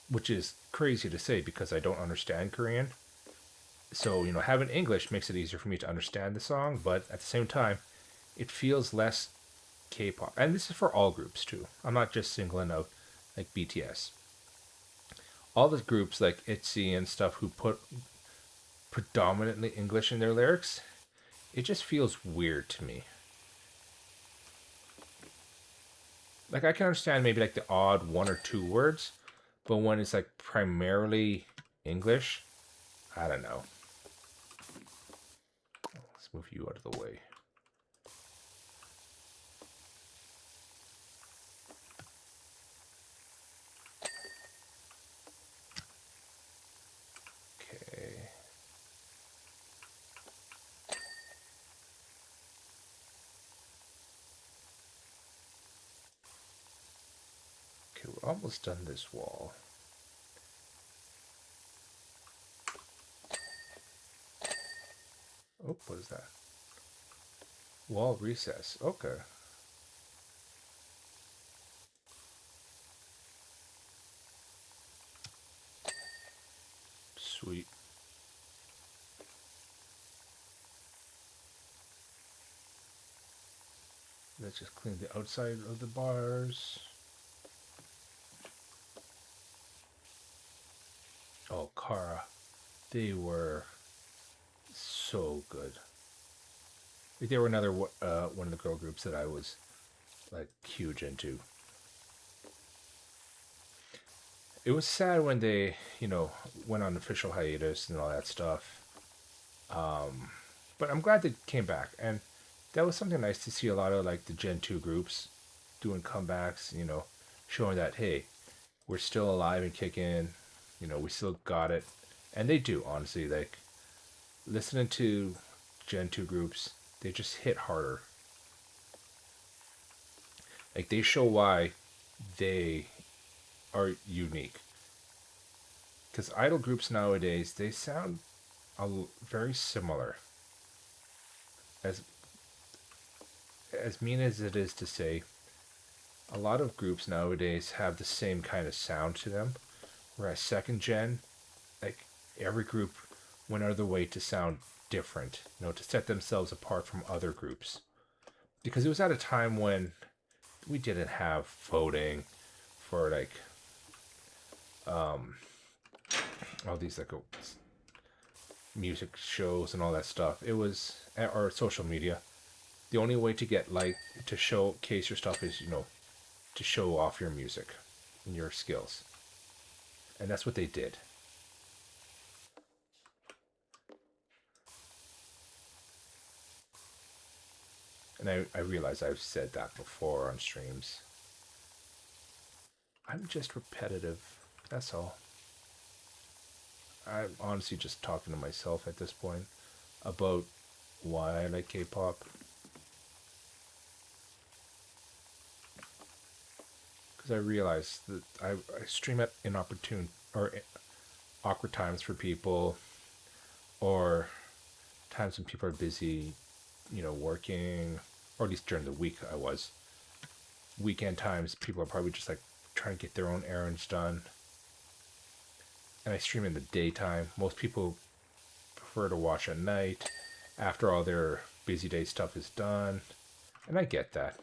which is crazy to say because I don't understand Korean. So, having English makes it easier for me to understand the song, but at the same time, it feels less K-pop. And this is for all groups too. I'm not just singling out like BTS. All the groups like ITZY and stuff who put predominantly English in their lyrics, it just feels weird to me. Like, I can understand maybe like the odd one or two words, but when it's like primarily English, I don't know. Let's move you out of the way. Okay. Okay, we're almost done this wall. Oh, what is that? Wall recess. Okay. Sweet. Let's just clean the outside of the bars. Oh, Kara. They were so good. They were another one of the girl groups that I was like huge into. It was sad when they, went on official hiatus and all that stuff. But I'm glad they came back, and that was something nice to see a lot of like the Gen 2 groups doing comebacks, showing that, hey, we're still alive and kicking, we still got it. And they do, honestly. Like, listening to Gen 2 groups, they just hit harder. Like, they show why they are unique. Because idol groups nowadays, they sound very similar. As mean as it is to say, a lot of groups nowadays have the same kind of sound to them, whereas second gen, like every group went out of the way to sound different, to set themselves apart from other groups. Because it was at a time when we didn't have voting for like all these like music shows and all that stuff. It was or social media. The only way to get like to showcase your stuff is to show off your music and your skills, and that's what they did. And I realize I've said that before on streams. I'm just repetitive. That's all. I'm honestly just talking to myself at this point about why I like K-pop. Because I realize that I stream at inopportune or awkward times for people, or times when people are busy, working, or at least during the week I was. Weekend times, people are probably just like trying to get their own errands done. And I stream in the daytime. Most people prefer to watch at night after all their busy day stuff is done. And I get that.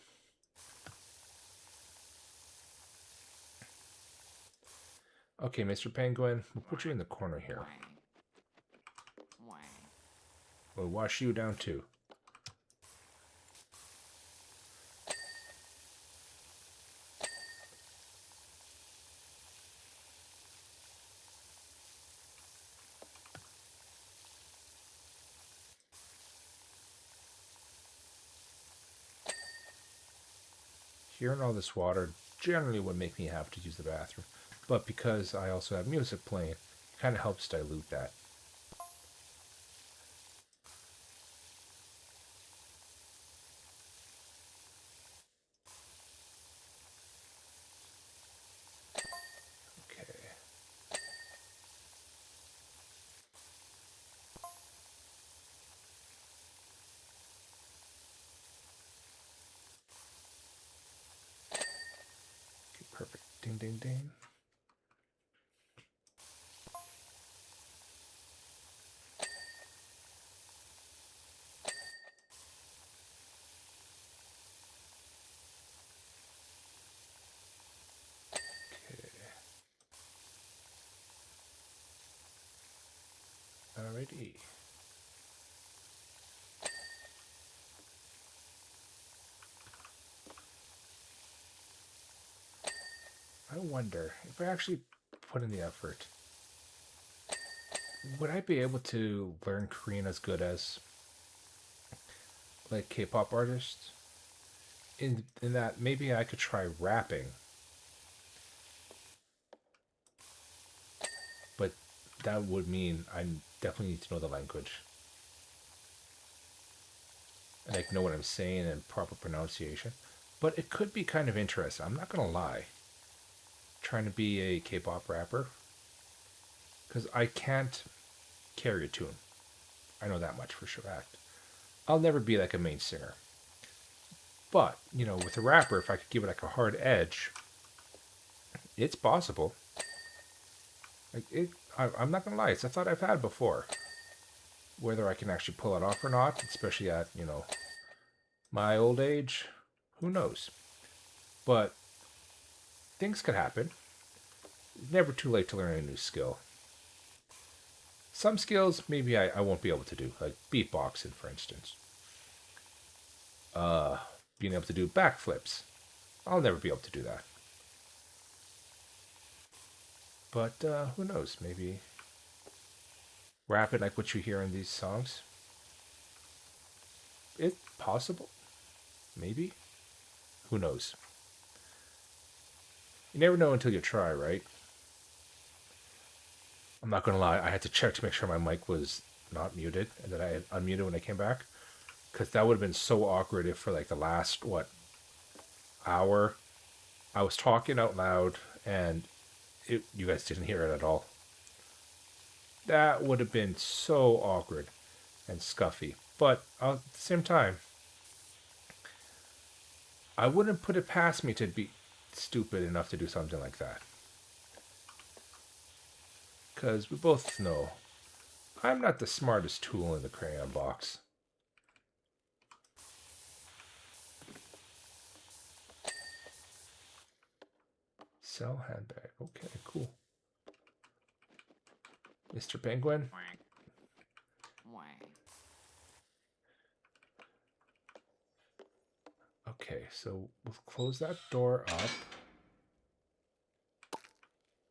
Okay, Mr. Penguin, we'll put you in the corner here. We'll wash you down too. Hearing all this water generally would make me have to use the bathroom. But because I also have music playing, it kind of helps dilute that. Okay. Okay, perfect. Ding, ding, ding. Alrighty. I wonder if I actually put in the effort, would I be able to learn Korean as good as like K-pop artists? In that maybe I could try rapping, but that would mean I definitely need to know the language and like know what I'm saying and proper pronunciation. But it could be kind of interesting. I'm not gonna lie. Trying to be a K-pop rapper, because I can't carry a tune. I know that much for sure. Fact. I'll never be like a main singer. But with a rapper, if I could give it like a hard edge, it's possible. Like it, I'm not gonna lie. It's a thought I've had before. Whether I can actually pull it off or not, especially at my old age, who knows? But things could happen. It's never too late to learn a new skill. Some skills maybe I won't be able to do, like beatboxing, for instance. Being able to do backflips. I'll never be able to do that. But who knows? Maybe rap it like what you hear in these songs. It's possible. Maybe. Who knows? You never know until you try, right? I'm not gonna lie, I had to check to make sure my mic was not muted and that I had unmuted when I came back. Because that would have been so awkward if for like the last, hour, I was talking out loud and you guys didn't hear it at all. That would have been so awkward and scuffy. But at the same time, I wouldn't put it past me to be stupid enough to do something like that. Because we both know I'm not the smartest tool in the crayon box. Sell handbag. Okay, cool. Mr. Penguin. Okay, so we'll close that door up.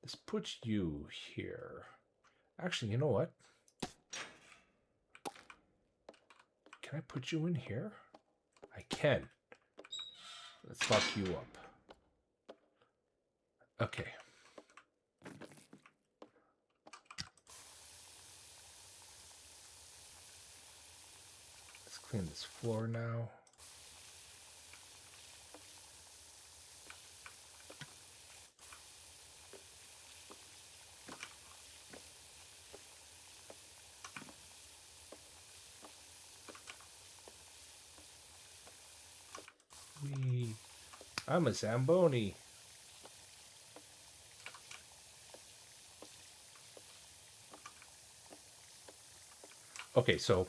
Let's put you here. Actually, you know what? Can I put you in here? I can. Let's lock you up. Okay. Let's clean this floor now. I'm a Zamboni. Okay, so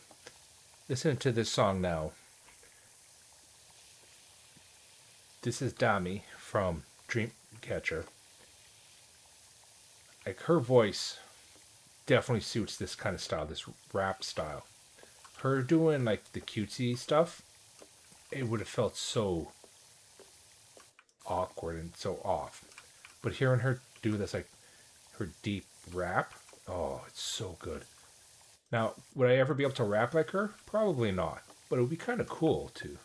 listen to this song now. This is Dami from Dreamcatcher. Like, her voice definitely suits this kind of style, this rap style. Her doing like the cutesy stuff, it would have felt so awkward and so off. But hearing her do this, like her deep rap, oh, it's so good. Now, would I ever be able to rap like her? Probably not. But it would be kind of cool too.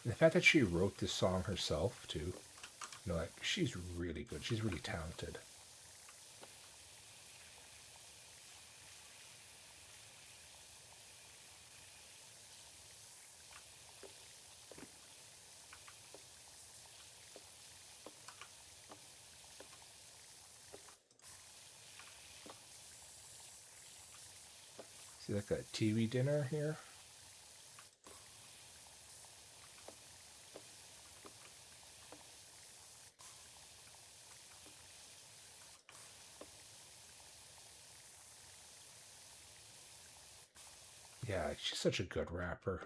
And the fact that she wrote this song herself too, you know, like, she's really good. She's really talented. See, like a TV dinner here. Yeah, she's such a good rapper.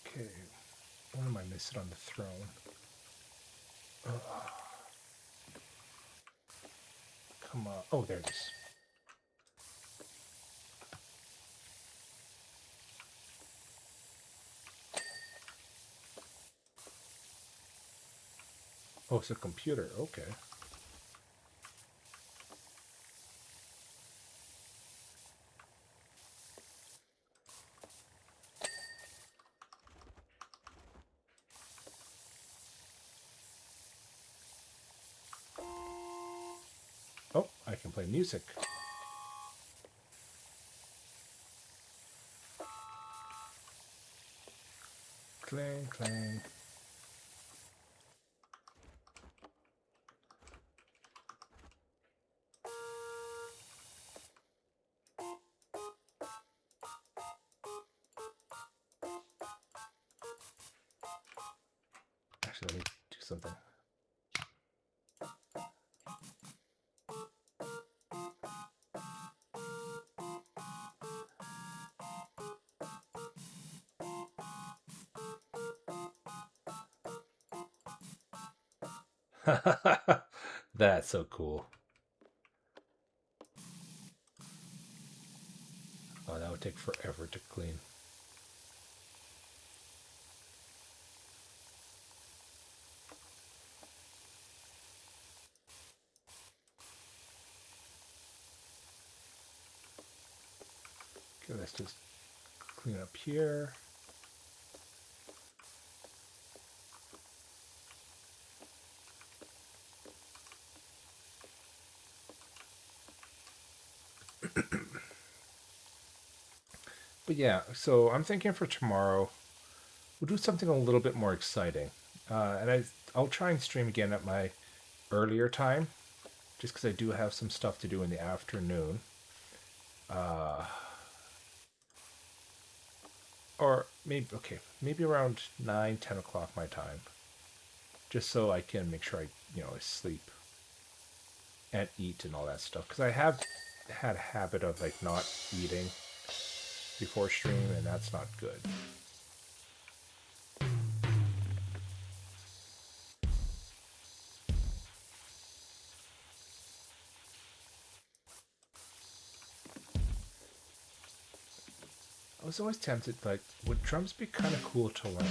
Okay, what am I missing on the throne? Come on. Oh, there it is. Oh, it's a computer. Okay. Oh, I can play music. Clang, clang. Actually, let me do something. That's so cool. Oh, that would take forever to clean. Okay, let's just clean up here. But yeah, so I'm thinking for tomorrow, we'll do something a little bit more exciting. I'll try and stream again at my earlier time, just because I do have some stuff to do in the afternoon. Uh, or maybe, okay, maybe around 9, 10 o'clock my time, just so I can make sure I sleep and eat and all that stuff. Because I have had a habit of like not eating before stream, and that's not good. I was always tempted, like, would drums be kind of cool to learn?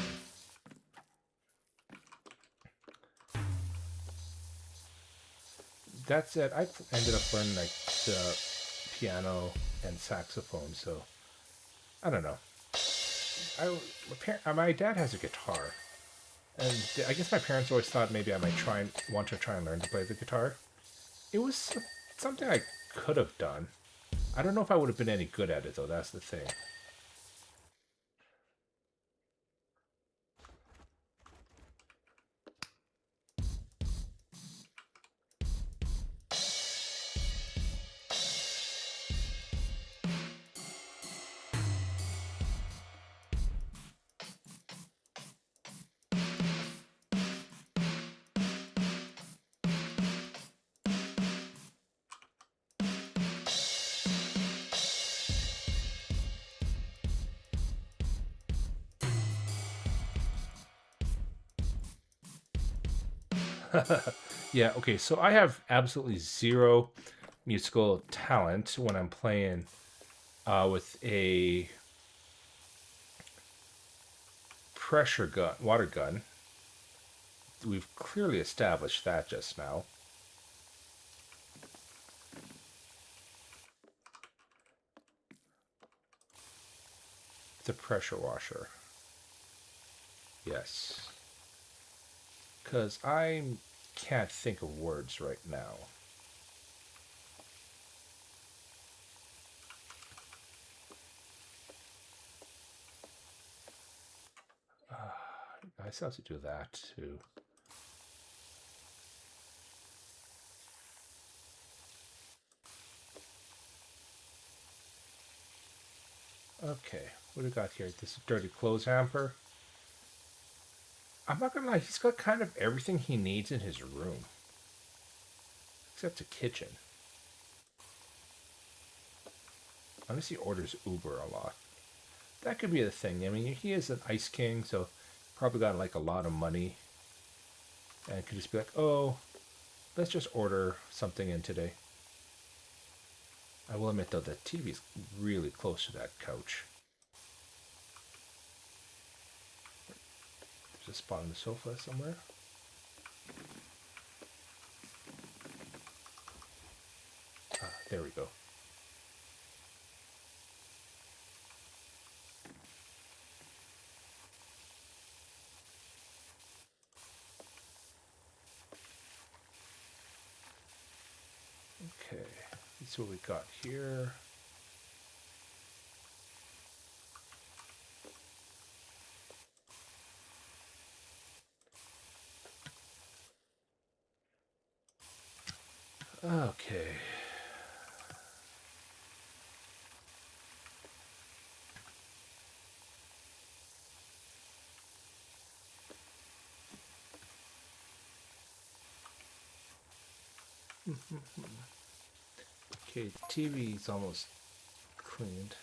That said, I ended up learning like the piano and saxophone, so I don't know. My dad has a guitar, and I guess my parents always thought maybe I might want to try and learn to play the guitar. It was something I could have done. I don't know if I would have been any good at it though. That's the thing. Yeah. Okay. So I have absolutely zero musical talent when I'm playing with a pressure gun, water gun. We've clearly established that just now. It's a pressure washer. Yes. Because I can't think of words right now. I still have to do that too. Okay, what do we got here? This dirty clothes hamper. I'm not gonna lie, he's got kind of everything he needs in his room, except a kitchen. Unless he orders Uber a lot. That could be the thing. I mean, he is an ice king, so probably got like a lot of money, and could just be like, oh, let's just order something in today. I will admit though, the TV's really close to that couch. There's a spot on the sofa somewhere. Ah, there we go. Okay, let's see what we got here. Okay. Okay, TV's almost cleaned.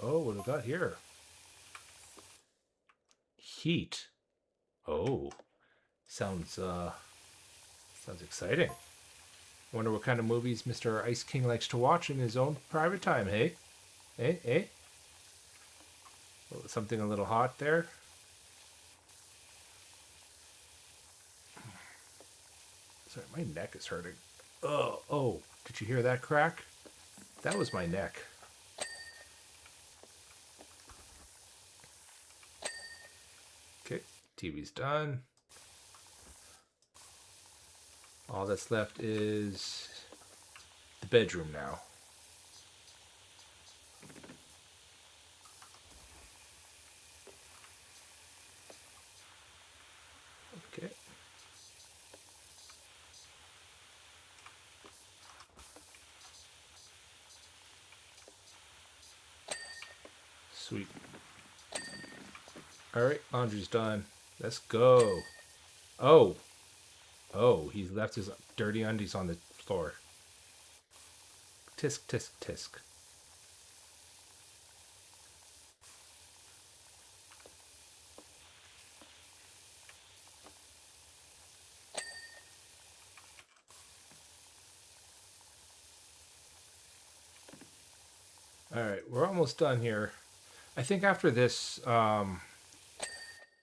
Oh, what do we got here? Heat. Oh, sounds exciting. Wonder what kind of movies Mr. Ice King likes to watch in his own private time, hey? Hey, hey? Oh, something a little hot there? Sorry, my neck is hurting. Oh, did you hear that crack? That was my neck. Okay, TV's done. All that's left is bedroom now. Okay. Sweet. Alright, laundry's done. Let's go. Oh. Oh, he's left his dirty undies on the floor. Tisk, tisk, tisk. Alright, we're almost done here. I think after this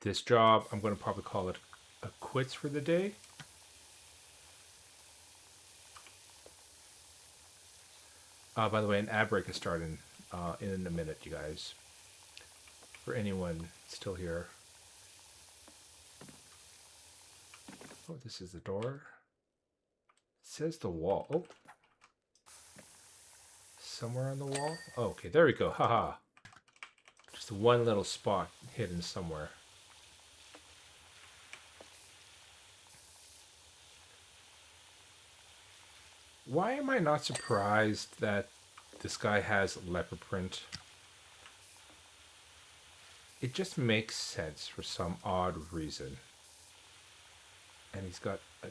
this job, I'm going to probably call it a quits for the day. By the way, an ad break is starting in a minute, you guys. For anyone still here. Oh, this is the door. It says the wall. Oh. Somewhere on the wall? Oh, okay, there we go. Haha. Just one little spot hidden somewhere. Why am I not surprised that this guy has leopard print? It just makes sense for some odd reason. And he's got a...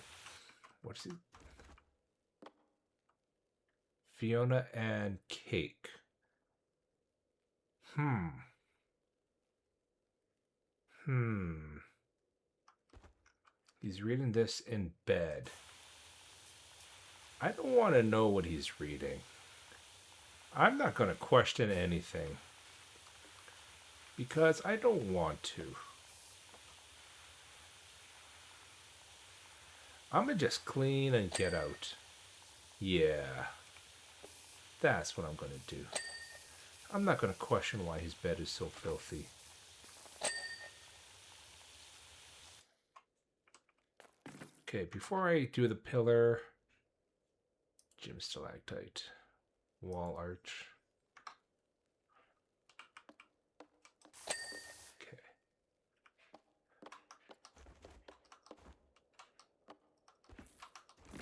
What's he? Fiona and Cake. He's reading this in bed. I don't want to know what he's reading. I'm not going to question anything. Because I don't want to. I'm going to just clean and get out. Yeah. That's what I'm going to do. I'm not going to question why his bed is so filthy. Okay, before I do the pillar, gym stalactite, wall arch. Okay.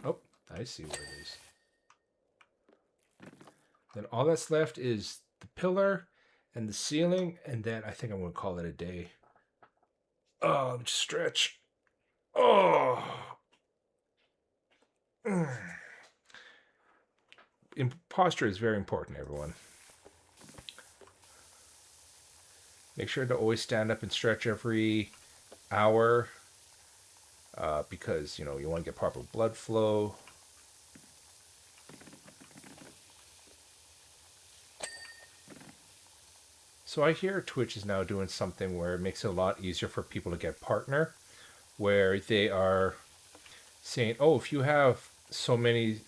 Oh, I see where it is. Then all that's left is the pillar and the ceiling, and then I think I'm going to call it a day. Oh, let me just stretch. Oh. Posture is very important, everyone. Make sure to always stand up and stretch every hour because, you know, you want to get proper blood flow. So I hear Twitch is now doing something where it makes it a lot easier for people to get partner, where they are saying, oh, if you have so many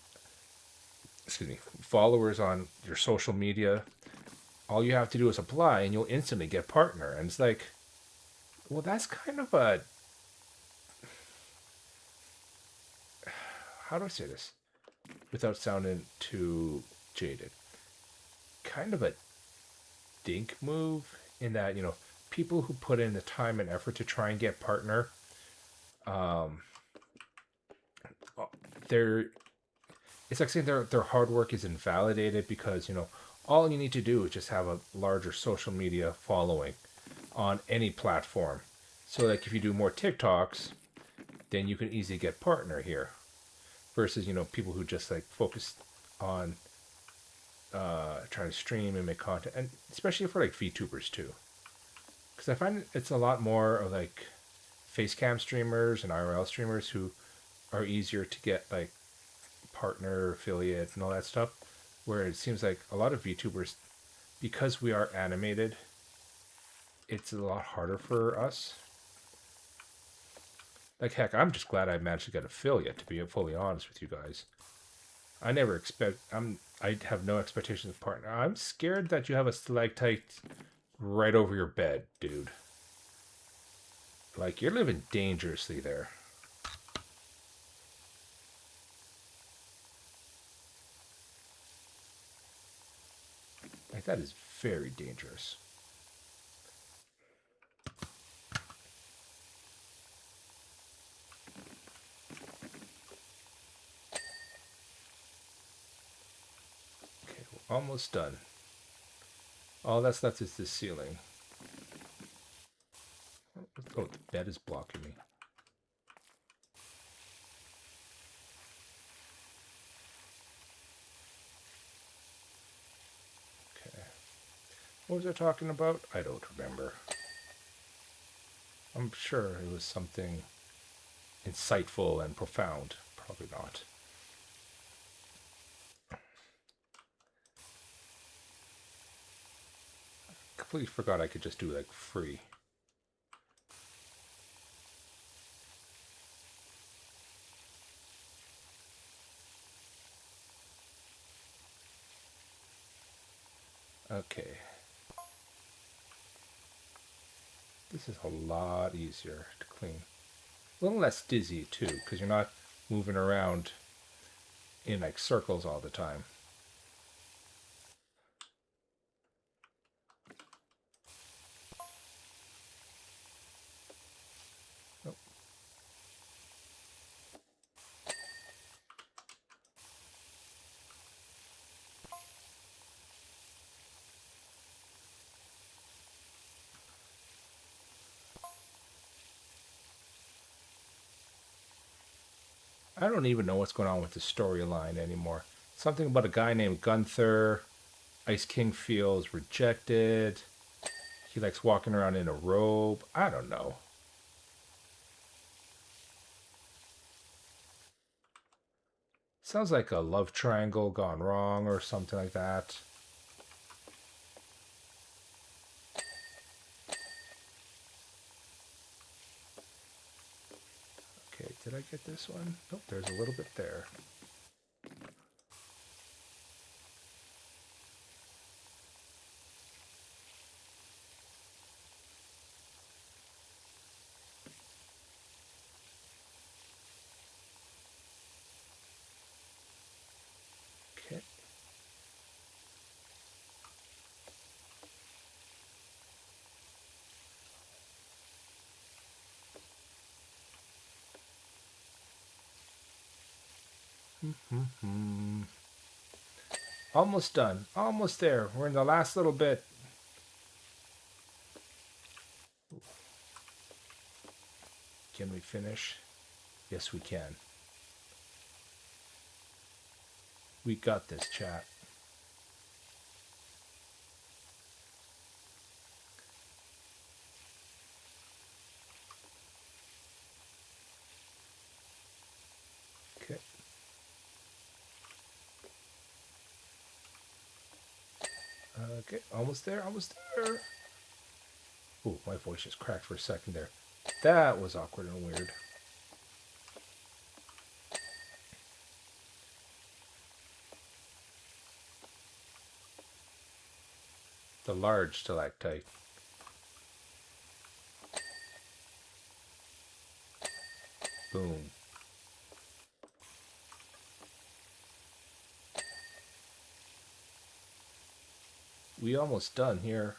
followers on your social media, all you have to do is apply and you'll instantly get partner. And it's like, well, that's kind of a, how do I say this without sounding too jaded? Kind of a dink move in that, you know, people who put in the time and effort to try and get partner, it's like saying their hard work is invalidated because, you know, all you need to do is just have a larger social media following on any platform. So like if you do more TikToks, then you can easily get partner here. Versus, you know, people who just like focus on trying to stream and make content, and especially for like VTubers too. Because I find it's a lot more of like facecam streamers and IRL streamers who are easier to get like partner, affiliate, and all that stuff. Where it seems like a lot of VTubers, because we are animated, it's a lot harder for us. Like, heck, I'm just glad I managed to get affiliate, to be fully honest with you guys. I never expect, I have no expectations of partner. I'm scared that you have a stalactite right over your bed, dude. Like, you're living dangerously there. Like, that is very dangerous. Okay, we're almost done. All that's left is the ceiling. Oh, the bed is blocking me. Okay. What was I talking about? I don't remember. I'm sure it was something insightful and profound. Probably not. Completely forgot I could just do like free. Okay. This is a lot easier to clean. A little less dizzy too, because you're not moving around in like circles all the time. Nope. I don't even know what's going on with the storyline anymore. Something about a guy named Gunther. Ice King feels rejected. He likes walking around in a robe. I don't know. Sounds like a love triangle gone wrong or something like that. Okay, did I get this one? Nope, there's a little bit there. Okay. Almost done. Almost there. We're in the last little bit. Can we finish? Yes, we can. We got this, chat. Okay. Okay, almost there, almost there. Ooh, my voice just cracked for a second there. That was awkward and weird. The large stalactite. Boom. We almost done here.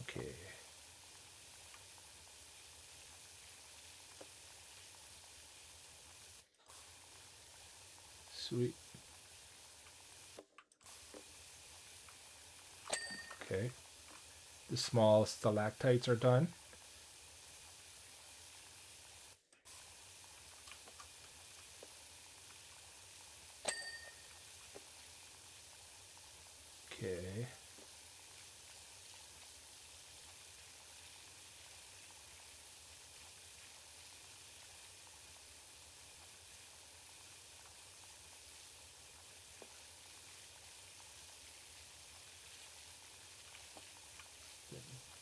Okay. Sweet. Okay. The small stalactites are done. Okay.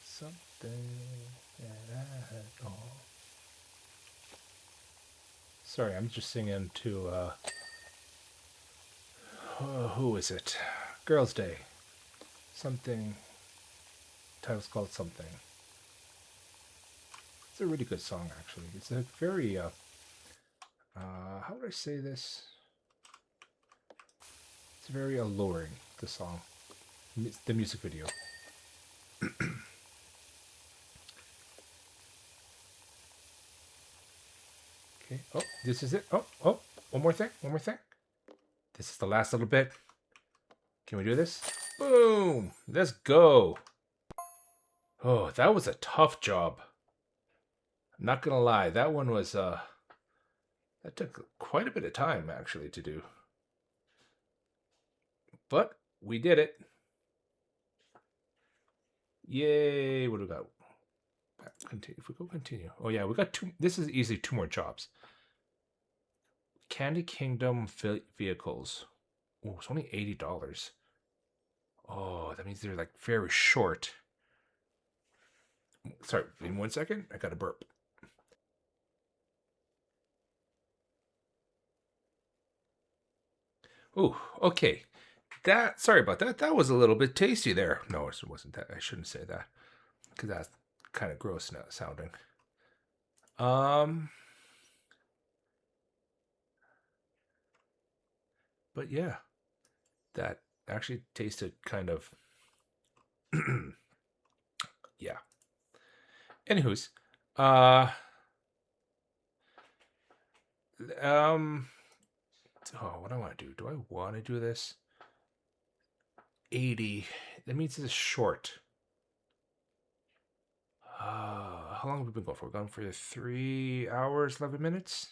Something at all. Sorry, I'm just singing to, who is it? Girls' Day. Something. Title's called something. It's a really good song, actually. It's a very, how would I say this? It's very alluring, the song, the music video. Okay. Oh, this is it. Oh, one more thing. One more thing. This is the last little bit. Can we do this? Boom! Let's go. Oh, that was a tough job. I'm not gonna lie. That one was, that took quite a bit of time, actually, to do. But we did it. Yay! What do we got? Continue. If we go continue. Oh, yeah, we got two. This is easily two more jobs. Candy Kingdom vehicles. Oh, it's only $80. Oh, that means they're like very short. Sorry, in 1 second, I got a burp. Oh, okay. Sorry about that. That was a little bit tasty there. No, it wasn't that. I shouldn't say that because that's kind of gross now sounding. But yeah, that actually tasted kind of, yeah. Anywho's, oh, what do I want to do? Do I want to do this? 80. That means it's short. How long have we been going for? We're going for 3 hours, 11 minutes?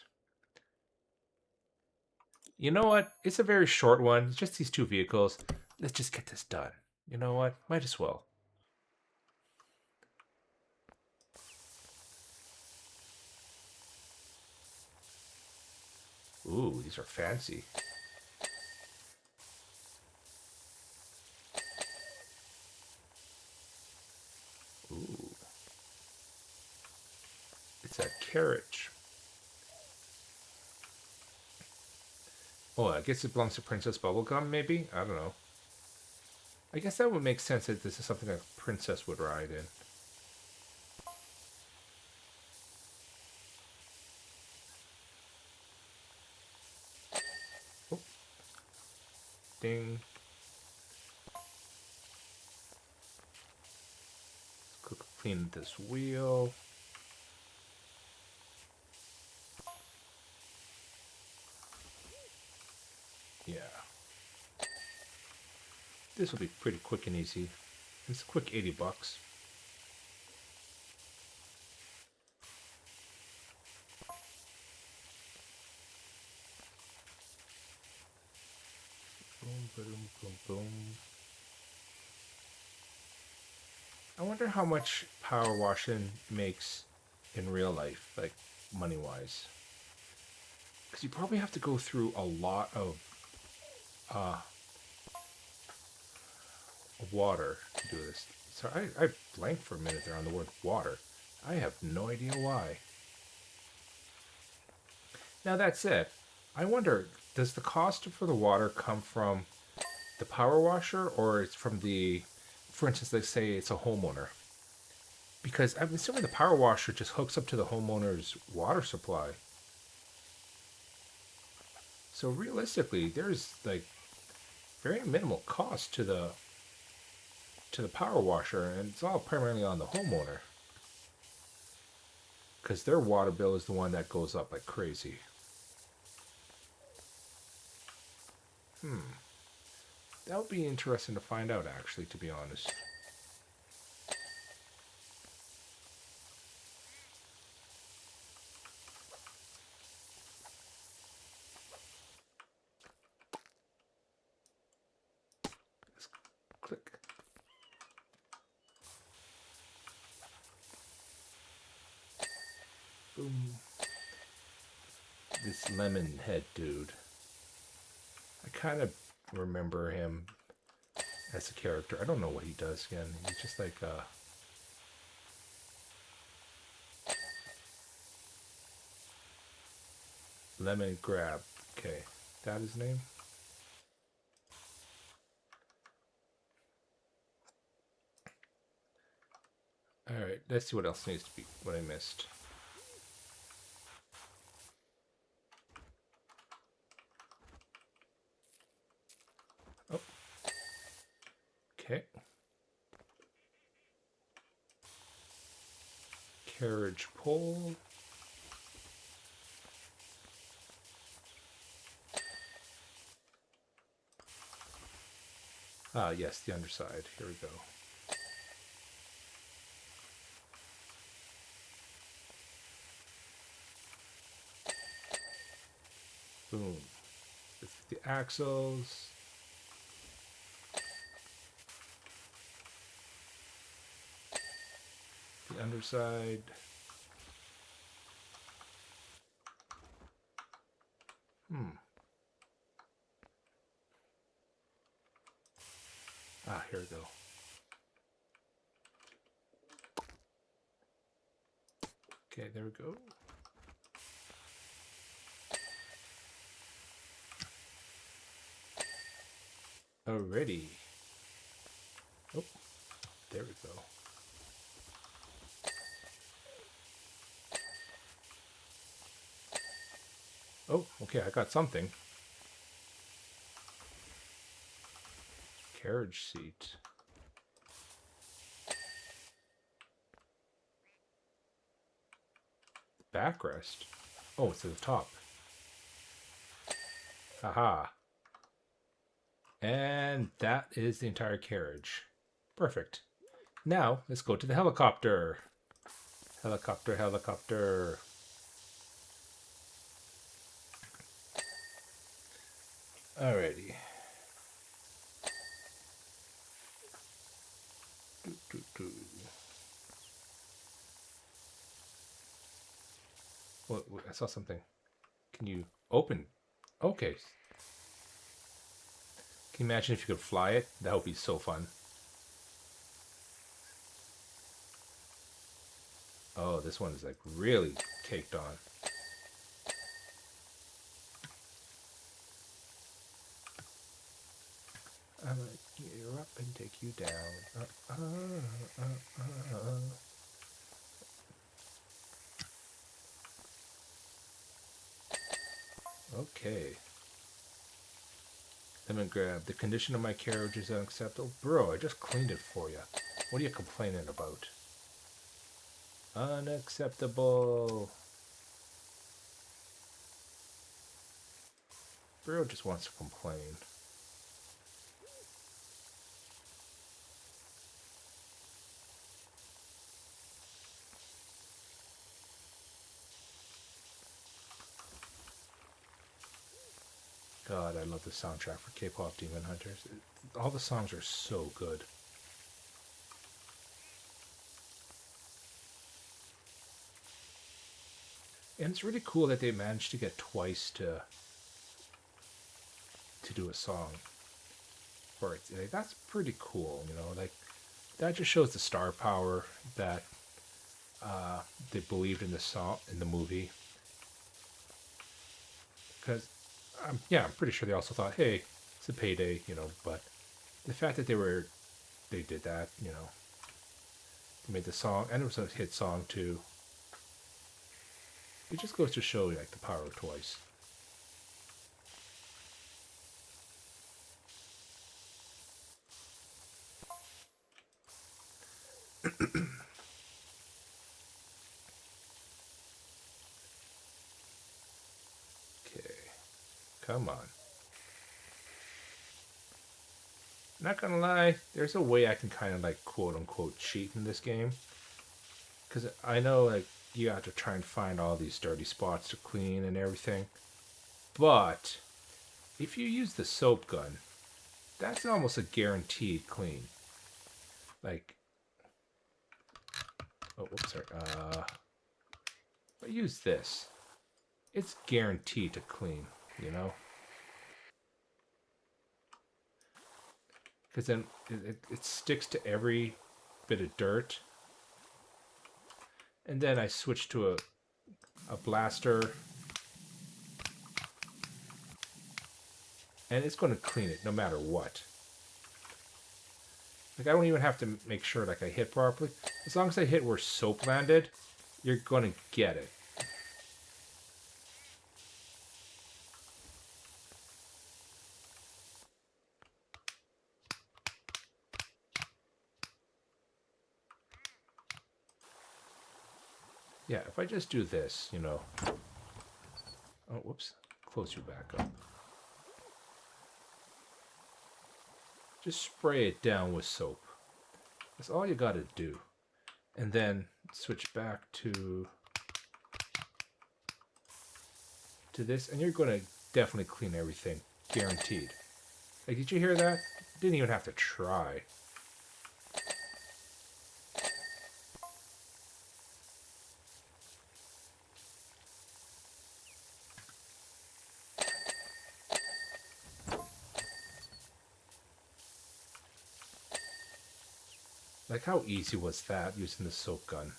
You know what? It's a very short one. It's just these two vehicles. Let's just get this done. You know what? Might as well. Ooh, these are fancy. Ooh. It's a carriage. Oh, I guess it belongs to Princess Bubblegum, maybe? I don't know. I guess that would make sense that this is something a princess would ride in. Oh. Ding. Clean this wheel. Yeah. This will be pretty quick and easy. It's a quick $80. Boom, boom, boom, boom. I wonder how much power washing makes in real life, like money-wise. Because you probably have to go through a lot of water to do this. So I blanked for a minute there on the word water. I have no idea why. Now that said, I wonder, does the cost for the water come from the power washer or it's from the, for instance, let's say it's a homeowner? Because I'm assuming the power washer just hooks up to the homeowner's water supply. So realistically, there's like very minimal cost to the power washer, and it's all primarily on the homeowner because their water bill is the one that goes up like crazy. That would be interesting to find out, actually, to be honest. Let's click. Boom. This lemon head dude. I kind of remember him as a character. I don't know what he does again. He's just like lemon grab. Okay, that his name. All right, let's see what else needs to be. What I missed. Okay. Carriage pole. Ah, yes, the underside. Here we go. Boom. With the axles. The underside. Ah, here we go. Okay, there we go. Alrighty. Oh, there we go. Oh, okay, I got something. Carriage seat. Backrest. Oh, it's at the top. Haha. And that is the entire carriage. Perfect. Now, let's go to the helicopter. Helicopter, helicopter. Alrighty. What, I saw something. Can you open? Okay. Can you imagine if you could fly it? That would be so fun. Oh, this one is like really caked on. I'm gonna get you up and take you down. Okay. Lemongrab. The condition of my carriage is unacceptable. Bro, I just cleaned it for you. What are you complaining about? Unacceptable. Bro just wants to complain. God, I love the soundtrack for K-pop Demon Hunters. All the songs are so good. And it's really cool that they managed to get Twice to do a song for it. Like, that's pretty cool, you know. Like, that just shows the star power that they believed in the song in the movie. Because, yeah, I'm pretty sure they also thought, hey, it's a payday, you know. But the fact that they did that, you know, they made the song, and it was a hit song too. It just goes to show like the power of Twice. Okay, come on. Not gonna lie, there's a way I can kind of like quote unquote cheat in this game. Because I know like you have to try and find all these dirty spots to clean and everything. But if you use the soap gun, that's almost a guaranteed clean. Like, oh, whoops, sorry. But use this. It's guaranteed to clean, you know? Because then it sticks to every bit of dirt. And then I switch to a blaster. And it's going to clean it no matter what. Like, I don't even have to make sure like I hit properly. As long as I hit where soap landed, you're going to get it. Yeah, if I just do this, you know. Oh, whoops. Close you back up. Just spray it down with soap. That's all you gotta do. And then switch back to this, and you're gonna definitely clean everything. Guaranteed. Like, did you hear that? Didn't even have to try. Like, how easy was that using the soap gun?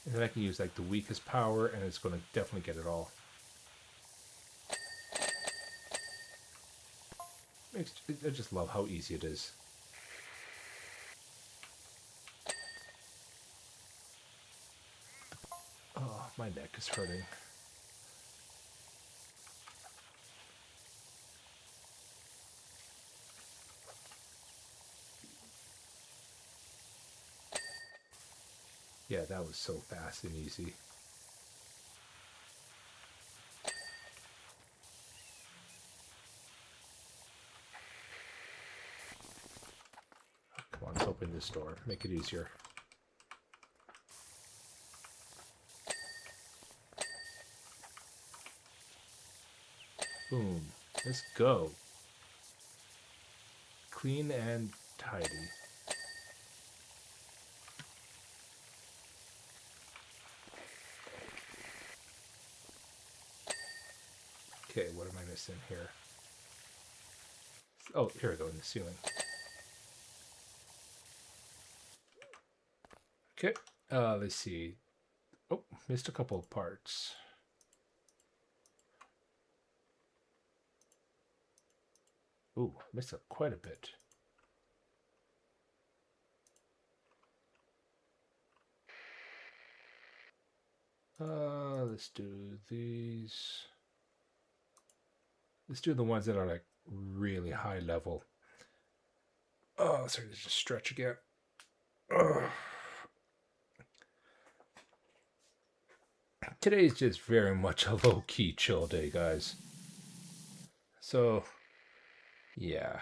And then I can use like the weakest power, and it's going to definitely get it all. I just love how easy it is. Oh, my neck is hurting. Yeah, that was so fast and easy. Come on, let's open this door. Make it easier. Boom. Let's go. Clean and tidy. Okay, what am I missing here? Oh, here we go, in the ceiling. Okay, let's see. Oh, missed a couple of parts. Ooh, missed quite a bit. Let's do these. Let's do the ones that are like really high level. Oh, sorry, let's just stretch again. Ugh. Today's just very much a low-key chill day, guys. So, yeah.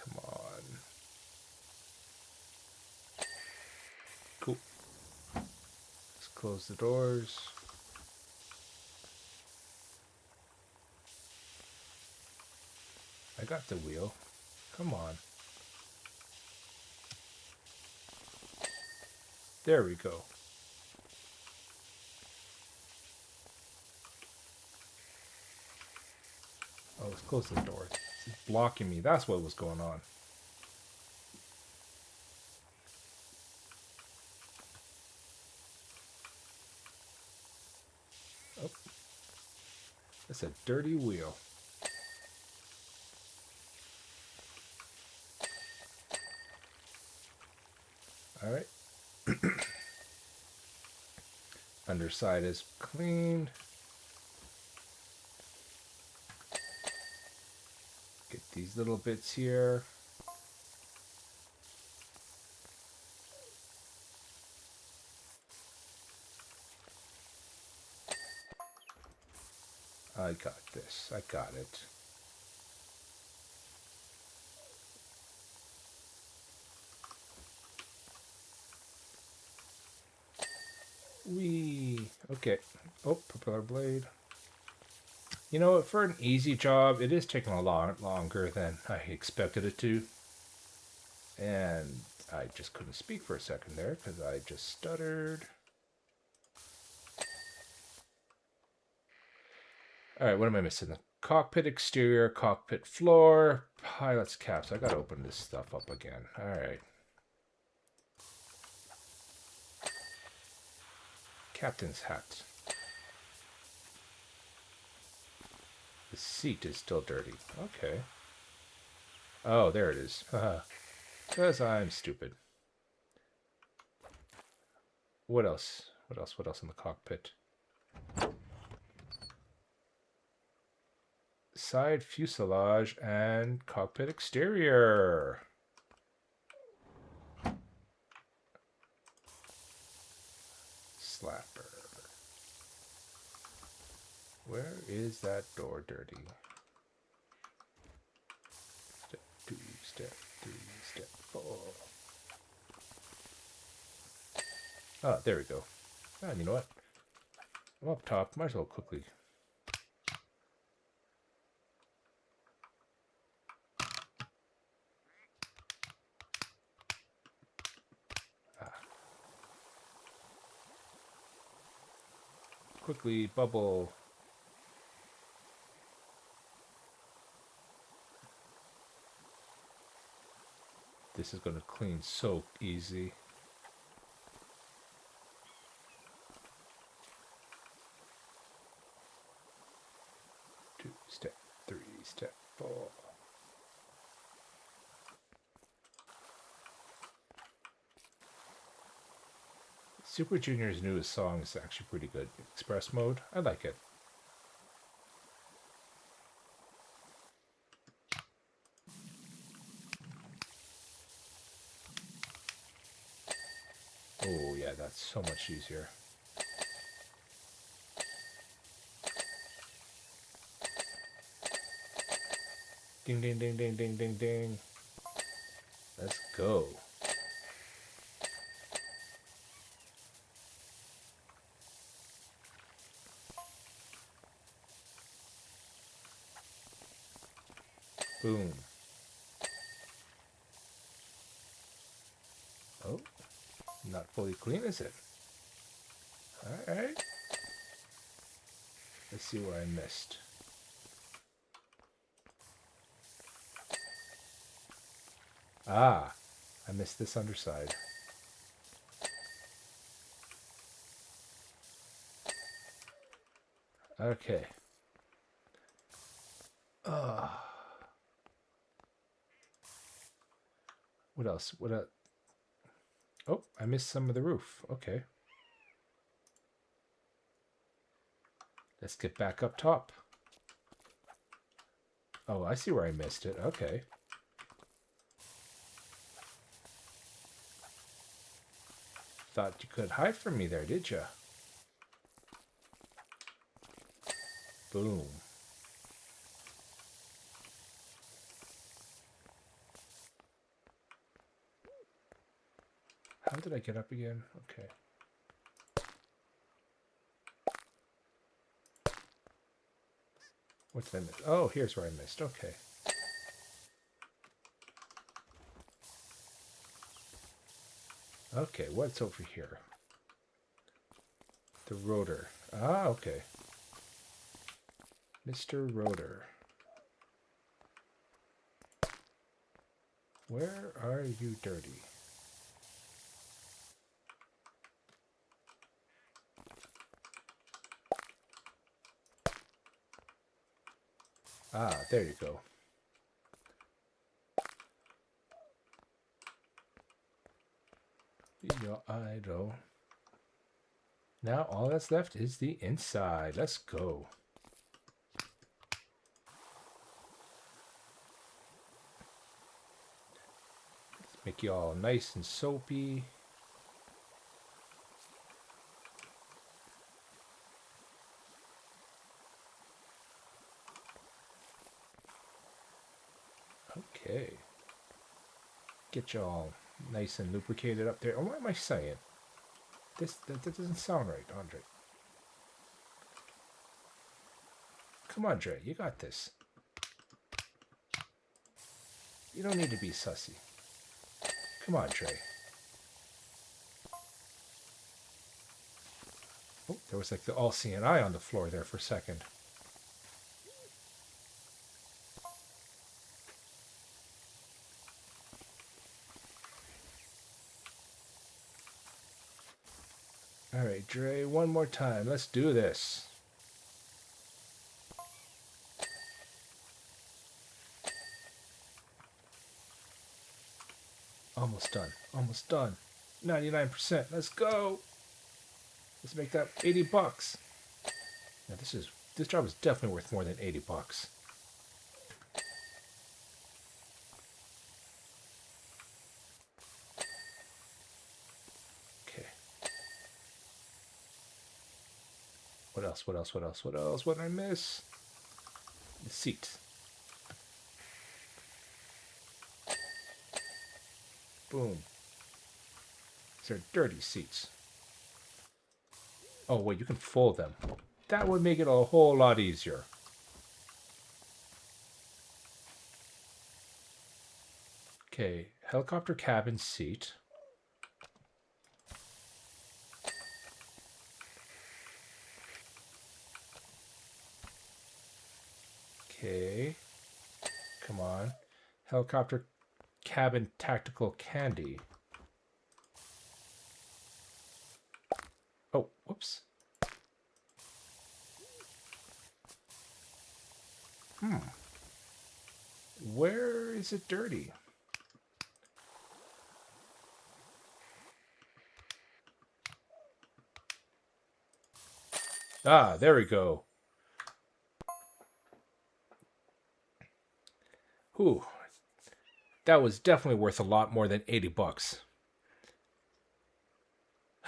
Come on. Cool. Let's close the doors. I got the wheel. Come on. There we go. Oh, let's close the door. It's blocking me. That's what was going on. Oh. That's a dirty wheel. Alright. Underside is clean. Get these little bits here. I got this. I got it. Wee. Okay. Oh, propeller blade. You know, for an easy job, it is taking a lot longer than I expected it to. And I just couldn't speak for a second there because I just stuttered. Alright, what am I missing? The cockpit exterior, cockpit floor, pilot's caps. I gotta open this stuff up again. Alright. Captain's hat. The seat is still dirty. Okay. Oh, there it is. Because I'm stupid. What else? What else? What else in the cockpit? Side fuselage and cockpit exterior. Slapper. Where is that door dirty? Step 2, step 3, step 4. Ah, there we go. And you know what? I'm up top. Might as well quickly. Quickly bubble. This is going to clean so easy. Two, step 3, step 4. Super Junior's newest song is actually pretty good. Express mode, I like it. Oh yeah, that's so much easier. Ding ding ding ding ding ding ding. Let's go. Boom. Oh, not fully clean, is it? Alright. Let's see where I missed. Ah, I missed this underside. Okay. What else? What else? Oh, I missed some of the roof. Okay. Let's get back up top. Oh, I see where I missed it. Okay. Thought you could hide from me there, did ya? Boom. How did I get up again? Okay. What did I miss? Oh, here's where I missed. Okay. Okay, what's over here? The rotor. Ah, okay. Mr. Rotor. Where are you, dirty? Ah, there you go. Your idol. Now all that's left is the inside. Let's go. Let's make you all nice and soapy. Okay. Get you all nice and lubricated up there. Oh, what am I saying? That doesn't sound right, Andre. Come on, Dre. You got this. You don't need to be sussy. Come on, Dre. Oh, there was like the all-seeing eye on the floor there for a second. All right, Dre, one more time. Let's do this. Almost done. Almost done. 99%. Let's go. Let's make that 80 bucks. Now this job is definitely worth more than 80 bucks. Okay. What else? What else? What else? What else? What did I miss? The seat. Boom. These are dirty seats. Oh, wait, you can fold them. That would make it a whole lot easier. Okay, helicopter cabin seat. Okay. Come on. Helicopter cabin tactical candy. Oh, whoops. Where is it dirty? Ah, there we go. Whew. That was definitely worth a lot more than 80 bucks.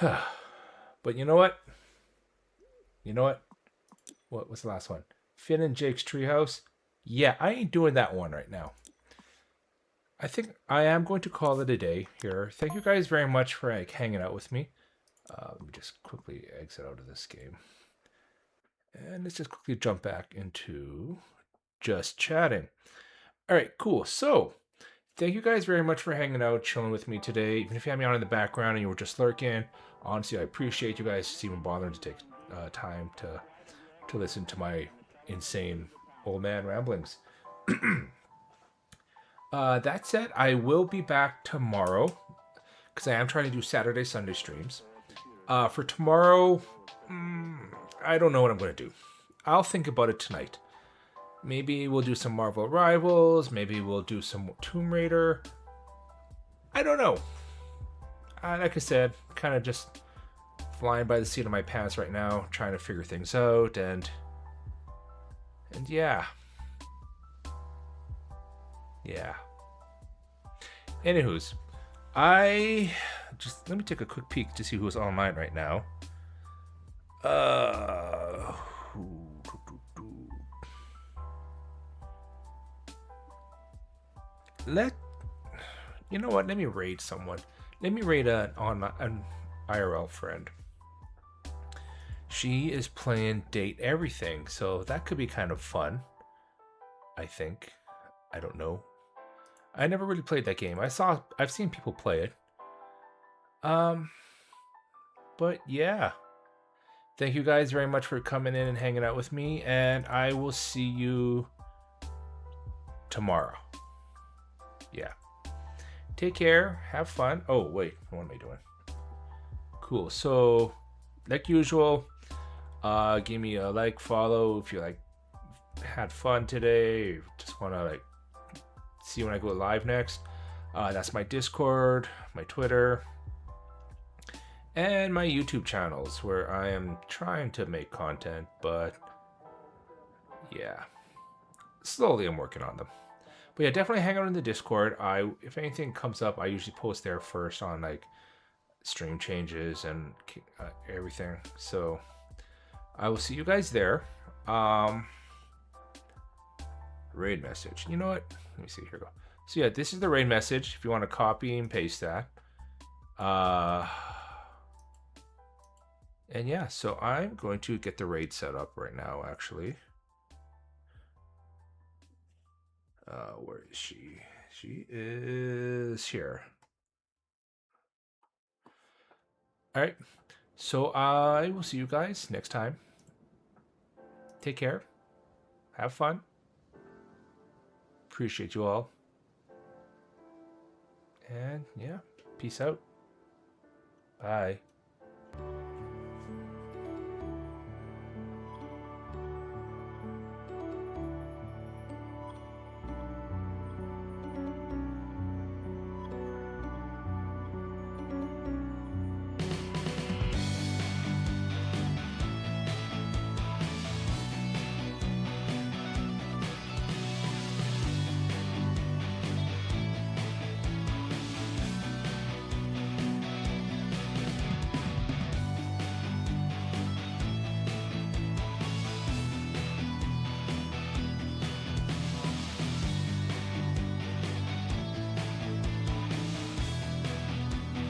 But you know what? You know what? What was the last one? Finn and Jake's Treehouse? Yeah, I ain't doing that one right now. I think I am going to call it a day here. Thank you guys very much for hanging out with me. Let me just quickly exit out of this game. And let's just quickly jump back into just chatting. All right, cool. So, thank you guys very much for hanging out, chilling with me today. Even if you had me on in the background and you were just lurking, honestly, I appreciate you guys even bothering to take time to listen to my insane old man ramblings. That said, I will be back tomorrow because I am trying to do Saturday, Sunday streams. For tomorrow, I don't know what I'm going to do. I'll think about it tonight. Maybe we'll do some Marvel Rivals. Maybe we'll do some Tomb Raider. I don't know. Like I said, kind of just flying by the seat of my pants right now, trying to figure things out, and yeah. Yeah. Anywho's, let me take a quick peek to see who's online right now. You know what? Let me raid someone. Let me raid an IRL friend. She is playing Date Everything, so that could be kind of fun. I think. I don't know. I never really played that game. I've seen people play it. But yeah. Thank you guys very much for coming in and hanging out with me, and I will see you tomorrow. Yeah. Take care. Have fun. Oh, wait. What am I doing? Cool. So, like usual, give me a like, follow if you had fun today. Just want to see when I go live next. That's my Discord, my Twitter, and my YouTube channels where I am trying to make content, but yeah, slowly I'm working on them. But yeah, definitely hang out in the Discord. If anything comes up, I usually post there first on stream changes and everything. So I will see you guys there. Raid message. You know what? Let me see. Here we go. So yeah, this is the raid message. If you want to copy and paste that. And yeah, so I'm going to get the raid set up right now, actually. Where is she? She is here. All right. So I will see you guys next time. Take care. Have fun. Appreciate you all. And yeah, peace out. Bye.